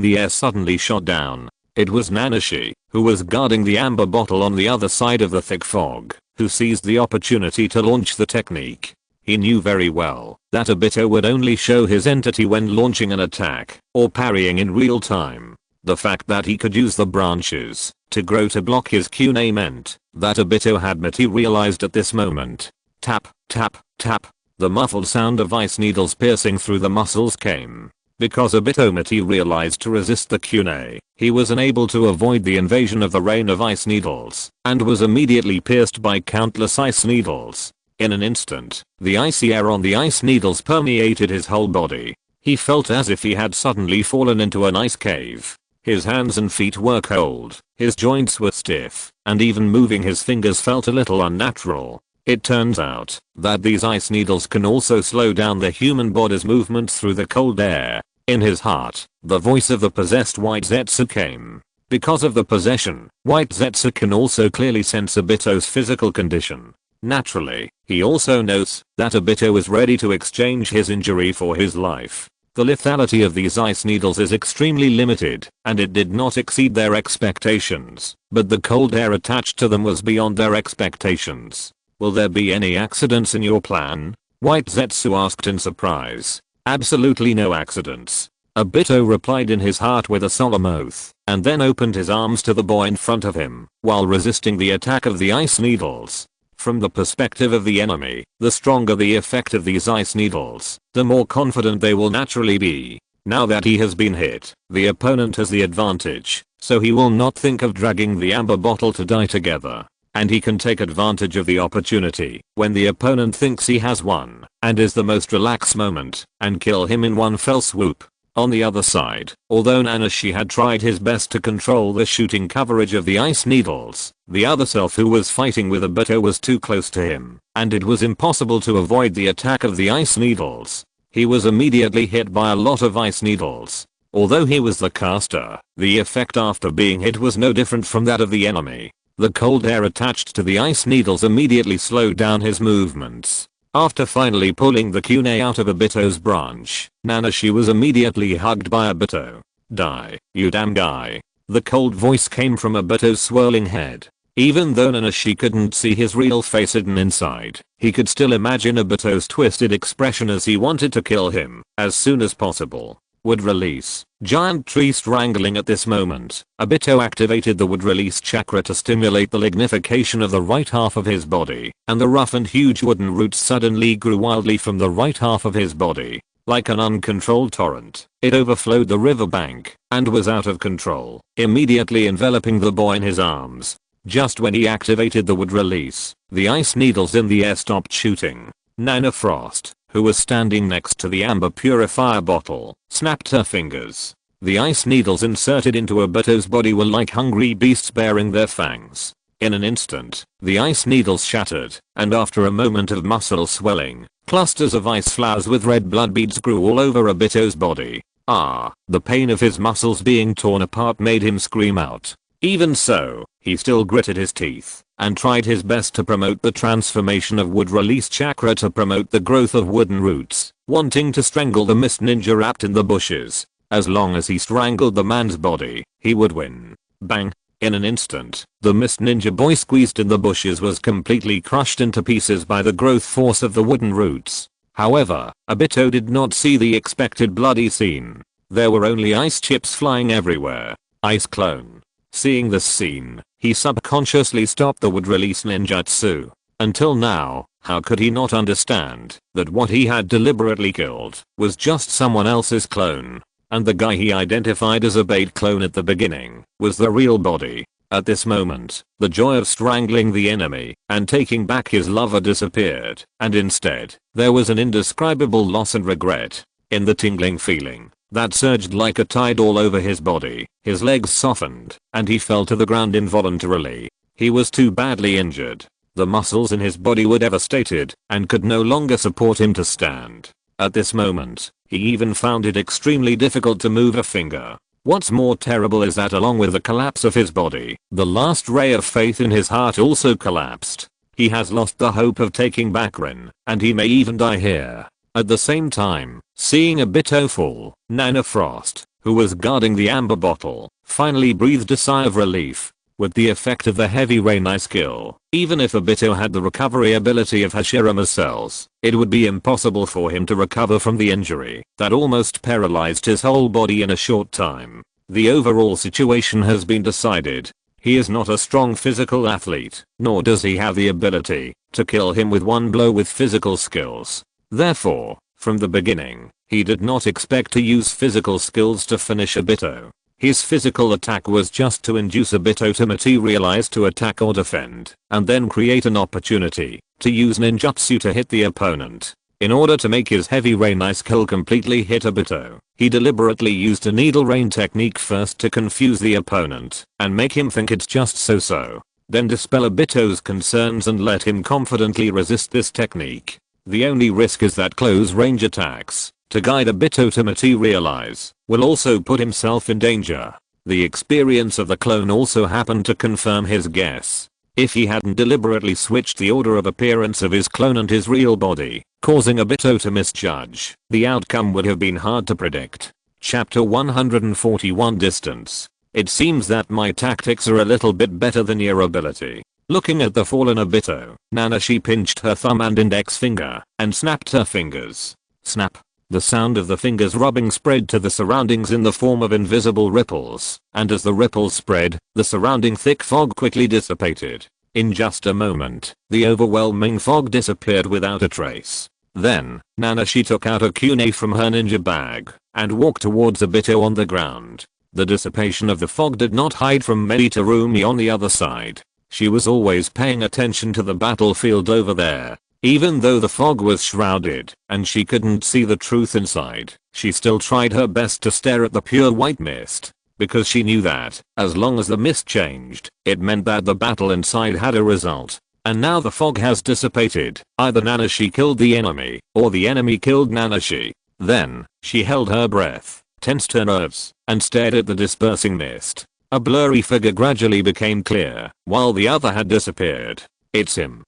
S1: the air suddenly shot down. It was Nanashi, who was guarding the amber bottle on the other side of the thick fog, who seized the opportunity to launch the technique. He knew very well that Obito would only show his entity when launching an attack or parrying in real time. The fact that he could use the branches to grow to block his kunai meant that Obito had materialized at this moment. Tap, tap, tap. The muffled sound of ice needles piercing through the muscles came. Because Obito materialized to resist the kunai, he was unable to avoid the invasion of the rain of ice needles, and was immediately pierced by countless ice needles. In an instant, the icy air on the ice needles permeated his whole body. He felt as if he had suddenly fallen into an ice cave. His hands and feet were cold, his joints were stiff, and even moving his fingers felt a little unnatural. It turns out that these ice needles can also slow down the human body's movements through the cold air. In his heart, the voice of the possessed White Zetsu came. Because of the possession, White Zetsu can also clearly sense Obito's physical condition. Naturally, he also knows that Obito is ready to exchange his injury for his life. The lethality of these ice needles is extremely limited, and it did not exceed their expectations, but the cold air attached to them was beyond their expectations. Will there be any accidents in your plan? White Zetsu asked in surprise. Absolutely no accidents. Obito replied in his heart with a solemn oath, and then opened his arms to the boy in front of him, while resisting the attack of the ice needles. From the perspective of the enemy, the stronger the effect of these ice needles, the more confident they will naturally be. Now that he has been hit, the opponent has the advantage, so he will not think of dragging the amber bottle to die together. And he can take advantage of the opportunity when the opponent thinks he has won, and is the most relaxed moment, and kill him in one fell swoop. On the other side, although Nanashi had tried his best to control the shooting coverage of the ice needles, the other self who was fighting with Obito was too close to him, and it was impossible to avoid the attack of the ice needles. He was immediately hit by a lot of ice needles. Although he was the caster, the effect after being hit was no different from that of the enemy. The cold air attached to the ice needles immediately slowed down his movements. After finally pulling the kunai out of Obito's branch, Nanashi was immediately hugged by Obito. "Die, you damn guy." The cold voice came from Obito's swirling head. Even though Nanashi couldn't see his real face hidden inside, he could still imagine Obito's twisted expression as he wanted to kill him as soon as possible. Would release. Giant tree strangling at this moment. Obito activated the would release chakra to stimulate the lignification of the right half of his body, and the rough and huge wooden roots suddenly grew wildly from the right half of his body. Like an uncontrolled torrent, it overflowed the riverbank and was out of control, immediately enveloping the boy in his arms. Just when he activated the would release, the ice needles in the air stopped shooting. Nana Frost, who was standing next to the amber purifier bottle, snapped her fingers. The ice needles inserted into Obito's body were like hungry beasts baring their fangs. In an instant, the ice needles shattered, and after a moment of muscle swelling, clusters of ice flowers with red blood beads grew all over Obito's body. The pain of his muscles being torn apart made him scream out. Even so, he still gritted his teeth and tried his best to promote the transformation of wood release chakra to promote the growth of wooden roots, wanting to strangle the mist ninja wrapped in the bushes. As long as he strangled the man's body, he would win. Bang! In an instant, the mist ninja boy squeezed in the bushes was completely crushed into pieces by the growth force of the wooden roots. However, Obito did not see the expected bloody scene. There were only ice chips flying everywhere. Ice clone. Seeing this scene, he subconsciously stopped the would release ninjutsu. Until now, how could he not understand that what he had deliberately killed was just someone else's clone, and the guy he identified as a bait clone at the beginning was the real body. At this moment, the joy of strangling the enemy and taking back his lover disappeared, and instead, there was an indescribable loss and regret. In the tingling feeling that surged like a tide all over his body, his legs softened, and he fell to the ground involuntarily. He was too badly injured. The muscles in his body were devastated and could no longer support him to stand. At this moment, he even found it extremely difficult to move a finger. What's more terrible is that along with the collapse of his body, the last ray of faith in his heart also collapsed. He has lost the hope of taking back Rin, and he may even die here. At the same time, seeing Obito fall, Nana Frost, who was guarding the amber bottle, finally breathed a sigh of relief. With the effect of the heavy rain ice skill, even if Obito had the recovery ability of Hashirama's cells, it would be impossible for him to recover from the injury that almost paralyzed his whole body in a short time. The overall situation has been decided. He is not a strong physical athlete, nor does he have the ability to kill him with one blow with physical skills. Therefore, from the beginning, he did not expect to use physical skills to finish Obito. His physical attack was just to induce Obito to materialize to attack or defend, and then create an opportunity to use ninjutsu to hit the opponent. In order to make his heavy rain ice kill completely hit Obito, he deliberately used a needle rain technique first to confuse the opponent and make him think it's just so. Then dispel Obito's concerns and let him confidently resist this technique. The only risk is that close range attacks, to guide Obito to materialize, will also put himself in danger. The experience of the clone also happened to confirm his guess. If he hadn't deliberately switched the order of appearance of his clone and his real body, causing Obito to misjudge, the outcome would have been hard to predict. Chapter 141 Distance. It seems that my tactics are a little bit better than your ability. Looking at the fallen Obito, Nanashi pinched her thumb and index finger and snapped her fingers. Snap. The sound of the fingers rubbing spread to the surroundings in the form of invisible ripples, and as the ripples spread, the surrounding thick fog quickly dissipated. In just a moment, the overwhelming fog disappeared without a trace. Then, Nanashi took out a kunai from her ninja bag and walked towards Obito on the ground. The dissipation of the fog did not hide from Meditarumi on the other side. She was always paying attention to the battlefield over there. Even though the fog was shrouded and she couldn't see the truth inside, she still tried her best to stare at the pure white mist. Because she knew that, as long as the mist changed, it meant that the battle inside had a result. And now the fog has dissipated. Either Nanashi killed the enemy, or the enemy killed Nanashi. Then, she held her breath, tensed her nerves, and stared at the dispersing mist. A blurry figure gradually became clear, while the other had disappeared. It's him,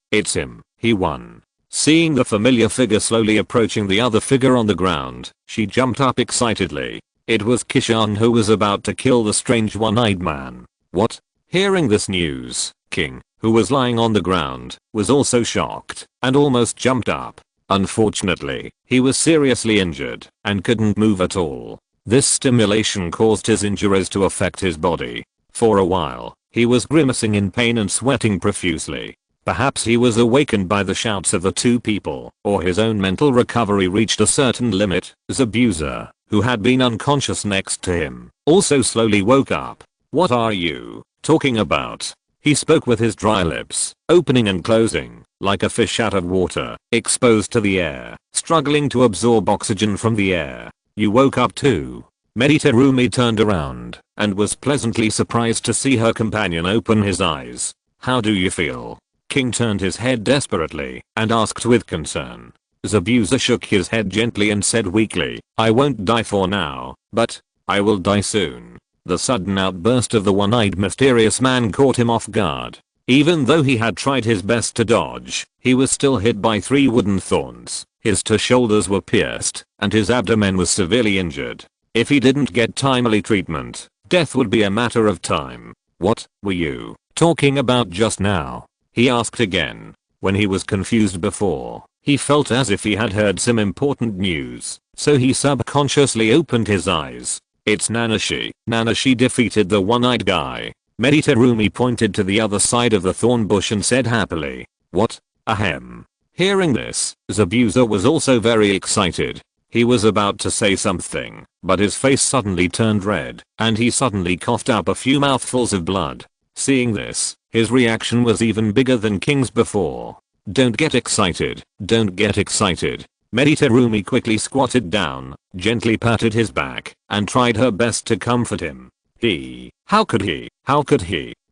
S1: he won. Seeing the familiar figure slowly approaching the other figure on the ground, she jumped up excitedly. It was Qishuang who was about to kill the strange one-eyed man. What? Hearing this news, King, who was lying on the ground, was also shocked, and almost jumped up. Unfortunately, he was seriously injured, and couldn't move at all. This stimulation caused his injuries to affect his body. For a while, he was grimacing in pain and sweating profusely. Perhaps he was awakened by the shouts of the two people, or his own mental recovery reached a certain limit. Zabuza, who had been unconscious next to him, also slowly woke up. What are you talking about? He spoke with his dry lips, opening and closing, like a fish out of water, exposed to the air, struggling to absorb oxygen from the air. You woke up too. Meditarumi turned around, and was pleasantly surprised to see her companion open his eyes. How do you feel? King turned his head desperately, and asked with concern. Zabuza shook his head gently and said weakly, I won't die for now, but I will die soon. The sudden outburst of the one-eyed mysterious man caught him off guard. Even though he had tried his best to dodge, he was still hit by 3 wooden thorns. His 2 shoulders were pierced, and his abdomen was severely injured. If he didn't get timely treatment, death would be a matter of time. What were you talking about just now? He asked again. When he was confused before, he felt as if he had heard some important news, so he subconsciously opened his eyes. It's Nanashi. Nanashi defeated the one-eyed guy. Meditarumi pointed to the other side of the thorn bush and said happily. What? Ahem. Hearing this, Zabuza was also very excited. He was about to say something, but his face suddenly turned red, and he suddenly coughed up a few mouthfuls of blood. Seeing this, his reaction was even bigger than King's before. Don't get excited, don't get excited. Meditarumi quickly squatted down, gently patted his back, and tried her best to comfort him. How could he?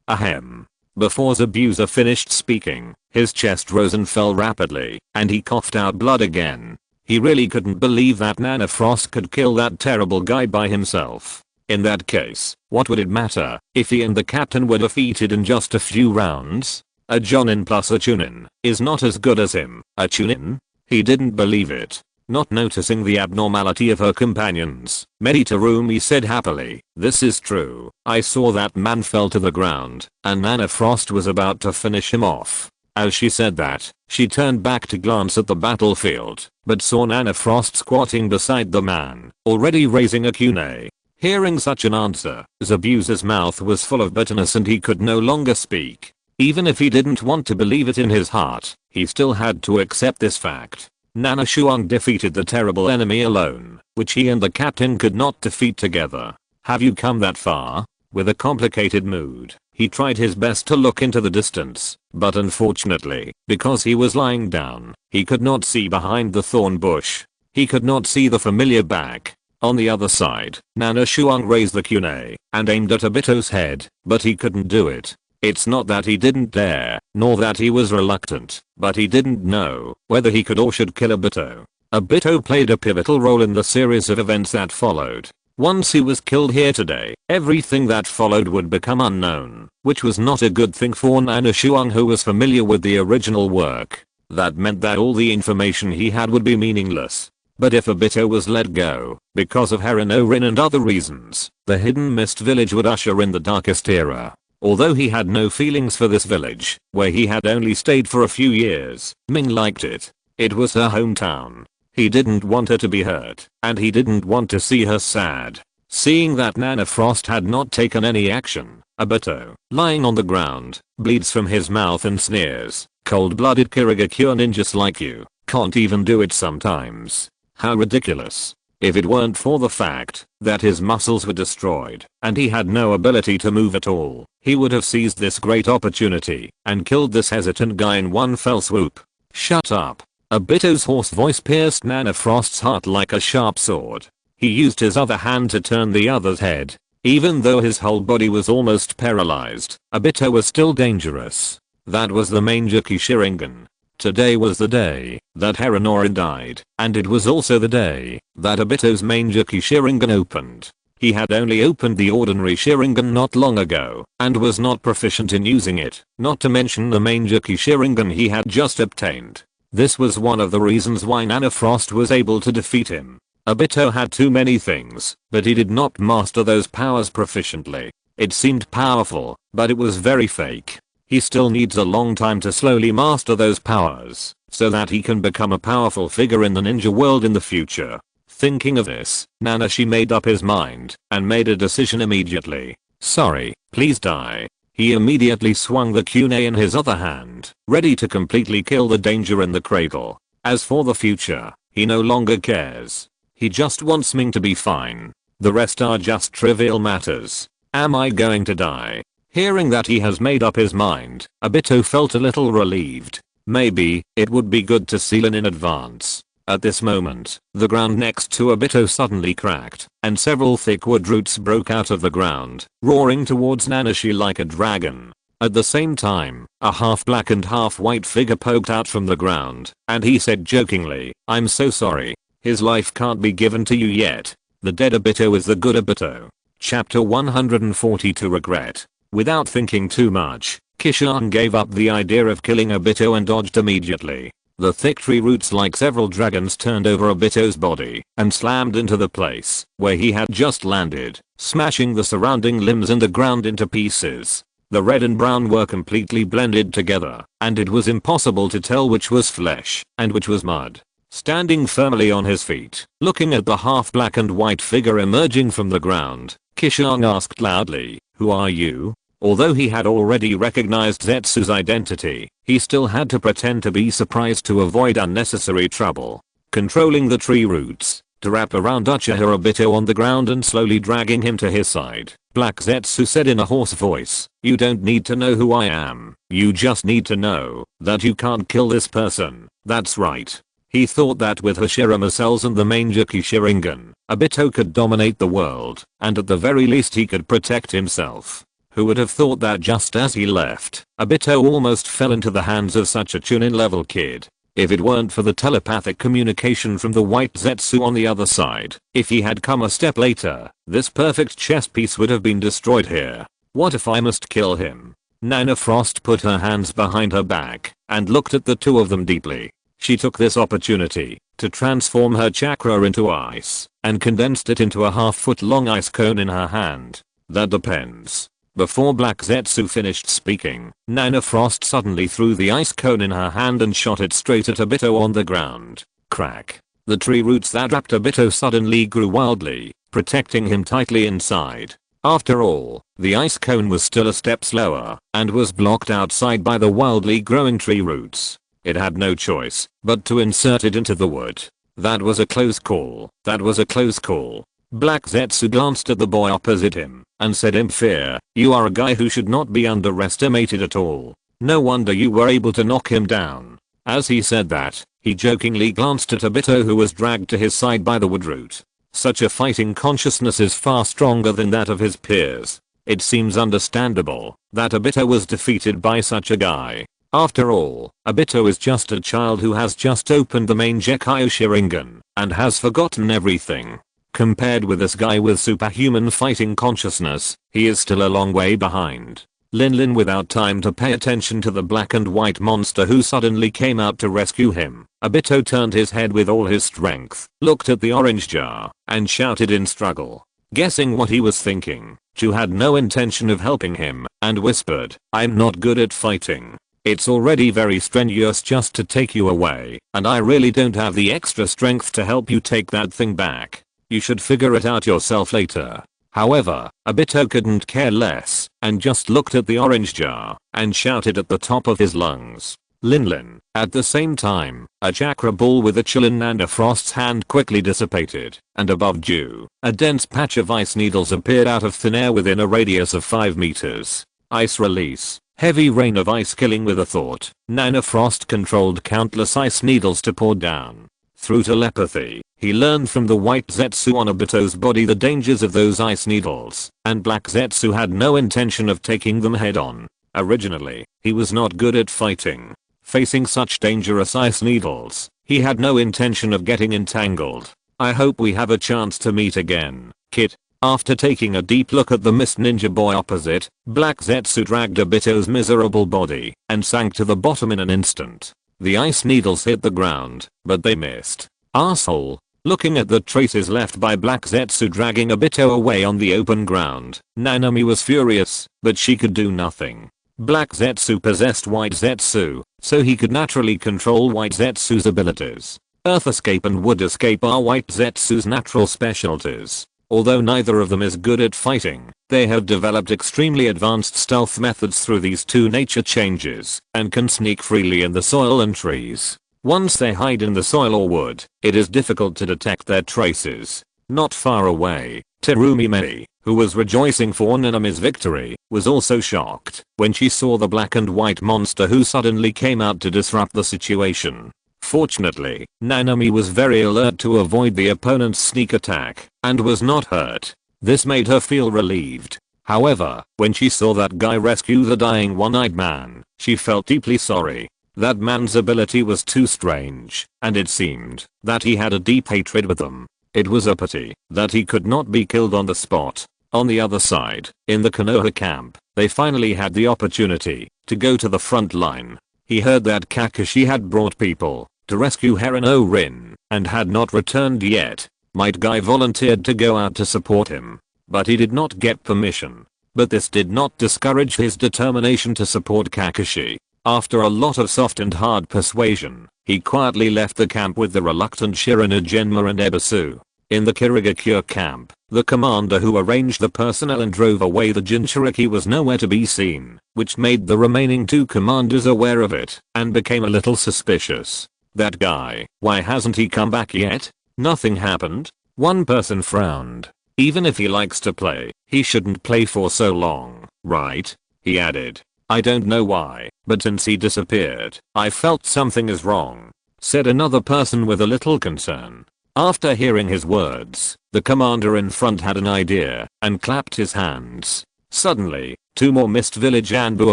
S1: Ahem. Before Zabuza finished speaking, his chest rose and fell rapidly, and he coughed out blood again. He really couldn't believe that Nana Frost could kill that terrible guy by himself. In that case, what would it matter if he and the captain were defeated in just a few rounds? A Jonin plus a Chunin is not as good as him. A Chunin? He didn't believe it. Not noticing the abnormality of her companions, Meditarumi said happily, this is true. I saw that man fell to the ground, and Nana Frost was about to finish him off. As she said that, she turned back to glance at the battlefield, but saw Nana Frost squatting beside the man, already raising a kunai. Hearing such an answer, Zabuza's mouth was full of bitterness and he could no longer speak. Even if he didn't want to believe it in his heart, he still had to accept this fact. Nana Qishuang defeated the terrible enemy alone, which he and the captain could not defeat together. Have you come that far? With a complicated mood, he tried his best to look into the distance, but unfortunately, because he was lying down, he could not see behind the thorn bush. He could not see the familiar back. On the other side, Nana Qishuang raised the kunai and aimed at Obito's head, but he couldn't do it. It's not that he didn't dare, nor that he was reluctant, but he didn't know whether he could or should kill Obito. Obito played a pivotal role in the series of events that followed. Once he was killed here today, everything that followed would become unknown, which was not a good thing for Nana Qishuang, who was familiar with the original work. That meant that all the information he had would be meaningless. But if Obito was let go, because of Haranorin and other reasons, the Hidden Mist Village would usher in the darkest era. Although he had no feelings for this village, where he had only stayed for a few years, Ming liked it. It was her hometown. He didn't want her to be hurt, and he didn't want to see her sad. Seeing that Nana Frost had not taken any action, Obito, lying on the ground, bleeds from his mouth and sneers. Cold-blooded Kirigakure ninjas like you can't even do it sometimes. How ridiculous. If it weren't for the fact that his muscles were destroyed and he had no ability to move at all, he would have seized this great opportunity and killed this hesitant guy in one fell swoop. Shut up. Obito's hoarse voice pierced Nana Frost's heart like a sharp sword. He used his other hand to turn the other's head. Even though his whole body was almost paralyzed, Obito was still dangerous. That was the Mangekyo Sharingan. Today was the day that Hiranori died, and it was also the day that Obito's Mangekyo Sharingan opened. He had only opened the ordinary Sharingan not long ago, and was not proficient in using it, not to mention the Mangekyo Sharingan he had just obtained. This was one of the reasons why Nana Frost was able to defeat him. Obito had too many things, but he did not master those powers proficiently. It seemed powerful, but it was very fake. He still needs a long time to slowly master those powers, so that he can become a powerful figure in the ninja world in the future. Thinking of this, Nanashi made up his mind, and made a decision immediately. Sorry, please die. He immediately swung the kunai in his other hand, ready to completely kill the danger in the cradle. As for the future, he no longer cares. He just wants Ming to be fine. The rest are just trivial matters. Am I going to die? Hearing that he has made up his mind, Obito felt a little relieved. Maybe it would be good to seal in advance. At this moment, the ground next to Obito suddenly cracked, and several thick wood roots broke out of the ground, roaring towards Nanashi like a dragon. At the same time, a half-black and half-white figure poked out from the ground, and he said jokingly, "I'm so sorry. His life can't be given to you yet. The dead Obito is the good Obito." Chapter 142 Regret. Without thinking too much, Qishuang gave up the idea of killing Obito and dodged immediately. The thick tree roots like several dragons turned over Obito's body and slammed into the place where he had just landed, smashing the surrounding limbs and the ground into pieces. The red and brown were completely blended together, and it was impossible to tell which was flesh and which was mud. Standing firmly on his feet, looking at the half black and white figure emerging from the ground, Qishuang asked loudly, "Who are you?" Although he had already recognized Zetsu's identity, he still had to pretend to be surprised to avoid unnecessary trouble. Controlling the tree roots to wrap around Uchiha Obito on the ground and slowly dragging him to his side, Black Zetsu said in a hoarse voice, "You don't need to know who I am. You just need to know that you can't kill this person. That's right." He thought that with Hashirama cells and the Mangekyo Sharingan, Obito could dominate the world, and at the very least he could protect himself. Who would have thought that just as he left, Obito almost fell into the hands of such a Chunin level kid. If it weren't for the telepathic communication from the white Zetsu on the other side, if he had come a step later, this perfect chess piece would have been destroyed here. What if I must kill him? Nana Frost put her hands behind her back and looked at the two of them deeply. She took this opportunity to transform her chakra into ice and condensed it into a half-foot long ice cone in her hand. That depends. Before Black Zetsu finished speaking, Nana Frost suddenly threw the ice cone in her hand and shot it straight at Obito on the ground. Crack. The tree roots that wrapped Obito suddenly grew wildly, protecting him tightly inside. After all, the ice cone was still a step slower and was blocked outside by the wildly growing tree roots. It had no choice but to insert it into the wood. That was a close call. That was a close call. Black Zetsu glanced at the boy opposite him and said in fear, "You are a guy who should not be underestimated at all. No wonder you were able to knock him down." As he said that, he jokingly glanced at Obito who was dragged to his side by the woodroot. Such a fighting consciousness is far stronger than that of his peers. It seems understandable that Obito was defeated by such a guy. After all, Obito is just a child who has just opened the Mangekyo Sharingan and has forgotten everything. Compared with this guy with superhuman fighting consciousness, he is still a long way behind. Lin without time to pay attention to the black and white monster who suddenly came out to rescue him, Obito turned his head with all his strength, looked at the orange jar, and shouted in struggle. Guessing what he was thinking, Chu had no intention of helping him, and whispered, "I'm not good at fighting. It's already very strenuous just to take you away, and I really don't have the extra strength to help you take that thing back. You should figure it out yourself later." However, Obito couldn't care less, and just looked at the orange jar, and shouted at the top of his lungs, "Lin." At the same time, a chakra ball with a chill in Nana Frost's hand quickly dissipated, and above Ju, a dense patch of ice needles appeared out of thin air within a radius of 5 meters. Ice release. Heavy rain of ice killing with a thought. Nana Frost controlled countless ice needles to pour down. Through telepathy, he learned from the white Zetsu on Obito's body the dangers of those ice needles, and Black Zetsu had no intention of taking them head on. Originally, he was not good at fighting. Facing such dangerous ice needles, he had no intention of getting entangled. I hope we have a chance to meet again, Kit. After taking a deep look at the mist ninja boy opposite, Black Zetsu dragged Obito's miserable body and sank to the bottom in an instant. The ice needles hit the ground, but they missed. Asshole. Looking at the traces left by Black Zetsu dragging Obito away on the open ground, Nanami was furious, but she could do nothing. Black Zetsu possessed White Zetsu, so he could naturally control White Zetsu's abilities. Earth Escape and Wood Escape are White Zetsu's natural specialties. Although neither of them is good at fighting, they have developed extremely advanced stealth methods through these two nature changes and can sneak freely in the soil and trees. Once they hide in the soil or wood, it is difficult to detect their traces. Not far away, Terumi Mei, who was rejoicing for Nanami's victory, was also shocked when she saw the black and white monster who suddenly came out to disrupt the situation. Fortunately, Nanami was very alert to avoid the opponent's sneak attack and was not hurt. This made her feel relieved. However, when she saw that guy rescue the dying one-eyed man, she felt deeply sorry. That man's ability was too strange, and it seemed that he had a deep hatred with them. It was a pity that he could not be killed on the spot. On the other side, in the Konoha camp, they finally had the opportunity to go to the front line. He heard that Kakashi had brought people to rescue Harano Rin and had not returned yet. Might Guy volunteered to go out to support him, but he did not get permission. But this did not discourage his determination to support Kakashi. After a lot of soft and hard persuasion, he quietly left the camp with the reluctant Shirano Genma and Ebisu. In the Kirigakure camp, the commander who arranged the personnel and drove away the Jinchuriki was nowhere to be seen, which made the remaining two commanders aware of it and became a little suspicious. That guy, why hasn't he come back yet? Nothing happened? One person frowned. Even if he likes to play, he shouldn't play for so long, right? He added. I don't know why, but since he disappeared, I felt something is wrong, said another person with a little concern. After hearing his words, the commander in front had an idea and clapped his hands. Suddenly, two more Mist Village Anbu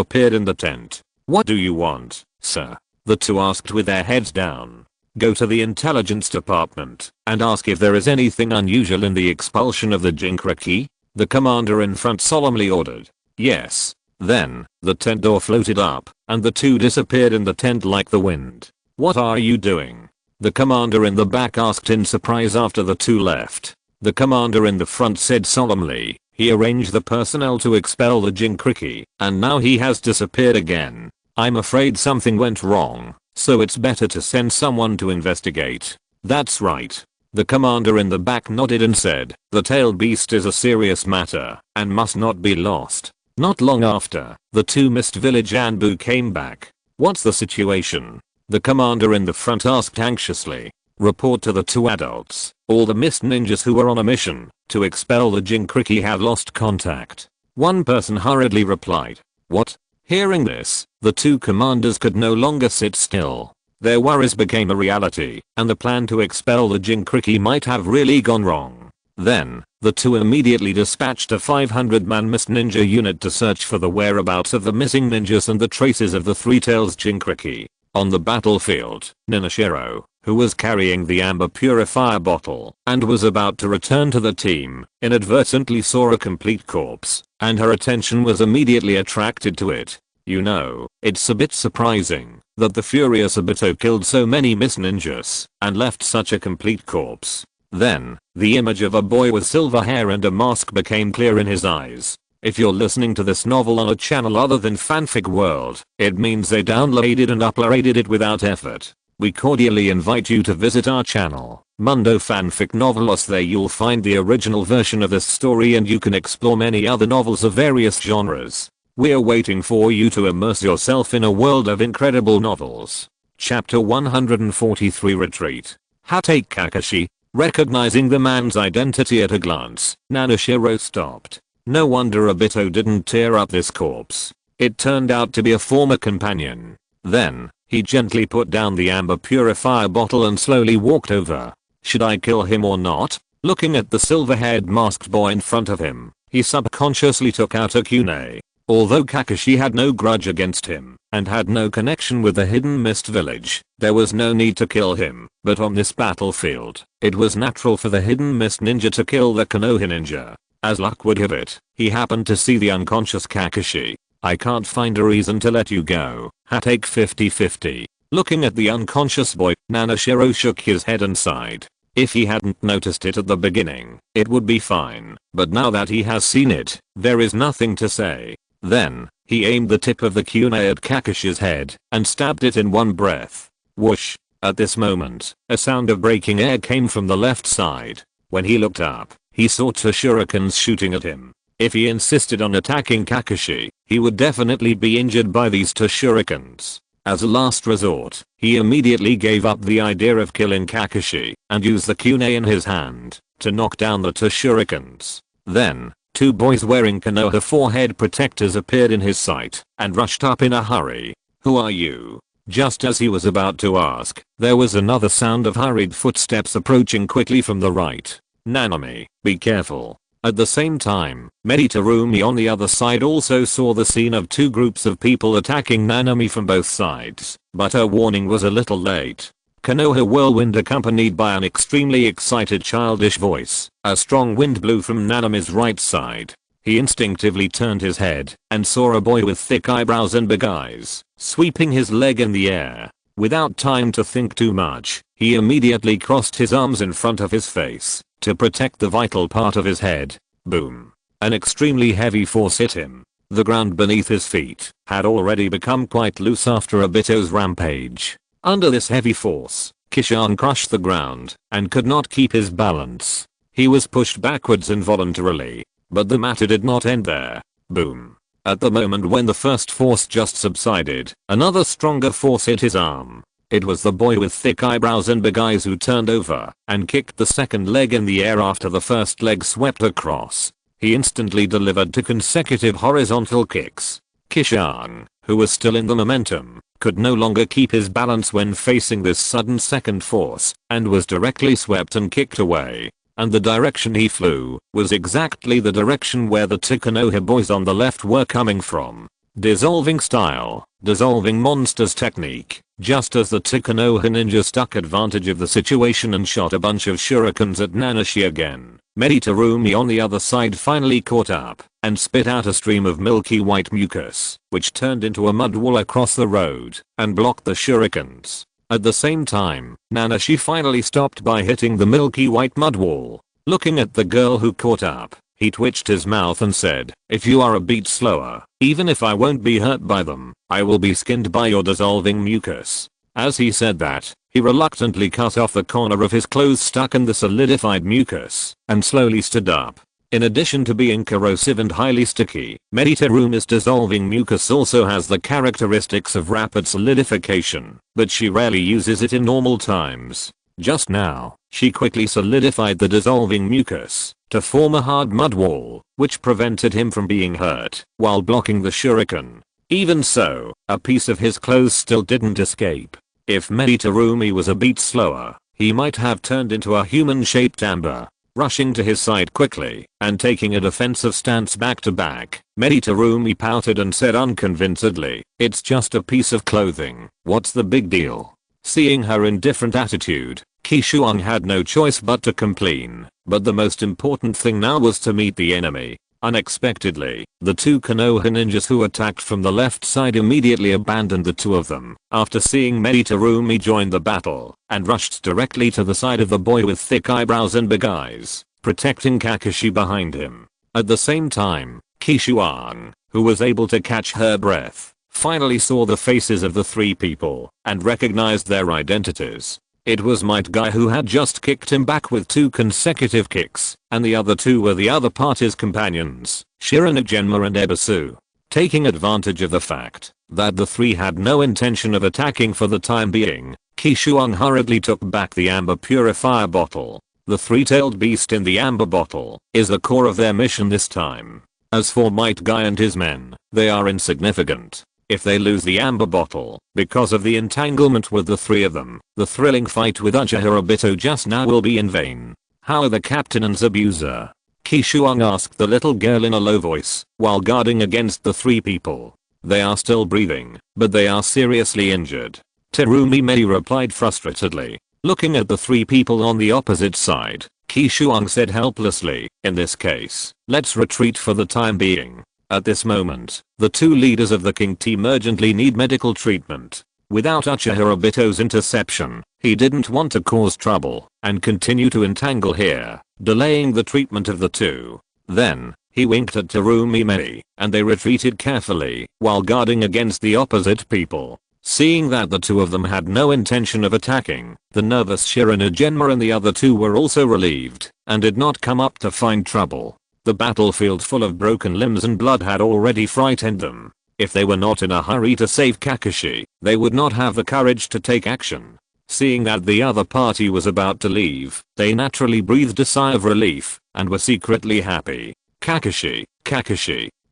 S1: appeared in the tent. What do you want, sir? The two asked with their heads down. Go to the intelligence department and ask if there is anything unusual in the expulsion of the Jinchuriki, the commander in front solemnly ordered. Yes. Then, the tent door floated up, and the two disappeared in the tent like the wind. What are you doing? The commander in the back asked in surprise after the two left. The commander in the front said solemnly, he arranged the personnel to expel the Jinchuriki, and now he has disappeared again. I'm afraid something went wrong, so it's better to send someone to investigate. That's right. The commander in the back nodded and said, the tailed beast is a serious matter, and must not be lost. Not long after, the two Mist Village Anbu came back. What's the situation? The commander in the front asked anxiously. Report to the two adults. All the Mist ninjas who were on a mission to expel the Jinchuriki have lost contact. One person hurriedly replied. What? Hearing this, the two commanders could no longer sit still. Their worries became a reality, and the plan to expel the Jinchuriki might have really gone wrong. Then, the two immediately dispatched a 500-man Mist Ninja unit to search for the whereabouts of the missing ninjas and the traces of the Three Tails Jinchuriki. On the battlefield, Ninashiro, who was carrying the amber purifier bottle and was about to return to the team, inadvertently saw a complete corpse, and her attention was immediately attracted to it. You know, it's a bit surprising that the furious Obito killed so many Mist Ninjas and left such a complete corpse. Then, the image of a boy with silver hair and a mask became clear in his eyes. If you're listening to this novel on a channel other than Fanfic World, it means they downloaded and uploaded it without effort. We cordially invite you to visit our channel, Mundo Fanfic Novelos. There you'll find the original version of this story and you can explore many other novels of various genres. We're waiting for you to immerse yourself in a world of incredible novels. Chapter 143 Retreat. Hatake Kakashi. Recognizing the man's identity at a glance, Nanashiro stopped. No wonder Obito didn't tear up this corpse. It turned out to be a former companion. Then, he gently put down the amber purifier bottle and slowly walked over. Should I kill him or not? Looking at the silver-haired masked boy in front of him, he subconsciously took out a kunai. Although Kakashi had no grudge against him, and had no connection with the Hidden Mist village, there was no need to kill him. But on this battlefield, it was natural for the Hidden Mist ninja to kill the Konoha ninja. As luck would have it, he happened to see the unconscious Kakashi. I can't find a reason to let you go. Take 50-50. Looking at the unconscious boy, Nanashiro shook his head and sighed. If he hadn't noticed it at the beginning, it would be fine. But now that he has seen it, there is nothing to say. Then, he aimed the tip of the kunai at Kakashi's head and stabbed it in one breath. Whoosh! At this moment, a sound of breaking air came from the left side. When he looked up, he saw two shurikens shooting at him. If he insisted on attacking Kakashi, he would definitely be injured by these two shurikens. As a last resort, he immediately gave up the idea of killing Kakashi and used the kunai in his hand to knock down the two shurikens. Then, two boys wearing Konoha forehead protectors appeared in his sight and rushed up in a hurry. Who are you? Just as he was about to ask, there was another sound of hurried footsteps approaching quickly from the right. Nanami, be careful. At the same time, Meditarumi on the other side also saw the scene of two groups of people attacking Nanami from both sides, but her warning was a little late. Konoha whirlwind accompanied by an extremely excited childish voice. A strong wind blew from Nanami's right side. He instinctively turned his head and saw a boy with thick eyebrows and big eyes, sweeping his leg in the air. Without time to think too much, he immediately crossed his arms in front of his face to protect the vital part of his head. Boom. An extremely heavy force hit him. The ground beneath his feet had already become quite loose after Obito's rampage. Under this heavy force, Qishuang crushed the ground and could not keep his balance. He was pushed backwards involuntarily, but the matter did not end there. Boom. At the moment when the first force just subsided, another stronger force hit his arm. It was the boy with thick eyebrows and big eyes who turned over and kicked the second leg in the air after the first leg swept across. He instantly delivered two consecutive horizontal kicks. Qishuang, who was still in the momentum, could no longer keep his balance when facing this sudden second force and was directly swept and kicked away. And the direction he flew was exactly the direction where the two Konoha boys on the left were coming from. Dissolving style, dissolving monsters technique. Just as the two Konoha ninjas took advantage of the situation and shot a bunch of shurikens at Nanashi again, Meditarumi on the other side finally caught up and spit out a stream of milky white mucus, which turned into a mud wall across the road and blocked the shurikens. At the same time, Nanashi finally stopped by hitting the milky white mud wall. Looking at the girl who caught up, he twitched his mouth and said, "If you are a beat slower, even if I won't be hurt by them, I will be skinned by your dissolving mucus." As he said that, he reluctantly cut off the corner of his clothes stuck in the solidified mucus and slowly stood up. In addition to being corrosive and highly sticky, Meditarumi's dissolving mucus also has the characteristics of rapid solidification, but she rarely uses it in normal times. Just now, she quickly solidified the dissolving mucus to form a hard mud wall, which prevented him from being hurt while blocking the shuriken. Even so, a piece of his clothes still didn't escape. If Meditarumi was a beat slower, he might have turned into a human-shaped amber. Rushing to his side quickly and taking a defensive stance back to back, Meditarumi pouted and said unconvincedly, "It's just a piece of clothing. What's the big deal?" Seeing her indifferent attitude, Qishuang had no choice but to complain. But the most important thing now was to meet the enemy. Unexpectedly, the two Konoha ninjas who attacked from the left side immediately abandoned the two of them after seeing Meditarumi join the battle and rushed directly to the side of the boy with thick eyebrows and big eyes, protecting Kakashi behind him. At the same time, Qishuang, who was able to catch her breath, finally saw the faces of the three people and recognized their identities. It was Might Guy who had just kicked him back with two consecutive kicks, and the other two were the other party's companions, Shiranojinma and Ebisu. Taking advantage of the fact that the three had no intention of attacking for the time being, Qishuang hurriedly took back the amber purifier bottle. The three-tailed beast in the amber bottle is the core of their mission this time. As for Might Guy and his men, they are insignificant. If they lose the amber bottle, because of the entanglement with the three of them, the thrilling fight with Uchiha just now will be in vain. How are the captain and Zabuza? Qishuang asked the little girl in a low voice, while guarding against the three people. They are still breathing, but they are seriously injured. Terumi Mei replied frustratedly. Looking at the three people on the opposite side, Qishuang said helplessly, in this case, let's retreat for the time being. At this moment, the two leaders of the King team urgently need medical treatment. Without Uchiha interception, he didn't want to cause trouble and continue to entangle here, delaying the treatment of the two. Then, he winked at Terumi Mei, and they retreated carefully while guarding against the opposite people. Seeing that the two of them had no intention of attacking, the nervous Shiranogenma and the other two were also relieved and did not come up to find trouble. The battlefield full of broken limbs and blood had already frightened them. If they were not in a hurry to save Kakashi, they would not have the courage to take action. Seeing that the other party was about to leave, they naturally breathed a sigh of relief and were secretly happy. Kakashi,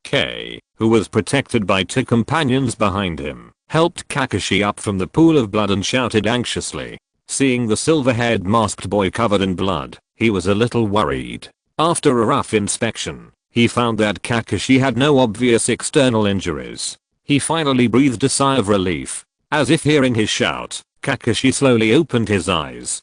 S1: K, who was protected by two companions behind him, helped Kakashi up from the pool of blood and shouted anxiously. Seeing the silver-haired masked boy covered in blood, he was a little worried. After a rough inspection, he found that Kakashi had no obvious external injuries. He finally breathed a sigh of relief. As if hearing his shout, Kakashi slowly opened his eyes.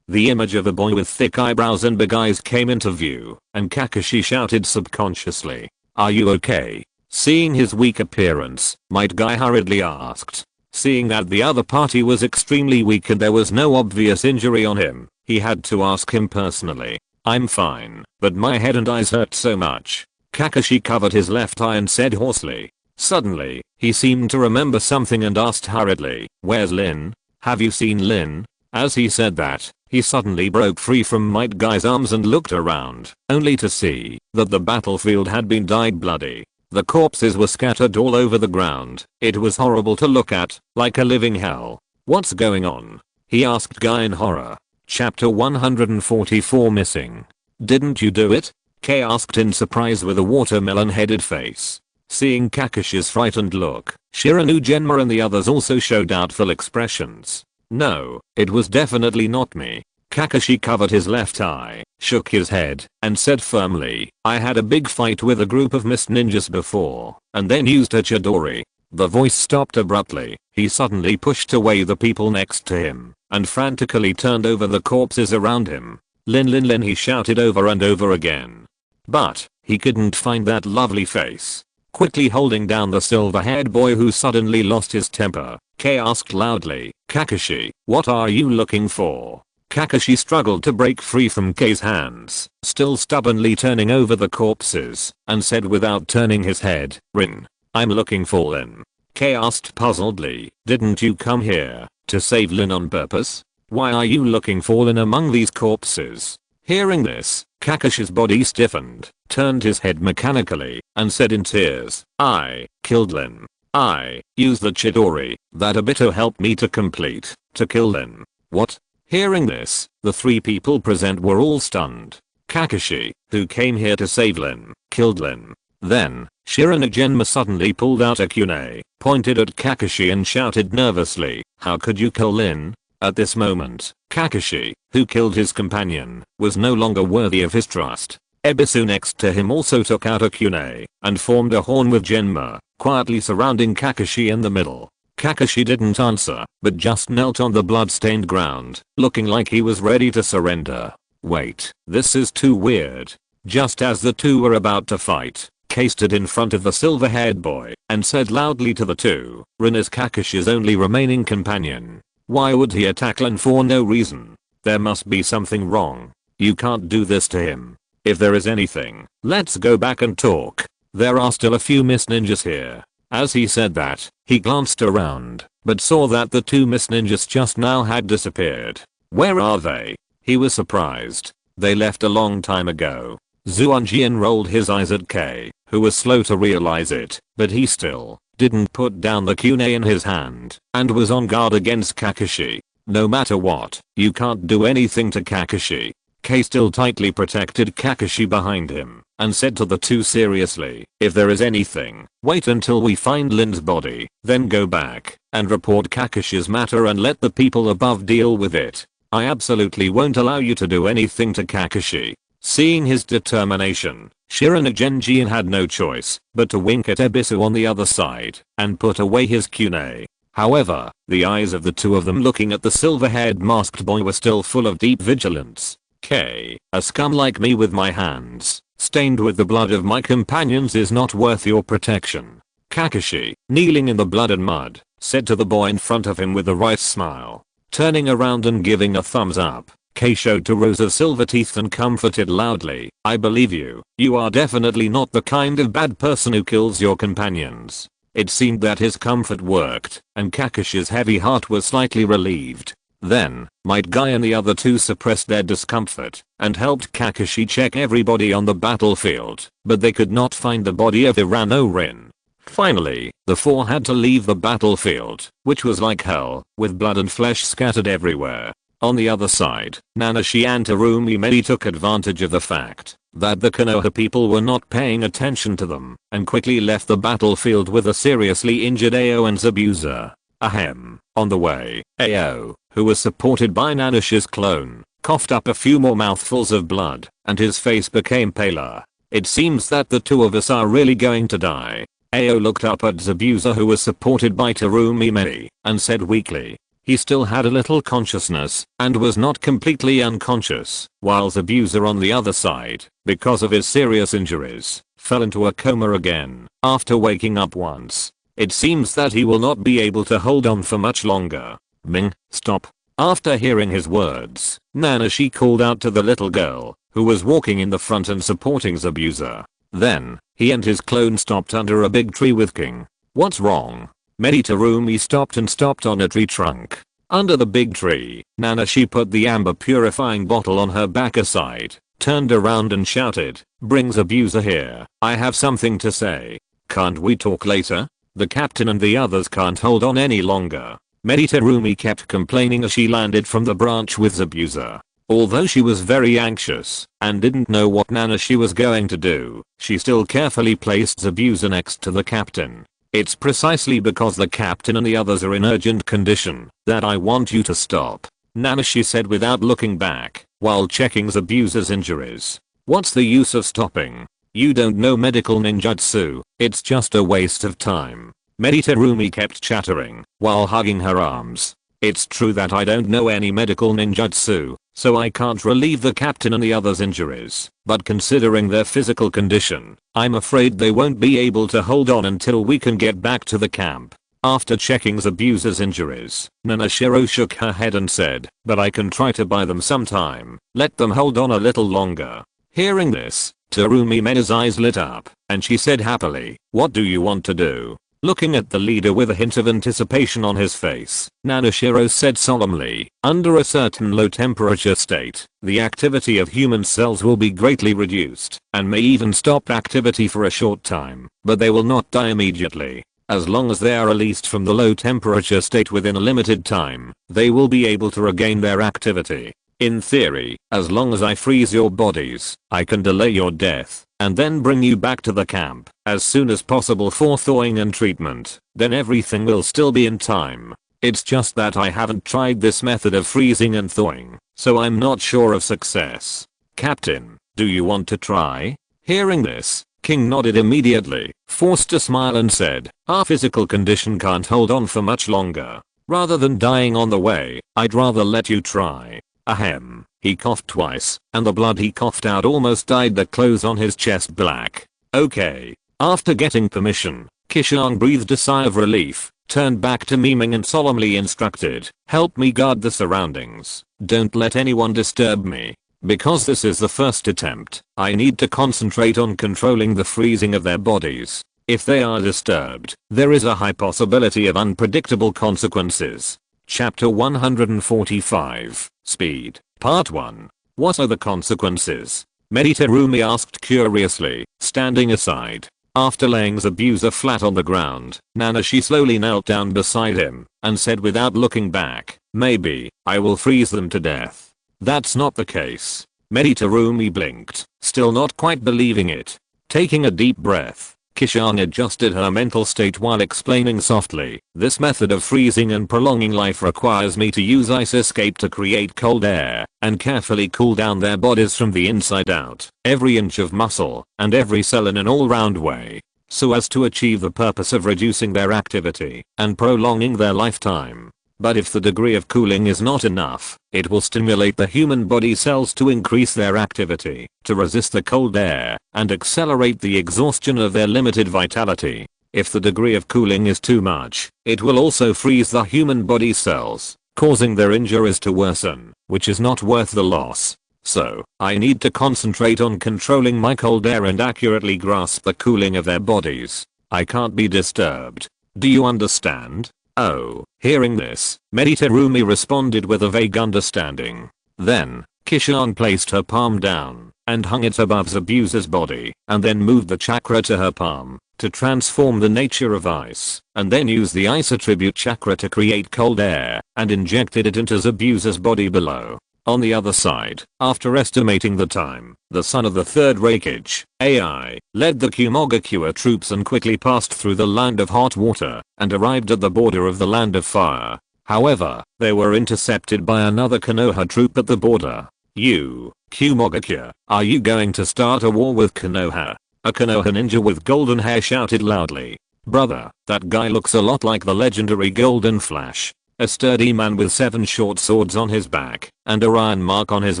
S1: The image of a boy with thick eyebrows and big eyes came into view, and Kakashi shouted subconsciously, "Are you okay?" Seeing his weak appearance, Might Guy hurriedly asked. Seeing that the other party was extremely weak and there was no obvious injury on him, he had to ask him personally. "I'm fine, but my head and eyes hurt so much." Kakashi covered his left eye and said hoarsely. Suddenly, he seemed to remember something and asked hurriedly, "Where's Lin? Have you seen Lin?" As he said that, he suddenly broke free from Might Guy's arms and looked around, only to see that the battlefield had been dyed bloody. The corpses were scattered all over the ground. It was horrible to look at, like a living hell. "What's going on?" he asked Guy in horror. Chapter 144 Missing. "Didn't you do it?" K asked in surprise with a watermelon-headed face. Seeing Kakashi's frightened look, Shiranogenma and the others also showed doubtful expressions. "No, it was definitely not me." Kakashi covered his left eye, shook his head, and said firmly, "I had a big fight with a group of mist ninjas before, and then used a Chidori." The voice stopped abruptly. He suddenly pushed away the people next to him, and frantically turned over the corpses around him. Lin, he shouted over and over again. But, he couldn't find that lovely face. Quickly holding down the silver-haired boy who suddenly lost his temper, K asked loudly, "Kakashi, what are you looking for?" Kakashi struggled to break free from K's hands, still stubbornly turning over the corpses, and said without turning his head, "Rin. I'm looking for Lin." K asked puzzledly, "Didn't you come here to save Lin on purpose? Why are you looking for Lin among these corpses?" Hearing this, Kakashi's body stiffened, turned his head mechanically, and said in tears, "I killed Lin. I used the Chidori that Obito helped me to kill Lin." "What?" Hearing this, the three people present were all stunned. Kakashi, who came here to save Lin, killed Lin. Then, Shiranogenma suddenly pulled out a kunai, pointed at Kakashi and shouted nervously, "How could you kill Lin?" At this moment, Kakashi, who killed his companion, was no longer worthy of his trust. Ebisu next to him also took out a kunai, and formed a horn with Genma, quietly surrounding Kakashi in the middle. Kakashi didn't answer, but just knelt on the blood-stained ground, looking like he was ready to surrender. Wait, this is too weird. Just as the two were about to fight, K stood in front of the silver-haired boy, and said loudly to the two, "Rin is Kakashi's only remaining companion. Why would he attack Lin for no reason? There must be something wrong. You can't do this to him. If there is anything, let's go back and talk. There are still a few mist ninjas here." As he said that, he glanced around, but saw that the two mist ninjas just now had disappeared. Where are they? He was surprised. They left a long time ago. Zuanjian rolled his eyes at K, who was slow to realize it, but he still didn't put down the kunai in his hand, and was on guard against Kakashi. "No matter what, you can't do anything to Kakashi." Kei still tightly protected Kakashi behind him and said to the two seriously, if there is anything, wait until we find Lin's body, then go back and report Kakashi's matter and let the people above deal with it. I absolutely won't allow you to do anything to Kakashi. Seeing his determination, Shiranui Genjin had no choice but to wink at Ebisu on the other side and put away his kunai. However, the eyes of the two of them looking at the silver-haired masked boy were still full of deep vigilance. Kei, a scum like me with my hands stained with the blood of my companions is not worth your protection. Kakashi, kneeling in the blood and mud, said to the boy in front of him with a wry smile. Turning around and giving a thumbs up, Kei showed two rows of silver teeth and comforted loudly, I believe you. You are definitely not the kind of bad person who kills your companions. It seemed that his comfort worked, and Kakashi's heavy heart was slightly relieved. Then, Might Guy and the other two suppressed their discomfort and helped Kakashi check everybody on the battlefield, but they could not find the body of Irano Rin. Finally, the four had to leave the battlefield, which was like hell, with blood and flesh scattered everywhere. On the other side, Nanashi and Terumi Medi took advantage of the fact that the Konoha people were not paying attention to them and quickly left the battlefield with a seriously injured Ao and Zabuza. Ahem. On the way, Ao, who was supported by Nanashi's clone, coughed up a few more mouthfuls of blood and his face became paler. It seems that the two of us are really going to die. Ao looked up at Zabuza who was supported by Terumi Medi and said weakly. He still had a little consciousness and was not completely unconscious, while Zabuza on the other side, because of his serious injuries, fell into a coma again after waking up once. It seems that he will not be able to hold on for much longer. Ming, stop. After hearing his words, Nanashi called out to the little girl, who was walking in the front and supporting Zabuza. Then, he and his clone stopped under a big tree with King. What's wrong? Terumi stopped on a tree trunk. Under the big tree, Nanashi put the amber purifying bottle on her back aside, turned around and shouted, bring Zabuza here. I have something to say. Can't we talk later? The captain and the others can't hold on any longer. Terumi kept complaining as she landed from the branch with Zabuza. Although she was very anxious and didn't know what Nanashi was going to do, she still carefully placed Zabuza next to the captain. It's precisely because the captain and the others are in urgent condition that I want you to stop, Nanashi said without looking back, while checking Zabuza's injuries. What's the use of stopping? You don't know medical ninjutsu, it's just a waste of time. Terumi kept chattering while hugging her arms. It's true that I don't know any medical ninjutsu, so I can't relieve the captain and the others' injuries, but considering their physical condition, I'm afraid they won't be able to hold on until we can get back to the camp. After checking Zabuza's injuries, Nanashiro shook her head and said, but I can try to buy them some time, let them hold on a little longer. Hearing this, Terumi Medi's eyes lit up, and she said happily, what do you want to do? Looking at the leader with a hint of anticipation on his face, Nanashiro said solemnly, under a certain low temperature state, the activity of human cells will be greatly reduced, and may even stop activity for a short time, but they will not die immediately. As long as they are released from the low temperature state within a limited time, they will be able to regain their activity. In theory, as long as I freeze your bodies, I can delay your death, and then bring you back to the camp as soon as possible for thawing and treatment, then everything will still be in time. It's just that I haven't tried this method of freezing and thawing, so I'm not sure of success. Captain, do you want to try? Hearing this, King nodded immediately, forced a smile and said, our physical condition can't hold on for much longer. Rather than dying on the way, I'd rather let you try. Ahem. He coughed twice, and the blood he coughed out almost dyed the clothes on his chest black. Okay. After getting permission, Qishuang breathed a sigh of relief, turned back to Miming and solemnly instructed, help me guard the surroundings. Don't let anyone disturb me. Because this is the first attempt, I need to concentrate on controlling the freezing of their bodies. If they are disturbed, there is a high possibility of unpredictable consequences. Chapter 145, Speed, Part 1. What are the consequences? Terumi asked curiously, standing aside. After laying Zabuza flat on the ground, Nanashi slowly knelt down beside him and said without looking back, maybe, I will freeze them to death. That's not the case. Meditarumi blinked, still not quite believing it. Taking a deep breath, Qishuang adjusted her mental state while explaining softly, "This method of freezing and prolonging life requires me to use ice escape to create cold air and carefully cool down their bodies from the inside out, every inch of muscle and every cell in an all-round way, so as to achieve the purpose of reducing their activity and prolonging their lifetime. But if the degree of cooling is not enough, it will stimulate the human body cells to increase their activity, to resist the cold air, and accelerate the exhaustion of their limited vitality. If the degree of cooling is too much, it will also freeze the human body cells, causing their injuries to worsen, which is not worth the loss. So, I need to concentrate on controlling my cold air and accurately grasp the cooling of their bodies. I can't be disturbed. Do you understand?" Oh, hearing this, Meditarumi responded with a vague understanding. Then, Qishuang placed her palm down and hung it above Zabuza's body, and then moved the chakra to her palm to transform the nature of ice, and then used the ice attribute chakra to create cold air and injected it into Zabuza's body below. On the other side, after estimating the time, the son of the third Raikage, AI, led the Kirigakure troops and quickly passed through the land of hot water and arrived at the border of the land of fire. However, they were intercepted by another Konoha troop at the border. "You, Kirigakure, are you going to start a war with Konoha?" A Konoha ninja with golden hair shouted loudly. "Brother, that guy looks a lot like the legendary Golden Flash." A sturdy man with 7 short swords on his back and a iron mark on his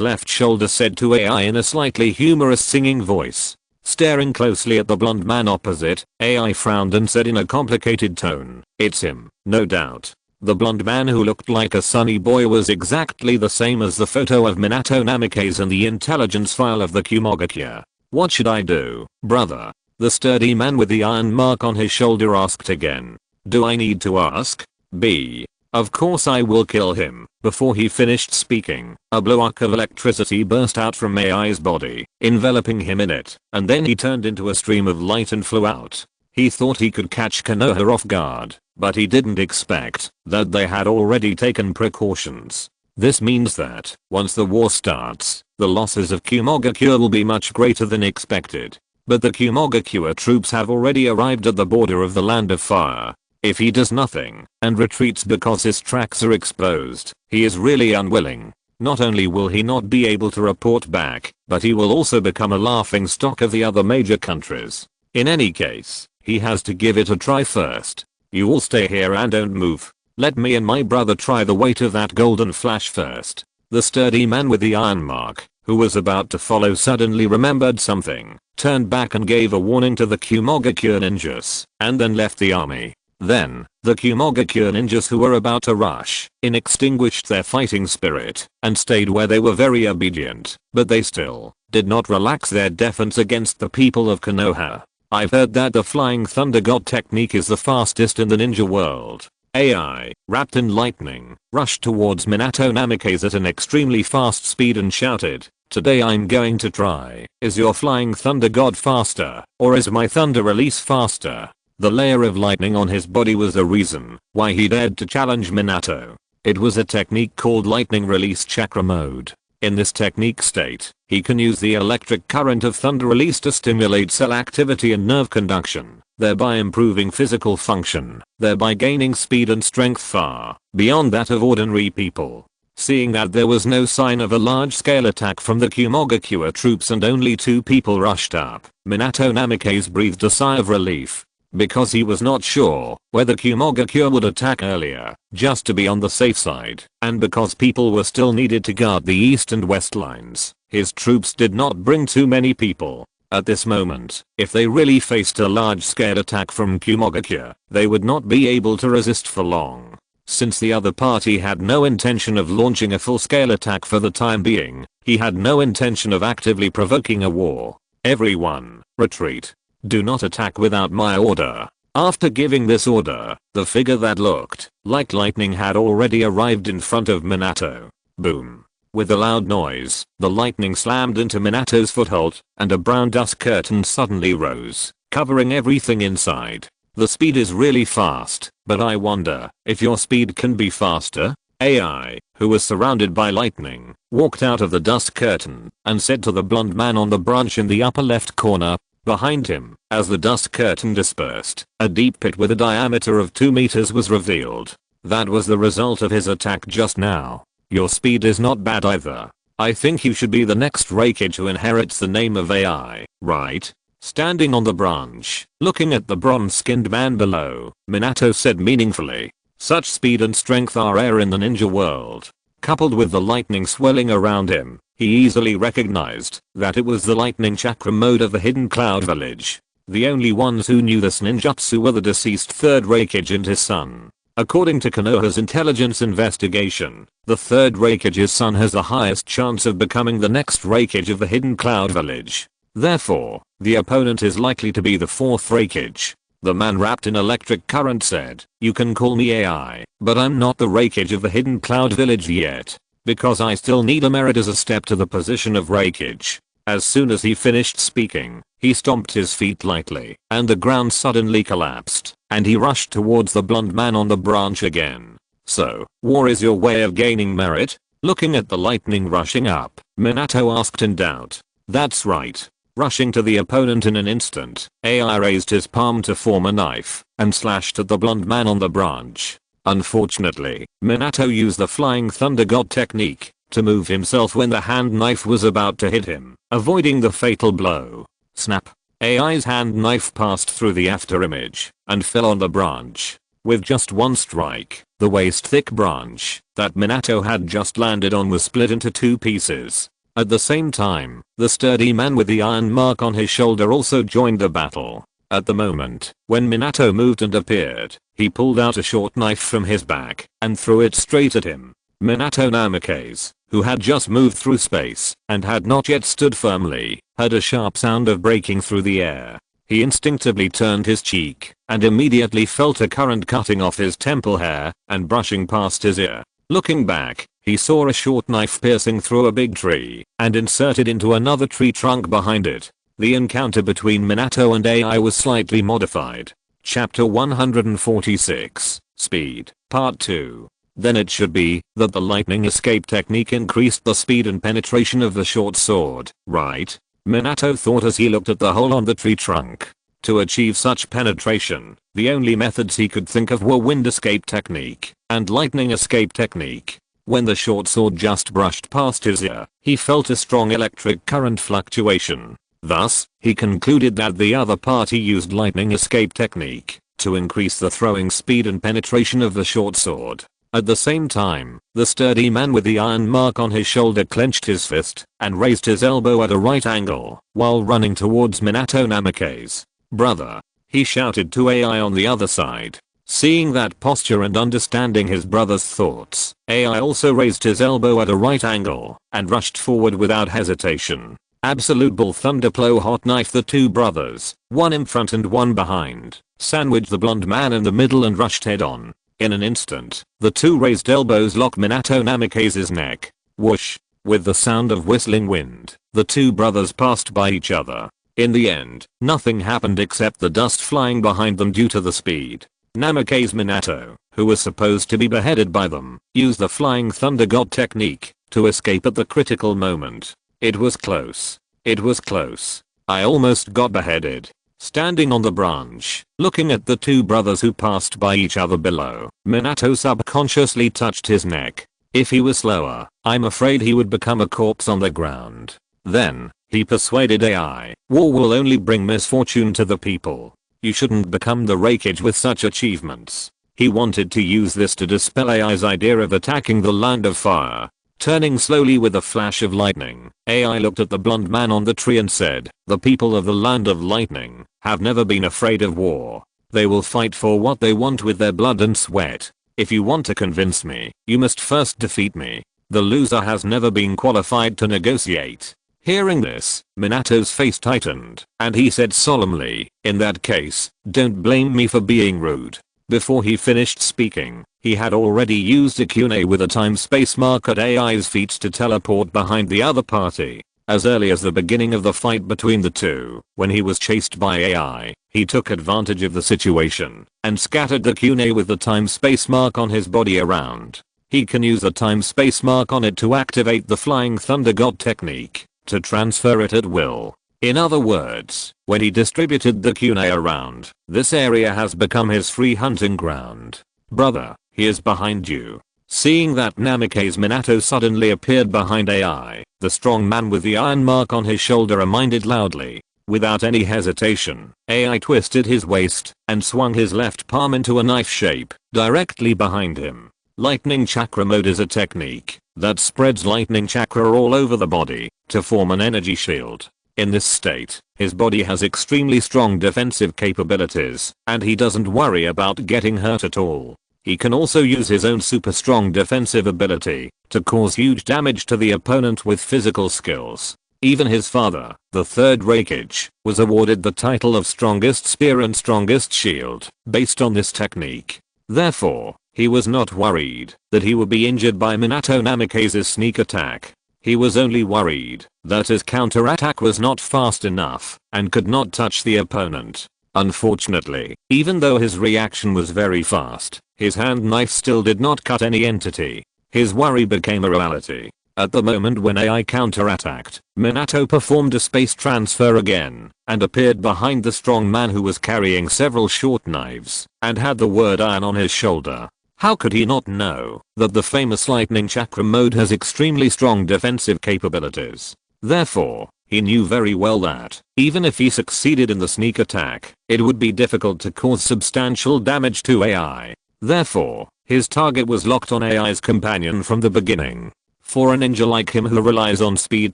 S1: left shoulder said to AI in a slightly humorous singing voice. Staring closely at the blonde man opposite, AI frowned and said in a complicated tone, "It's him, no doubt." The blonde man who looked like a sunny boy was exactly the same as the photo of Minato Namikaze in the intelligence file of the Kirigakure. "What should I do, brother?" The sturdy man with the iron mark on his shoulder asked again. "Do I need to ask? B. Of course I will kill him." Before he finished speaking, a block of electricity burst out from AI's body, enveloping him in it, and then he turned into a stream of light and flew out. He thought he could catch Konoha off guard, but he didn't expect that they had already taken precautions. This means that, once the war starts, the losses of Kirigakure will be much greater than expected. But the Kirigakure troops have already arrived at the border of the land of fire. If he does nothing and retreats because his tracks are exposed, he is really unwilling. Not only will he not be able to report back, but he will also become a laughing stock of the other major countries. In any case, he has to give it a try first. You all stay here and don't move. Let me and my brother try the weight of that golden flash first. The sturdy man with the iron mark, who was about to follow, suddenly remembered something, turned back and gave a warning to the Kirigakure ninjas, and then left the army. Then, the Kirigakure ninjas who were about to rush in extinguished their fighting spirit and stayed where they were very obedient, but they still did not relax their defense against the people of Konoha. "I've heard that the Flying Thunder God technique is the fastest in the ninja world." AI, wrapped in lightning, rushed towards Minato Namikaze at an extremely fast speed and shouted, "Today I'm going to try. Is your Flying Thunder God faster, or is my thunder release faster?" The layer of lightning on his body was the reason why he dared to challenge Minato. It was a technique called lightning release chakra mode. In this technique state, he can use the electric current of thunder release to stimulate cell activity and nerve conduction, thereby improving physical function, thereby gaining speed and strength far beyond that of ordinary people. Seeing that there was no sign of a large-scale attack from the Kirigakure troops and only 2 people rushed up, Minato Namikaze breathed a sigh of relief. Because he was not sure whether Kirigakure would attack earlier, just to be on the safe side, and because people were still needed to guard the east and west lines, his troops did not bring too many people. At this moment, if they really faced a large-scale attack from Kirigakure, they would not be able to resist for long. Since the other party had no intention of launching a full-scale attack for the time being, he had no intention of actively provoking a war. "Everyone, retreat. Do not attack without my order." After giving this order, the figure that looked like lightning had already arrived in front of Minato. Boom. With a loud noise, the lightning slammed into Minato's foothold, and a brown dust curtain suddenly rose, covering everything inside. "The speed is really fast, but I wonder if your speed can be faster?" AI, who was surrounded by lightning, walked out of the dust curtain and said to the blonde man on the branch in the upper left corner, behind him. As the dust curtain dispersed, a deep pit with a diameter of 2 meters was revealed. That was the result of his attack just now. Your speed is not bad either. I think you should be the next Reikage who inherits the name of AI, right? Standing on the branch, looking at the bronze-skinned man below, Minato said meaningfully, such speed and strength are rare in the ninja world. Coupled with the lightning swirling around him, he easily recognized that it was the lightning chakra mode of the hidden cloud village. The only ones who knew this ninjutsu were the deceased third Reikage and his son. According to Konoha's intelligence investigation, the third Reikage's son has the highest chance of becoming the next Reikage of the hidden cloud village. Therefore, the opponent is likely to be the fourth Reikage. The man wrapped in electric current said, you can call me AI, but I'm not the Reikage of the hidden cloud village yet. Because I still need a merit as a step to the position of Reikage. As soon as he finished speaking, he stomped his feet lightly, and the ground suddenly collapsed, and he rushed towards the blonde man on the branch again. So, war is your way of gaining merit? Looking at the lightning rushing up, Minato asked in doubt. That's right. Rushing to the opponent in an instant, AI raised his palm to form a knife, and slashed at the blonde man on the branch. Unfortunately, Minato used the Flying Thunder God technique to move himself when the hand knife was about to hit him, avoiding the fatal blow. Snap. AI's hand knife passed through the afterimage and fell on the branch. With just one strike, the waist-thick branch that Minato had just landed on was split into 2 pieces. At the same time, the sturdy man with the iron mark on his shoulder also joined the battle. At the moment, when Minato moved and appeared, he pulled out a short knife from his back and threw it straight at him. Minato Namikaze, who had just moved through space and had not yet stood firmly, heard a sharp sound of breaking through the air. He instinctively turned his cheek and immediately felt a current cutting off his temple hair and brushing past his ear. Looking back, he saw a short knife piercing through a big tree and inserted into another tree trunk behind it. The encounter between Minato and AI was slightly modified. Chapter 146, Speed, Part 2. Then it should be that the lightning escape technique increased the speed and penetration of the short sword, right? Minato thought as he looked at the hole on the tree trunk. To achieve such penetration, the only methods he could think of were wind escape technique and lightning escape technique. When the short sword just brushed past his ear, he felt a strong electric current fluctuation. Thus, he concluded that the other party used lightning escape technique to increase the throwing speed and penetration of the short sword. At the same time, the sturdy man with the iron mark on his shoulder clenched his fist and raised his elbow at a right angle while running towards Minato Namikaze. Brother, he shouted to AI on the other side. Seeing that posture and understanding his brother's thoughts, AI also raised his elbow at a right angle and rushed forward without hesitation. Absolute Bull Thunderplow hot knife the 2 brothers, one in front and one behind, sandwiched the blonde man in the middle and rushed head on. In an instant, the 2 raised elbows locked Minato Namikaze's neck. Whoosh. With the sound of whistling wind, the 2 brothers passed by each other. In the end, nothing happened except the dust flying behind them due to the speed. Namikaze Minato, who was supposed to be beheaded by them, used the Flying Thunder God technique to escape at the critical moment. It was close. It was close. I almost got beheaded. Standing on the branch, looking at the 2 brothers who passed by each other below, Minato subconsciously touched his neck. If he was slower, I'm afraid he would become a corpse on the ground. Then, he persuaded AI, war will only bring misfortune to the people. You shouldn't become the Reikage with such achievements. He wanted to use this to dispel AI's idea of attacking the land of fire. Turning slowly with a flash of lightning, AI looked at the blonde man on the tree and said, the people of the land of lightning have never been afraid of war. They will fight for what they want with their blood and sweat. If you want to convince me, you must first defeat me. The loser has never been qualified to negotiate. Hearing this, Minato's face tightened, and he said solemnly, in that case, don't blame me for being rude. Before he finished speaking, he had already used a Kune with a time-space mark at AI's feet to teleport behind the other party. As early as the beginning of the fight between the 2, when he was chased by AI, he took advantage of the situation and scattered the Kune with the time-space mark on his body around. He can use a time-space mark on it to activate the Flying Thunder God technique, to transfer it at will. In other words, when he distributed the kunai around, this area has become his free hunting ground. Brother, he is behind you. Seeing that Namikaze Minato suddenly appeared behind AI, the strong man with the iron mark on his shoulder reminded loudly. Without any hesitation, AI twisted his waist and swung his left palm into a knife shape, directly behind him. Lightning Chakra Mode is a technique that spreads lightning chakra all over the body to form an energy shield. In this state, his body has extremely strong defensive capabilities, and he doesn't worry about getting hurt at all. He can also use his own super strong defensive ability to cause huge damage to the opponent with physical skills. Even his father, the third Raikage, was awarded the title of Strongest Spear and Strongest Shield, based on this technique. Therefore, he was not worried that he would be injured by Minato Namikaze's sneak attack. He was only worried that his counterattack was not fast enough and could not touch the opponent. Unfortunately, even though his reaction was very fast, his hand knife still did not cut any entity. His worry became a reality. At the moment when AI counterattacked, Minato performed a space transfer again and appeared behind the strong man who was carrying several short knives and had the word iron on his shoulder. How could he not know that the famous Lightning Chakra Mode has extremely strong defensive capabilities? Therefore, he knew very well that, even if he succeeded in the sneak attack, it would be difficult to cause substantial damage to AI. Therefore, his target was locked on AI's companion from the beginning. For a ninja like him who relies on speed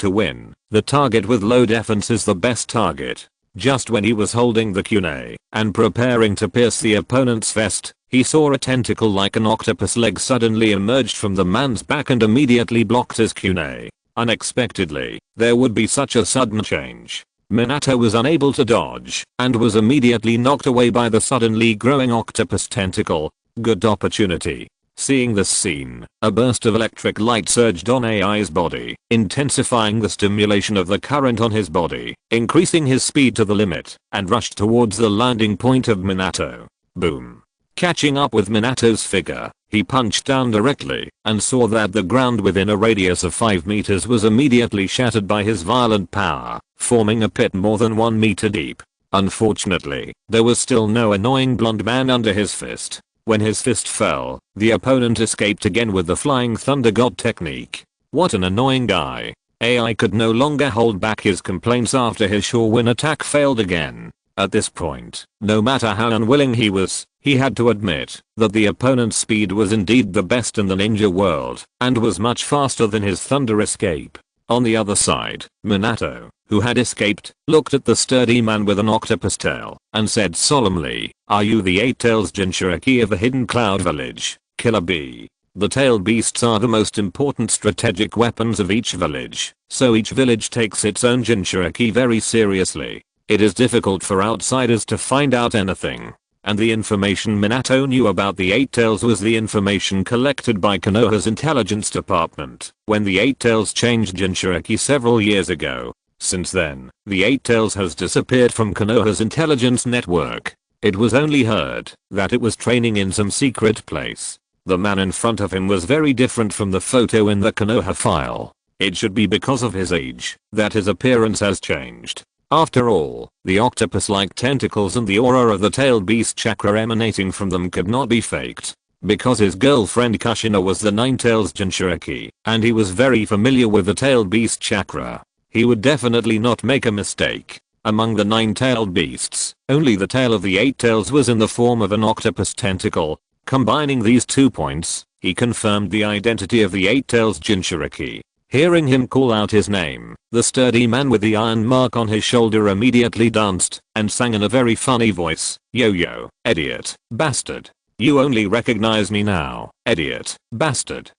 S1: to win, the target with low defense is the best target. Just when he was holding the kunai and preparing to pierce the opponent's vest, he saw a tentacle like an octopus leg suddenly emerged from the man's back and immediately blocked his kunai. Unexpectedly, there would be such a sudden change. Minato was unable to dodge and was immediately knocked away by the suddenly growing octopus tentacle. Good opportunity. Seeing this scene, a burst of electric light surged on AI's body, intensifying the stimulation of the current on his body, increasing his speed to the limit, and rushed towards the landing point of Minato. Boom. Catching up with Minato's figure, he punched down directly and saw that the ground within a radius of 5 meters was immediately shattered by his violent power, forming a pit more than 1 meter deep. Unfortunately, there was still no annoying blonde man under his fist. When his fist fell, the opponent escaped again with the Flying Thunder God technique. What an annoying guy. AI could no longer hold back his complaints after his Shorin attack failed again. At this point, no matter how unwilling he was, he had to admit that the opponent's speed was indeed the best in the ninja world and was much faster than his thunder escape. On the other side, Minato, who had escaped, looked at the sturdy man with an octopus tail and said solemnly, "Are you the 8 tails Jinchuriki of the Hidden Cloud Village, Killer Bee?" The tailed beasts are the most important strategic weapons of each village, so each village takes its own Jinchuriki very seriously. It is difficult for outsiders to find out anything. And the information Minato knew about the 8 tails was the information collected by Konoha's intelligence department when the 8 tails changed Jinchuriki several years ago. Since then, the 8 tails has disappeared from Konoha's intelligence network. It was only heard that it was training in some secret place. The man in front of him was very different from the photo in the Konoha file. It should be because of his age that his appearance has changed. After all, the octopus-like tentacles and the aura of the tailed beast chakra emanating from them could not be faked. Because his girlfriend Kushina was the 9 tails Jinchuriki, and he was very familiar with the tailed beast chakra, he would definitely not make a mistake. Among the 9 tailed beasts, only the tail of the 8 tails was in the form of an octopus tentacle. Combining these 2 points, he confirmed the identity of the 8 tails Jinchuriki. Hearing him call out his name, the sturdy man with the iron mark on his shoulder immediately danced and sang in a very funny voice, "Yo, idiot, bastard. You only recognize me now, idiot, bastard."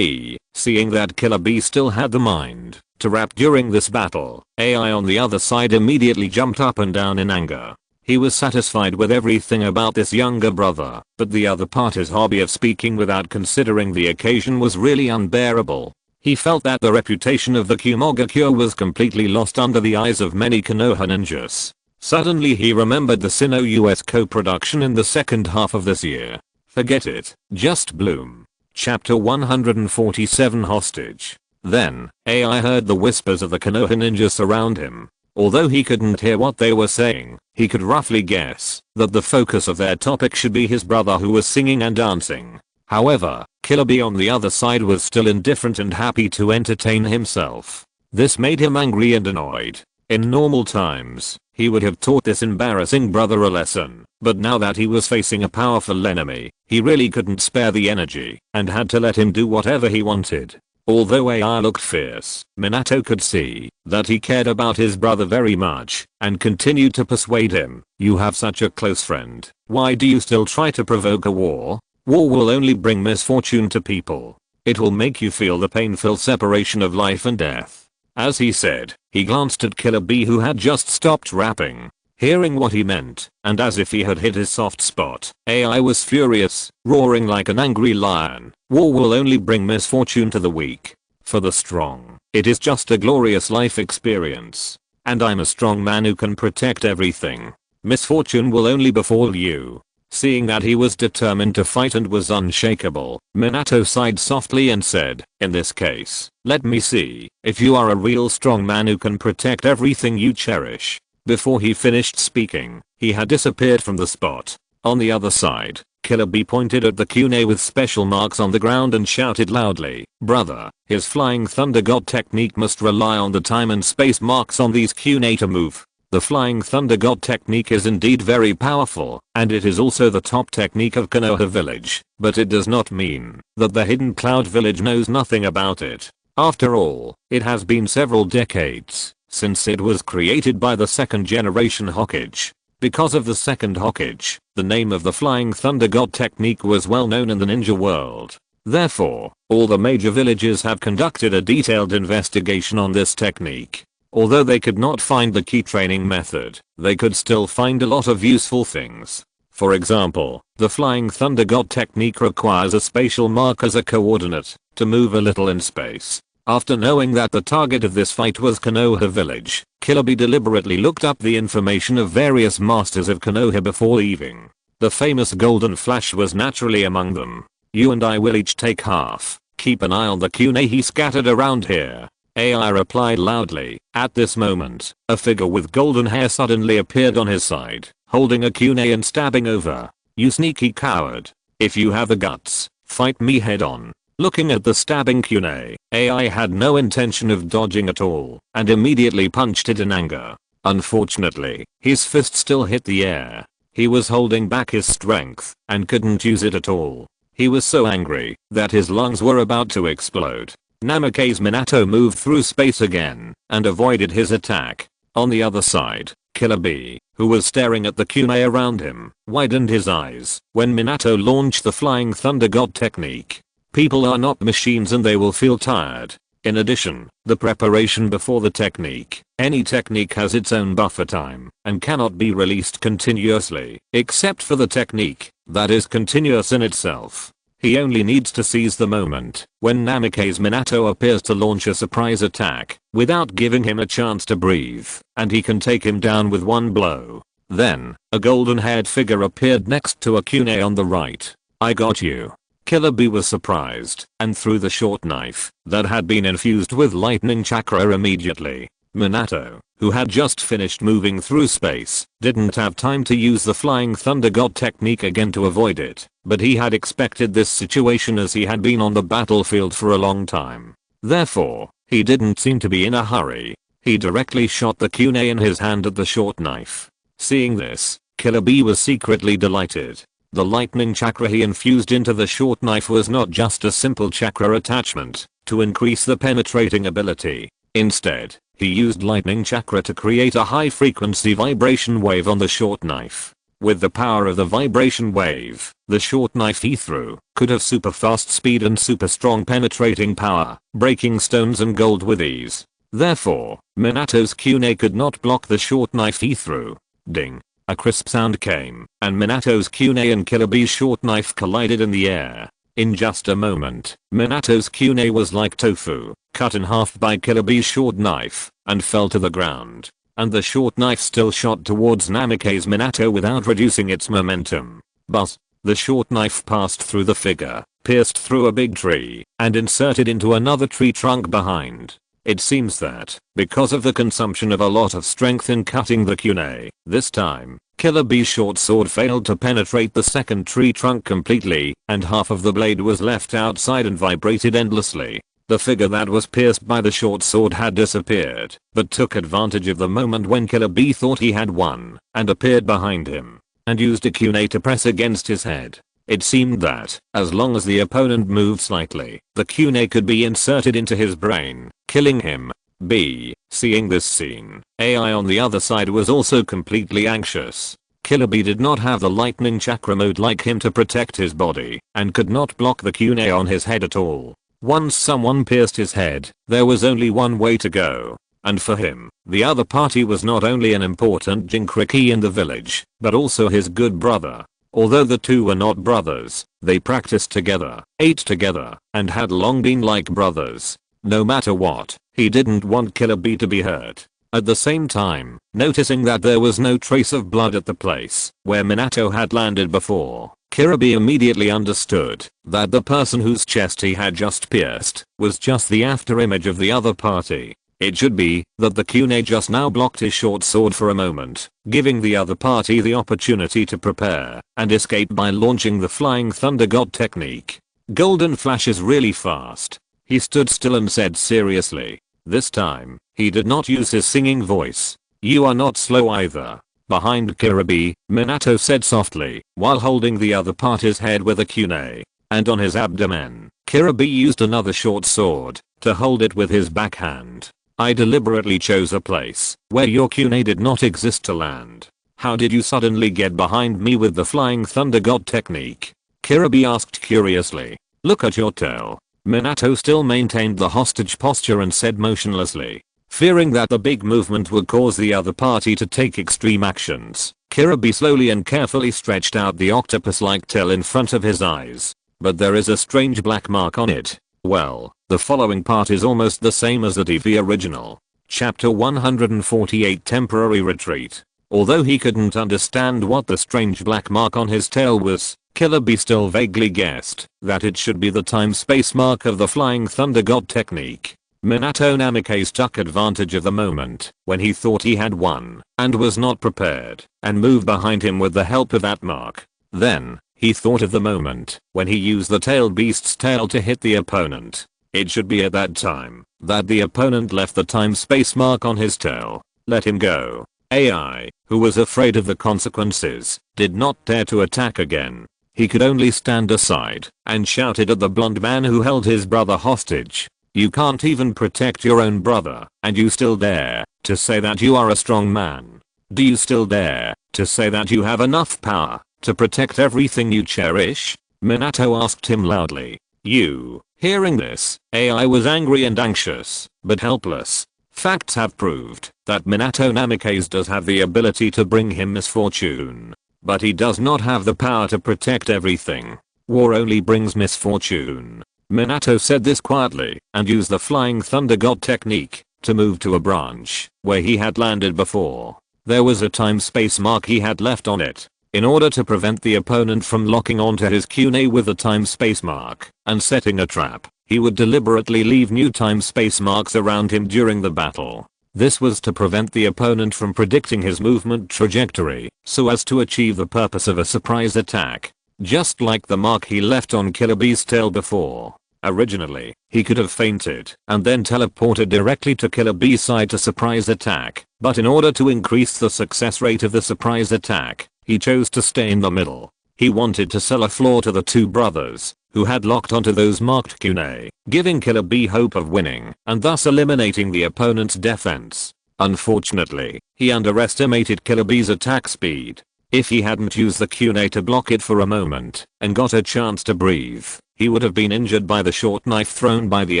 S1: Seeing that Killer Bee still had the mind to rap during this battle, AI on the other side immediately jumped up and down in anger. He was satisfied with everything about this younger brother, but the other part, his hobby of speaking without considering the occasion, was really unbearable. He felt that the reputation of the Qimogakure was completely lost under the eyes of many Konoha ninjas. Suddenly he remembered the Sino-US co-production in the second half of this year. Forget it, just bloom. Chapter 147 Hostage. Then, AI heard the whispers of the Konoha ninjas surround him. Although he couldn't hear what they were saying, he could roughly guess that the focus of their topic should be his brother who was singing and dancing. However, Killer Bee on the other side was still indifferent and happy to entertain himself. This made him angry and annoyed. In normal times, he would have taught this embarrassing brother a lesson, but now that he was facing a powerful enemy, he really couldn't spare the energy and had to let him do whatever he wanted. Although AI looked fierce, Minato could see that he cared about his brother very much and continued to persuade him. You have such a close friend. Why do you still try to provoke a war? War will only bring misfortune to people. It will make you feel the painful separation of life and death. As he said, he glanced at Killer Bee who had just stopped rapping. Hearing what he meant, and as if he had hit his soft spot, AI was furious, roaring like an angry lion. War will only bring misfortune to the weak. For the strong, it is just a glorious life experience. And I'm a strong man who can protect everything. Misfortune will only befall you. Seeing that he was determined to fight and was unshakable, Minato sighed softly and said, in this case, let me see if you are a real strong man who can protect everything you cherish. Before he finished speaking, he had disappeared from the spot. On the other side, Killer Bee pointed at the Kune with special marks on the ground and shouted loudly, brother, his flying thunder god technique must rely on the time and space marks on these Kune to move. The flying thunder god technique is indeed very powerful, and it is also the top technique of Konoha village, but it does not mean that the hidden cloud village knows nothing about it. After all, it has been several decades since it was created by the second generation Hokage. Because of the second Hokage, the name of the flying thunder god technique was well known in the ninja world. Therefore, all the major villages have conducted a detailed investigation on this technique. Although they could not find the key training method, they could still find a lot of useful things. For example, the flying thunder god technique requires a spatial mark as a coordinate to move a little in space. After knowing that the target of this fight was Konoha village, Killer Bee deliberately looked up the information of various masters of Konoha before leaving. The famous Golden Flash was naturally among them. You and I will each take half. Keep an eye on the Kune he scattered around here. AI replied loudly. At this moment, a figure with golden hair suddenly appeared on his side, holding a Kune and stabbing over. You sneaky coward. If you have the guts, fight me head on. Looking at the stabbing Kune, AI had no intention of dodging at all, and immediately punched it in anger. Unfortunately, his fist still hit the air. He was holding back his strength, and couldn't use it at all. He was so angry that his lungs were about to explode. Namake's Minato moved through space again, and avoided his attack. On the other side, Killer Bee, who was staring at the Kune around him, widened his eyes when Minato launched the flying thunder god technique. People are not machines and they will feel tired. In addition, the preparation before the technique. Any technique has its own buffer time and cannot be released continuously, except for the technique that is continuous in itself. He only needs to seize the moment when Namake's Minato appears to launch a surprise attack without giving him a chance to breathe, and he can take him down with one blow. Then, a golden-haired figure appeared next to a Kune on the right. I got you. Killer Bee was surprised and threw the short knife that had been infused with lightning chakra immediately. Minato, who had just finished moving through space, didn't have time to use the flying thunder god technique again to avoid it, but he had expected this situation as he had been on the battlefield for a long time. Therefore, he didn't seem to be in a hurry. He directly shot the Kune in his hand at the short knife. Seeing this, Killer Bee was secretly delighted. The lightning chakra he infused into the short knife was not just a simple chakra attachment to increase the penetrating ability. Instead, he used lightning chakra to create a high frequency vibration wave on the short knife. With the power of the vibration wave, the short knife he threw could have super fast speed and super strong penetrating power, breaking stones and gold with ease. Therefore, Minato's Kune could not block the short knife he threw. Ding. A crisp sound came, and Minato's Kune and Killer Bee's short knife collided in the air. In just a moment, Minato's Kune was like tofu, cut in half by Killer Bee's short knife, and fell to the ground. And the short knife still shot towards Namake's Minato without reducing its momentum. But the short knife passed through the figure, pierced through a big tree, and inserted into another tree trunk behind. It seems that, because of the consumption of a lot of strength in cutting the kunai, this time, Killer Bee's short sword failed to penetrate the second tree trunk completely, and half of the blade was left outside and vibrated endlessly. The figure that was pierced by the short sword had disappeared, but took advantage of the moment when Killer Bee thought he had won, and appeared behind him, and used a kunai to press against his head. It seemed that, as long as the opponent moved slightly, the kunai could be inserted into his brain, killing him. B. Seeing this scene, AI on the other side was also completely anxious. Killer Bee did not have the lightning chakra mode like him to protect his body, and could not block the kunai on his head at all. Once someone pierced his head, there was only one way to go. And for him, the other party was not only an important Jinkriki in the village, but also his good brother. Although the two were not brothers, they practiced together, ate together, and had long been like brothers. No matter what, he didn't want Killer Bee to be hurt. At the same time, noticing that there was no trace of blood at the place where Minato had landed before, Killer Bee immediately understood that the person whose chest he had just pierced was just the afterimage of the other party. It should be that the kunai just now blocked his short sword for a moment, giving the other party the opportunity to prepare and escape by launching the Flying Thunder God technique. Golden flashes really fast. He stood still and said seriously. This time, he did not use his singing voice. You are not slow either. Behind Killer Bee, Minato said softly, while holding the other party's head with a kunai. And on his abdomen, Killer Bee used another short sword to hold it with his backhand. I deliberately chose a place where your kunai did not exist to land. How did you suddenly get behind me with the Flying Thunder God technique? Killer Bee asked curiously. Look at your tail. Minato still maintained the hostage posture and said motionlessly. Fearing that the big movement would cause the other party to take extreme actions, Killer Bee slowly and carefully stretched out the octopus-like tail in front of his eyes. But there is a strange black mark on it. Well, the following part is almost the same as the TV original. Chapter 148 Temporary Retreat. Although he couldn't understand what the strange black mark on his tail was, Killer Bee still vaguely guessed that it should be the time-space mark of the Flying Thunder God technique. Minato Namikaze took advantage of the moment when he thought he had won and was not prepared and moved behind him with the help of that mark. Then, he thought of the moment when he used the tailed beast's tail to hit the opponent. It should be at that time that the opponent left the time-space mark on his tail. Let him go. AI, who was afraid of the consequences, did not dare to attack again. He could only stand aside and shouted at the blonde man who held his brother hostage. You can't even protect your own brother, and you still dare to say that you are a strong man. Do you still dare to say that you have enough power to protect everything you cherish? Minato asked him loudly. Hearing this, AI was angry and anxious, but helpless. Facts have proved that Minato Namikaze does have the ability to bring him misfortune. But he does not have the power to protect everything. War only brings misfortune. Minato said this quietly and used the Flying Thunder God technique to move to a branch where he had landed before. There was a time-space mark he had left on it. In order to prevent the opponent from locking onto his kunai with the time-space mark and setting a trap, he would deliberately leave new time-space marks around him during the battle. This was to prevent the opponent from predicting his movement trajectory so as to achieve the purpose of a surprise attack. Just like the mark he left on Killer Bee's tail before. Originally, he could have fainted and then teleported directly to Killer Bee's side to surprise attack, but in order to increase the success rate of the surprise attack, he chose to stay in the middle. He wanted to sell a flaw to the two brothers, who had locked onto those marked kunai, giving Killer Bee hope of winning and thus eliminating the opponent's defense. Unfortunately, he underestimated Killer Bee's attack speed. If he hadn't used the kunai to block it for a moment and got a chance to breathe, he would have been injured by the short knife thrown by the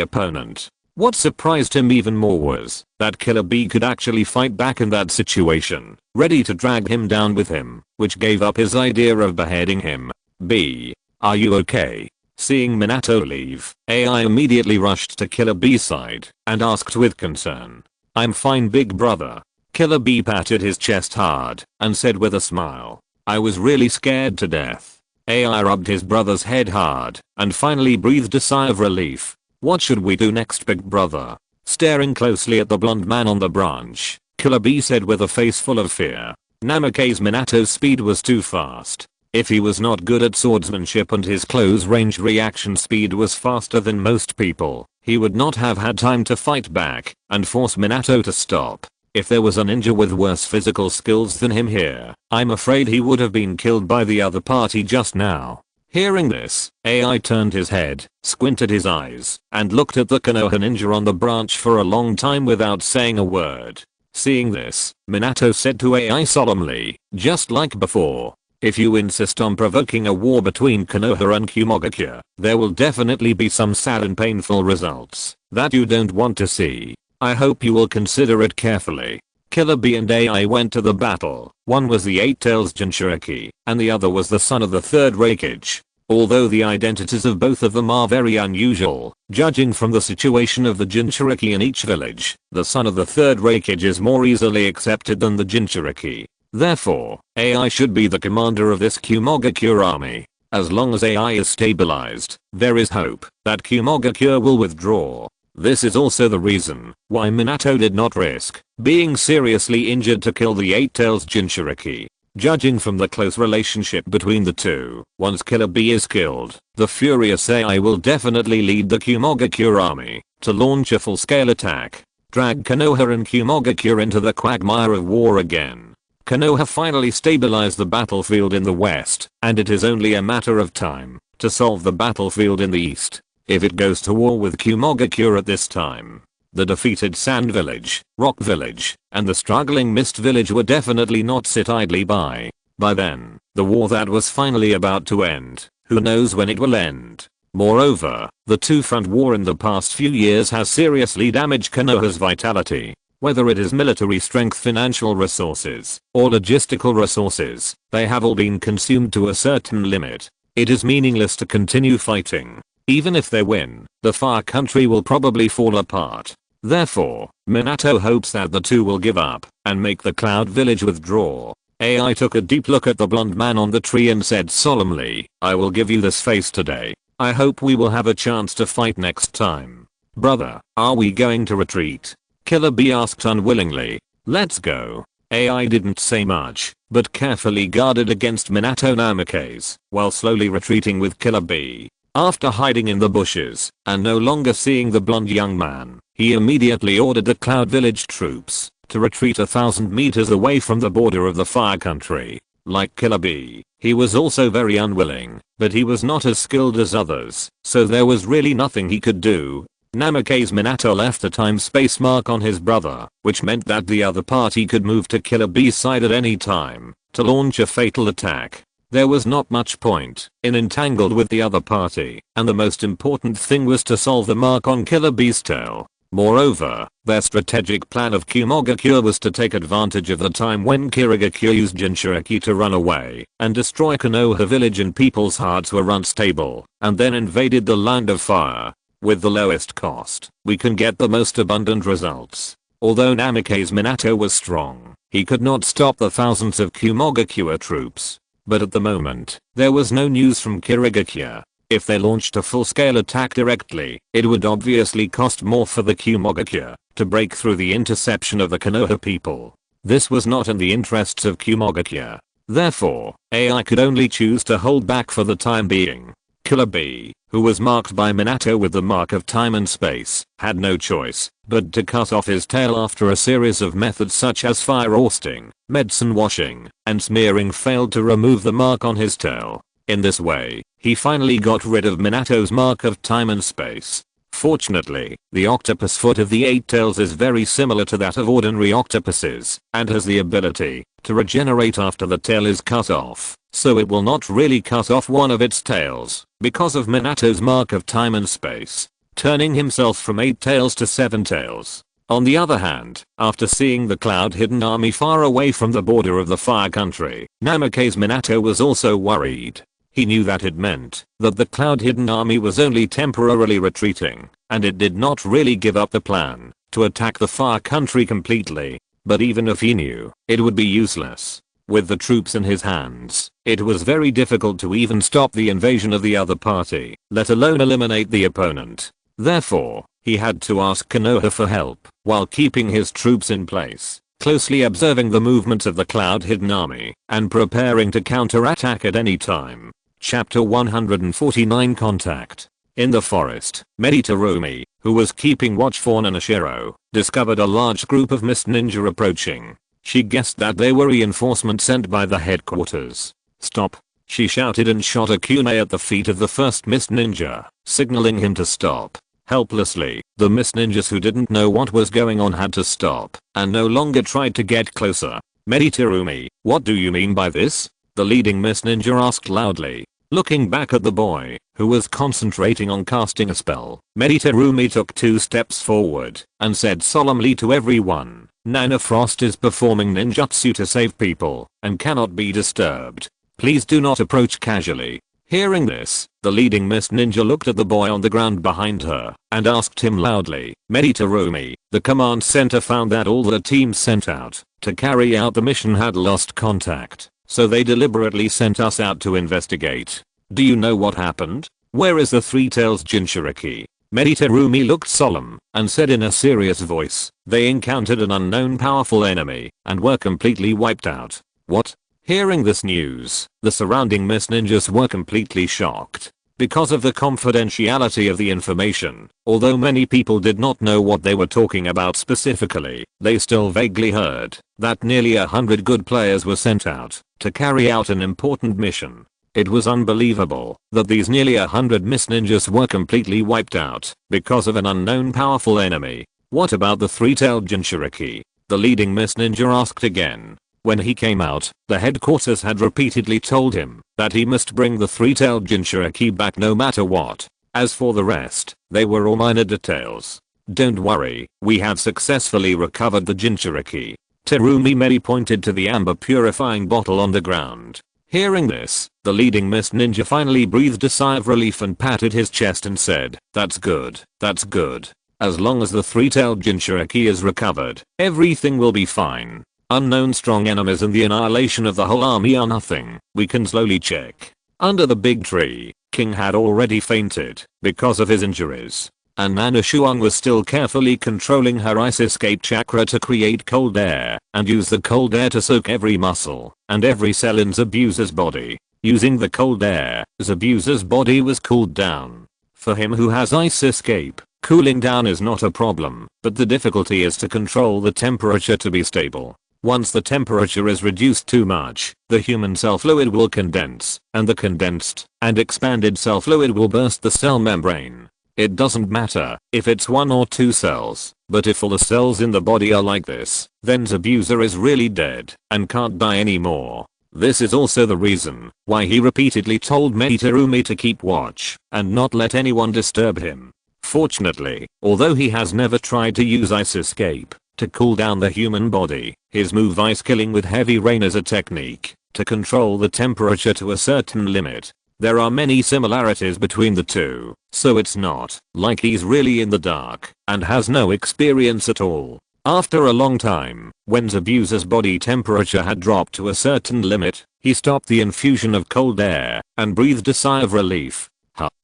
S1: opponent. What surprised him even more was that Killer Bee could actually fight back in that situation, ready to drag him down with him, which gave up his idea of beheading him. B. Are you okay? Seeing Minato leave, AI immediately rushed to Killer Bee's side and asked with concern. I'm fine, big brother. Killer Bee patted his chest hard and said with a smile. I was really scared to death. AI rubbed his brother's head hard and finally breathed a sigh of relief. What should we do next, big brother? Staring closely at the blonde man on the branch, Killer Bee said with a face full of fear. Namake's Minato's speed was too fast. If he was not good at swordsmanship and his close-range reaction speed was faster than most people, he would not have had time to fight back and force Minato to stop. If there was a ninja with worse physical skills than him here, I'm afraid he would have been killed by the other party just now. Hearing this, AI turned his head, squinted his eyes, and looked at the Konoha ninja on the branch for a long time without saying a word. Seeing this, Minato said to AI solemnly, just like before, if you insist on provoking a war between Konoha and Qimogakure, there will definitely be some sad and painful results that you don't want to see. I hope you will consider it carefully. Killer Bee and AI went to the battle. One was the Eight Tails Jinchuriki, and the other was the son of the third Raikage. Although the identities of both of them are very unusual, judging from the situation of the Jinchuriki in each village, the son of the third Raikage is more easily accepted than the Jinchuriki. Therefore, AI should be the commander of this Qimogakure army. As long as AI is stabilized, there is hope that Qimogakure will withdraw. This is also the reason why Minato did not risk being seriously injured to kill the Eight Tails Jinchuriki. Judging from the close relationship between the two, once Killer Bee is killed, the furious AI will definitely lead the Qimogakure army to launch a full-scale attack, drag Konoha and Qimogakure into the quagmire of war again. Konoha finally stabilized the battlefield in the west, and it is only a matter of time to solve the battlefield in the east. If it goes to war with Qimogakure at this time, the defeated Sand Village, Rock Village, and the struggling Mist Village would definitely not sit idly by. By then, the war that was finally about to end, who knows when it will end. Moreover, the two-front war in the past few years has seriously damaged Konoha's vitality. Whether it is military strength, financial resources, or logistical resources, they have all been consumed to a certain limit. It is meaningless to continue fighting. Even if they win, the Fire Country will probably fall apart. Therefore, Minato hopes that the two will give up and make the Cloud Village withdraw. AI took a deep look at the blonde man on the tree and said solemnly, I will give you this face today. I hope we will have a chance to fight next time. Brother, are we going to retreat? Killer Bee asked unwillingly. Let's go. AI didn't say much, but carefully guarded against Minato Namake's, while slowly retreating with Killer Bee. After hiding in the bushes, and no longer seeing the blonde young man, he immediately ordered the Cloud Village troops to retreat 1,000 meters away from the border of the Fire Country. Like Killer Bee, he was also very unwilling, but he was not as skilled as others, so there was really nothing he could do. Namake's Minato left a time-space mark on his brother, which meant that the other party could move to Killer Bee's side at any time to launch a fatal attack. There was not much point in entangled with the other party, and the most important thing was to solve the mark on Killer Bee's tail. Moreover, their strategic plan of Qimogakure was to take advantage of the time when Kirigakure used Jinchuriki to run away and destroy Konoha village and people's hearts were unstable, and then invaded the Land of Fire. With the lowest cost, we can get the most abundant results. Although Namake's Minato was strong, he could not stop the thousands of Qimogakure troops. But at the moment, there was no news from Kirigakure. If they launched a full-scale attack directly, it would obviously cost more for the Qimogakure to break through the interception of the Konoha people. This was not in the interests of Qimogakure. Therefore, AI could only choose to hold back for the time being. Killer Bee, who was marked by Minato with the mark of time and space, had no choice but to cut off his tail after a series of methods such as fire roasting, medicine washing, and smearing failed to remove the mark on his tail. In this way, he finally got rid of Minato's mark of time and space. Fortunately, the octopus foot of the Eight Tails is very similar to that of ordinary octopuses, and has the ability to regenerate after the tail is cut off, so it will not really cut off one of its tails, because of Minato's mark of time and space, turning himself from 8 tails to 7 tails. On the other hand, after seeing the Cloud Hidden Army far away from the border of the Fire Country, Namake's Minato was also worried. He knew that it meant that the Cloud Hidden Army was only temporarily retreating, and it did not really give up the plan to attack the Fire Country completely. But even if he knew, it would be useless. With the troops in his hands, it was very difficult to even stop the invasion of the other party, let alone eliminate the opponent. Therefore, he had to ask Konoha for help while keeping his troops in place, closely observing the movements of the cloud-hidden army and preparing to counterattack at any time. Chapter 149 Contact. In the forest, Meditarumi, who was keeping watch for Nanashiro, discovered a large group of mist ninja approaching. She guessed that they were reinforcements sent by the headquarters. "Stop!" she shouted and shot a kunai at the feet of the first mist ninja, signaling him to stop. Helplessly, the mist ninjas who didn't know what was going on had to stop and no longer tried to get closer. "Meditarumi, what do you mean by this?" the leading mist ninja asked loudly. Looking back at the boy, who was concentrating on casting a spell, Meditarumi took 2 steps forward and said solemnly to everyone, "Nana Frost is performing ninjutsu to save people and cannot be disturbed. Please do not approach casually." Hearing this, the leading mist ninja looked at the boy on the ground behind her and asked him loudly, "Meditarumi, the command center found that all the teams sent out to carry out the mission had lost contact, so they deliberately sent us out to investigate. Do you know what happened? Where is the Three-Tails Jinchuriki?" Meditarumi looked solemn and said in a serious voice, "They encountered an unknown powerful enemy and were completely wiped out." What? Hearing this news, the surrounding mist ninjas were completely shocked. Because of the confidentiality of the information, although many people did not know what they were talking about specifically, they still vaguely heard that nearly 100 good players were sent out to carry out an important mission. It was unbelievable that these nearly 100 mist ninjas were completely wiped out because of an unknown powerful enemy. "What about the Three-Tailed Jinchuriki?" the leading mist ninja asked again. When he came out, the headquarters had repeatedly told him that he must bring the Three-Tailed Jinchuriki back no matter what. As for the rest, they were all minor details. "Don't worry, we have successfully recovered the Jinchuriki." Terumi Medi pointed to the amber purifying bottle on the ground. Hearing this, the leading mist ninja finally breathed a sigh of relief and patted his chest and said, "That's good, that's good. As long as the Three-Tailed Jinchuriki is recovered, everything will be fine. Unknown strong enemies and the annihilation of the whole army are nothing. We can slowly check." Under the big tree, King had already fainted because of his injuries, and Qishuang was still carefully controlling her ice escape chakra to create cold air and use the cold air to soak every muscle and every cell in Zabuza's body. Using the cold air, Zabuza's body was cooled down. For him who has ice escape, cooling down is not a problem, but the difficulty is to control the temperature to be stable. Once the temperature is reduced too much, the human cell fluid will condense, and the condensed and expanded cell fluid will burst the cell membrane. It doesn't matter if it's 1 or 2 cells, but if all the cells in the body are like this, then Zabuza is really dead and can't die anymore. This is also the reason why he repeatedly told Meditarumi to keep watch and not let anyone disturb him. Fortunately, although he has never tried to use ice escape to cool down the human body, his move ice killing with heavy rain is a technique to control the temperature to a certain limit. There are many similarities between the two, so it's not like he's really in the dark and has no experience at all. After a long time, when Zabuza's body temperature had dropped to a certain limit, he stopped the infusion of cold air and breathed a sigh of relief.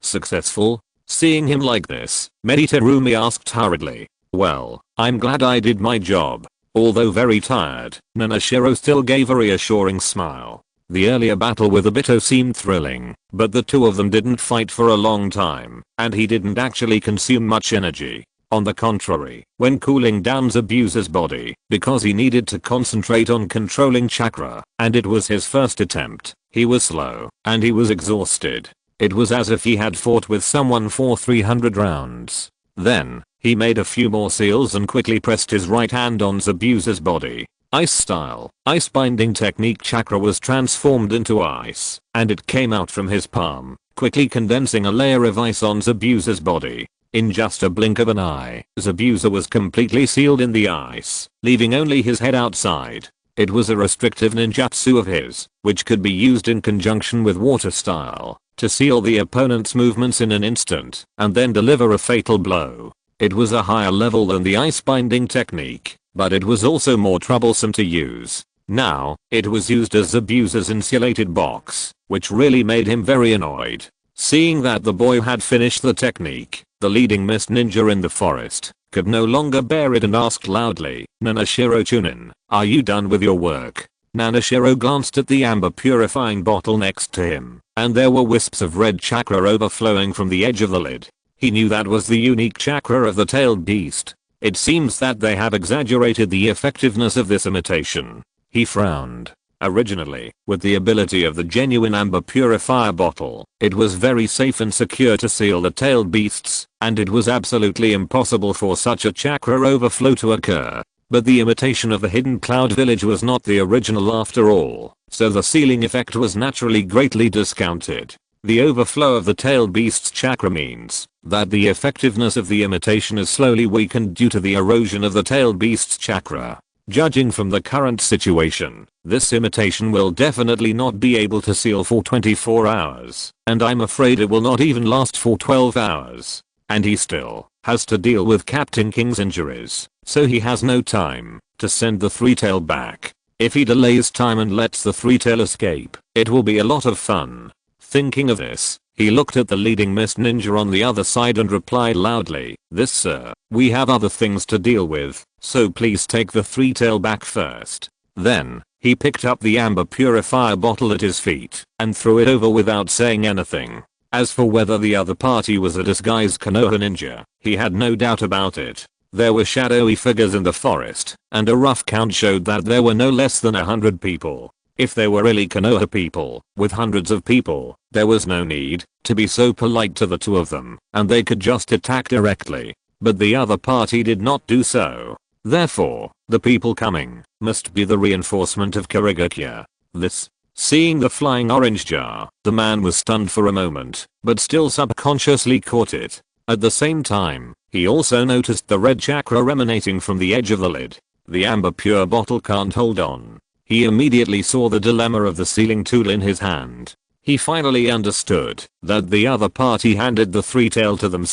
S1: Successful? Seeing him like this, Meditarumi asked hurriedly, "Well, I'm glad I did my job." Although very tired, Nanashiro still gave a reassuring smile. The earlier battle with Obito seemed thrilling, but the two of them didn't fight for a long time, and he didn't actually consume much energy. On the contrary, when cooling down Zabuza's body, because he needed to concentrate on controlling chakra, and it was his first attempt, he was slow, and he was exhausted. It was as if he had fought with someone for 300 rounds. Then, he made a few more seals and quickly pressed his right hand on Zabuza's body. Ice style, ice binding technique chakra was transformed into ice, and it came out from his palm, quickly condensing a layer of ice on Zabuza's body. In just a blink of an eye, Zabuza was completely sealed in the ice, leaving only his head outside. It was a restrictive ninjutsu of his, which could be used in conjunction with water style, to seal the opponent's movements in an instant, and then deliver a fatal blow. It was a higher level than the ice binding technique, but it was also more troublesome to use. Now, it was used as Zabuza's insulated box, which really made him very annoyed. Seeing that the boy had finished the technique, the leading mist ninja in the forest could no longer bear it and asked loudly, "Nanashiro Chunin, are you done with your work?" Nanashiro glanced at the amber purifying bottle next to him, and there were wisps of red chakra overflowing from the edge of the lid. He knew that was the unique chakra of the tailed beast. It seems that they have exaggerated the effectiveness of this imitation. He frowned. Originally, with the ability of the genuine amber purifier bottle, it was very safe and secure to seal the tailed beasts, and it was absolutely impossible for such a chakra overflow to occur. But the imitation of the hidden cloud village was not the original after all, so the sealing effect was naturally greatly discounted. The overflow of the tailed beast's chakra means that the effectiveness of the imitation is slowly weakened due to the erosion of the tailed beast's chakra. Judging from the current situation, this imitation will definitely not be able to seal for 24 hours, and I'm afraid it will not even last for 12 hours. And he still has to deal with Captain King's injuries, so he has no time to send the three-tail back. If he delays time and lets the three-tail escape, it will be a lot of fun. Thinking of this, he looked at the leading mist ninja on the other side and replied loudly, "This sir, we have other things to deal with, so please take the three-tail back first." Then, he picked up the amber purifier bottle at his feet and threw it over without saying anything. As for whether the other party was a disguised Konoha ninja, he had no doubt about it. There were shadowy figures in the forest, and a rough count showed that there were no less than 100 people. If they were really Konoha people, with hundreds of people, there was no need to be so polite to the two of them, and they could just attack directly. But the other party did not do so. Therefore, the people coming must be the reinforcement of Kirigakure. Seeing the flying orange jar, the man was stunned for a moment, but still subconsciously caught it. At the same time, he also noticed the red chakra emanating from the edge of the lid. The amber pure bottle can't hold on. He immediately saw the dilemma of the sealing tool in his hand. He finally understood that the other party handed the three-tail to them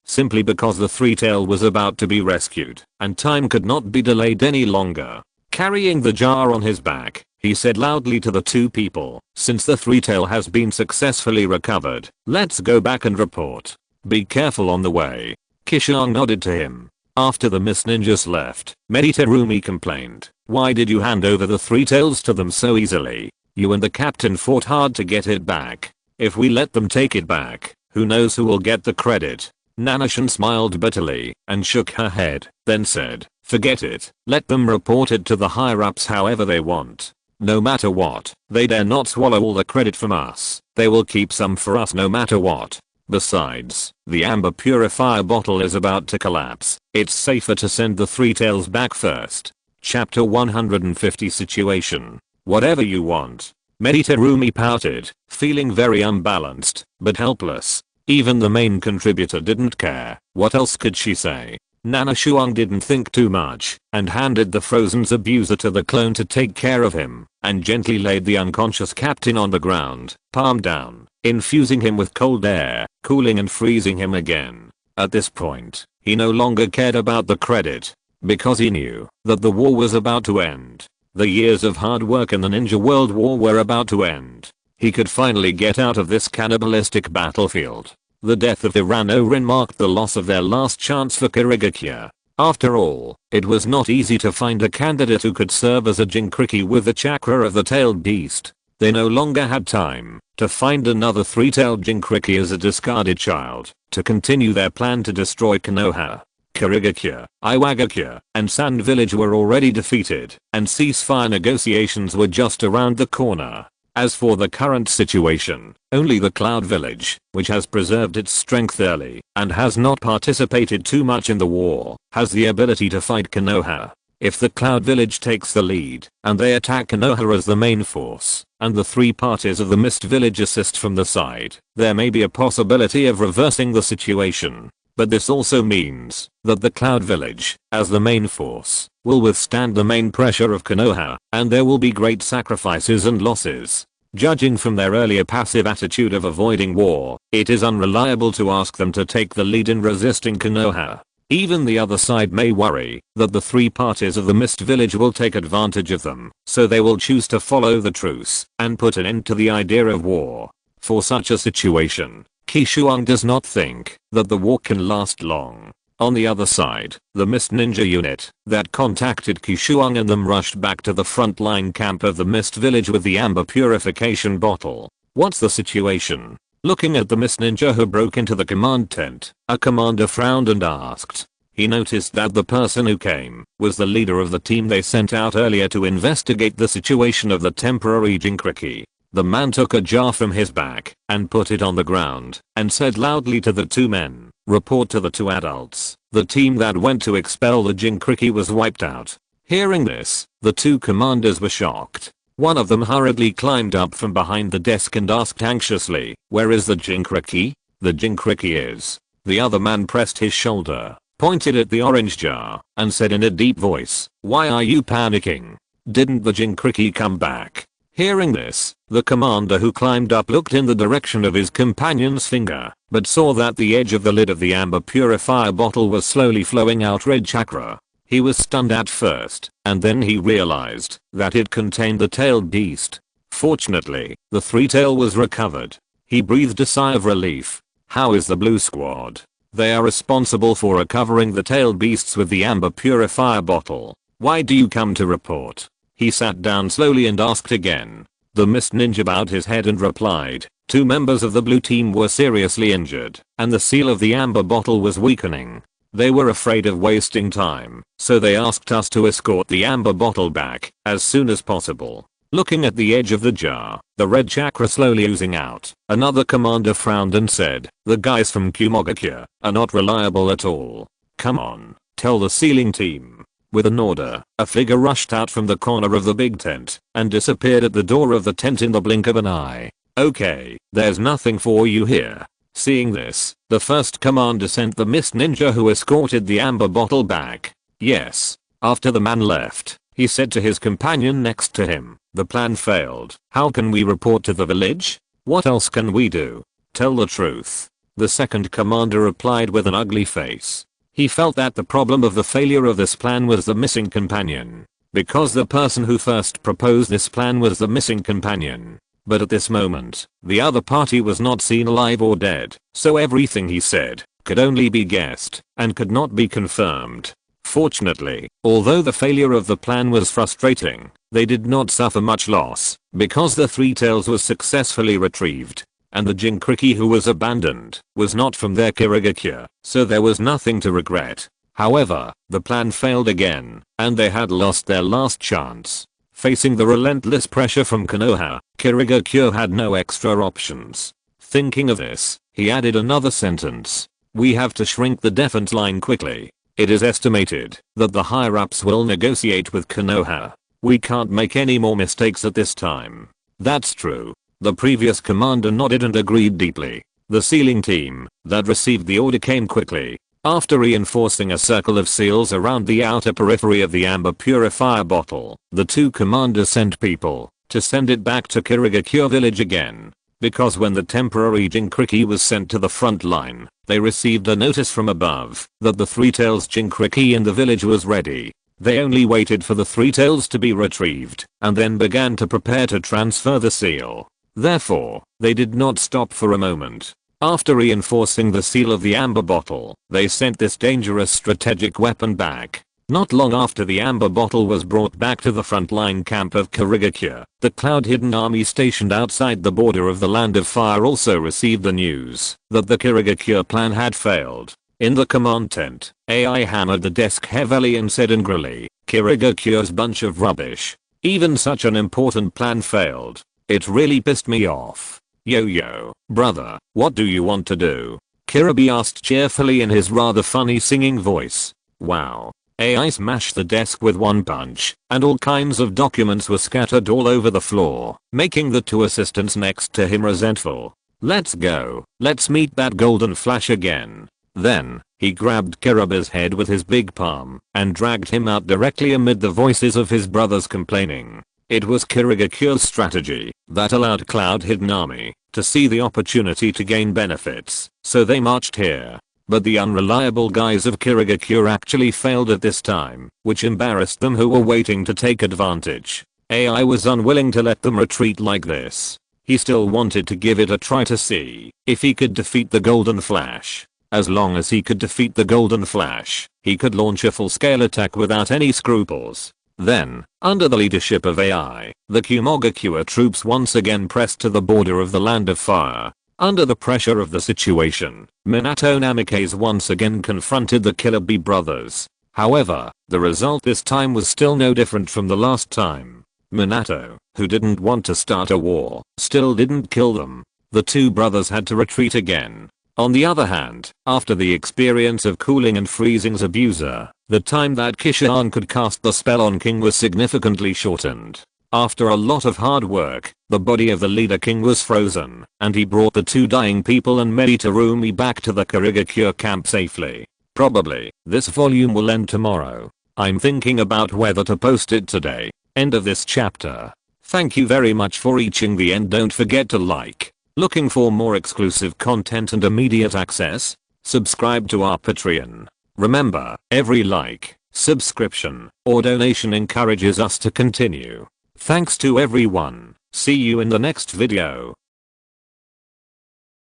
S1: simply because the three-tail was about to be rescued, and time could not be delayed any longer. Carrying the jar on his back, he said loudly to the two people, "Since the three-tail has been successfully recovered, let's go back and report. Be careful on the way." Qishuang nodded to him. After the mist ninjas left, Terumi complained, "Why did you hand over the three-tails to them so easily? You and the captain fought hard to get it back. If we let them take it back, who knows who will get the credit?" Nanashin smiled bitterly and shook her head, then said, "Forget it. Let them report it to the higher-ups however they want. No matter what, they dare not swallow all the credit from us. They will keep some for us no matter what. Besides, the amber purifier bottle is about to collapse. It's safer to send the three-tails back first." Chapter 150 Situation. "Whatever you want." Terumi pouted, feeling very unbalanced, but helpless. Even the main contributor didn't care. What else could she say? Nanashuang didn't think too much, and handed the frozen Zabuza to the clone to take care of him, and gently laid the unconscious captain on the ground, palm down, infusing him with cold air, cooling and freezing him again. At this point, he no longer cared about the credit, because he knew that the war was about to end. The years of hard work in the Ninja World War were about to end. He could finally get out of this cannibalistic battlefield. The death of Irano-Rin marked the loss of their last chance for Kirigakure. After all, it was not easy to find a candidate who could serve as a Jinkriki with the chakra of the tailed beast. They no longer had time to find another three-tailed Jinkriki as a discarded child to continue their plan to destroy Konoha. Kirigakure, Iwagakure, and Sand Village were already defeated, and ceasefire negotiations were just around the corner. As for the current situation, only the Cloud Village, which has preserved its strength early and has not participated too much in the war, has the ability to fight Konoha. If the Cloud Village takes the lead and they attack Konoha as the main force, and the three parties of the Mist Village assist from the side, there may be a possibility of reversing the situation. But this also means that the Cloud Village, as the main force, will withstand the main pressure of Konoha, and there will be great sacrifices and losses. Judging from their earlier passive attitude of avoiding war, it is unreliable to ask them to take the lead in resisting Konoha. Even the other side may worry that the three parties of the Mist Village will take advantage of them, so they will choose to follow the truce and put an end to the idea of war. For such a situation, Qishuang does not think that the war can last long. On the other side, the Mist Ninja unit that contacted Qishuang and them rushed back to the frontline camp of the Mist Village with the amber purification bottle. What's the situation? Looking at the Mist Ninja who broke into the command tent, a commander frowned and asked. He noticed that the person who came was the leader of the team they sent out earlier to investigate the situation of the temporary Jinkriki. The man took a jar from his back and put it on the ground and said loudly to the two men, "Report to the two adults. The team that went to expel the Jinkriki was wiped out." Hearing this, the two commanders were shocked. One of them hurriedly climbed up from behind the desk and asked anxiously, "Where is the Jinkriki?" "The Jinkriki is." The other man pressed his shoulder, pointed at the orange jar, and said in a deep voice, "Why are you panicking? Didn't the Jinkriki come back?" Hearing this, the commander who climbed up looked in the direction of his companion's finger, but saw that the edge of the lid of the amber purifier bottle was slowly flowing out red chakra. He was stunned at first, and then he realized that it contained the tailed beast. Fortunately, the three-tail was recovered. He breathed a sigh of relief. How is the blue squad? They are responsible for recovering the tailed beasts with the amber purifier bottle. Why do you come to report? He sat down slowly and asked again. The Mist Ninja bowed his head and replied, "Two members of the blue team were seriously injured, and the seal of the amber bottle was weakening. They were afraid of wasting time, so they asked us to escort the amber bottle back as soon as possible." Looking at the edge of the jar, the red chakra slowly oozing out, another commander frowned and said, "The guys from Kirigakure are not reliable at all. Come on, tell the sealing team." With an order, a figure rushed out from the corner of the big tent and disappeared at the door of the tent in the blink of an eye. "Okay, there's nothing for you here." Seeing this, the first commander sent the Mist Ninja who escorted the amber bottle back. Yes. After the man left, he said to his companion next to him, "The plan failed. How can we report to the village? What else can we do? Tell the truth." The second commander replied with an ugly face. He felt that the problem of the failure of this plan was the missing companion. Because the person who first proposed this plan was the missing companion. But at this moment, the other party was not seen alive or dead, so everything he said could only be guessed and could not be confirmed. Fortunately, although the failure of the plan was frustrating, they did not suffer much loss because the three tails was successfully retrieved. And the Jinkriki who was abandoned was not from their Kirigakure, so there was nothing to regret. However, the plan failed again, and they had lost their last chance. Facing the relentless pressure from Konoha, Kirigakure had no extra options. Thinking of this, he added another sentence. "We have to shrink the defense line quickly. It is estimated that the higher-ups will negotiate with Konoha. We can't make any more mistakes at this time." "That's true." The previous commander nodded and agreed deeply. The sealing team that received the order came quickly. After reinforcing a circle of seals around the outer periphery of the amber purifier bottle, the two commanders sent people to send it back to Kirigakure village again. Because when the temporary Jinkriki was sent to the front line, they received a notice from above that the Three Tails Jinkriki in the village was ready. They only waited for the Three Tails to be retrieved and then began to prepare to transfer the seal. Therefore, they did not stop for a moment. After reinforcing the seal of the amber bottle, they sent this dangerous strategic weapon back. Not long after the amber bottle was brought back to the frontline camp of Kirigakure, the cloud-hidden army stationed outside the border of the Land of Fire also received the news that the Kirigakure plan had failed. In the command tent, AI hammered the desk heavily and said angrily, "Kirigakure's bunch of rubbish. Even such an important plan failed. It really pissed me off. Yo, brother, what do you want to do?" Kiribi asked cheerfully in his rather funny singing voice. Wow. AI smashed the desk with one punch, and all kinds of documents were scattered all over the floor, making the two assistants next to him resentful. "Let's go. Let's meet that golden flash again." Then, he grabbed Kiribi's head with his big palm and dragged him out directly amid the voices of his brothers complaining. It was Kirigakure's strategy that allowed Cloud Hidden Army to see the opportunity to gain benefits, so they marched here. But the unreliable guys of Kirigakure actually failed at this time, which embarrassed them who were waiting to take advantage. AI was unwilling to let them retreat like this. He still wanted to give it a try to see if he could defeat the Golden Flash. As long as he could defeat the Golden Flash, he could launch a full-scale attack without any scruples. Then, under the leadership of AI, the Kirigakure troops once again pressed to the border of the Land of Fire. Under the pressure of the situation, Minato Namikaze once again confronted the Killer Bee brothers. However, the result this time was still no different from the last time. Minato, who didn't want to start a war, still didn't kill them. The two brothers had to retreat again. On the other hand, after the experience of cooling and freezing Zabuza, the time that Qishuang could cast the spell on King was significantly shortened. After a lot of hard work, the body of the leader King was frozen, and he brought the two dying people and Meditarumi back to the Kirigakure camp safely. Probably, this volume will end tomorrow. I'm thinking about whether to post it today. End of this chapter. Thank you very much for reaching the end. Don't forget to like. Looking for more exclusive content and immediate access? Subscribe to our Patreon. Remember, every like, subscription, or donation encourages us to continue. Thanks to everyone. See you in the next video.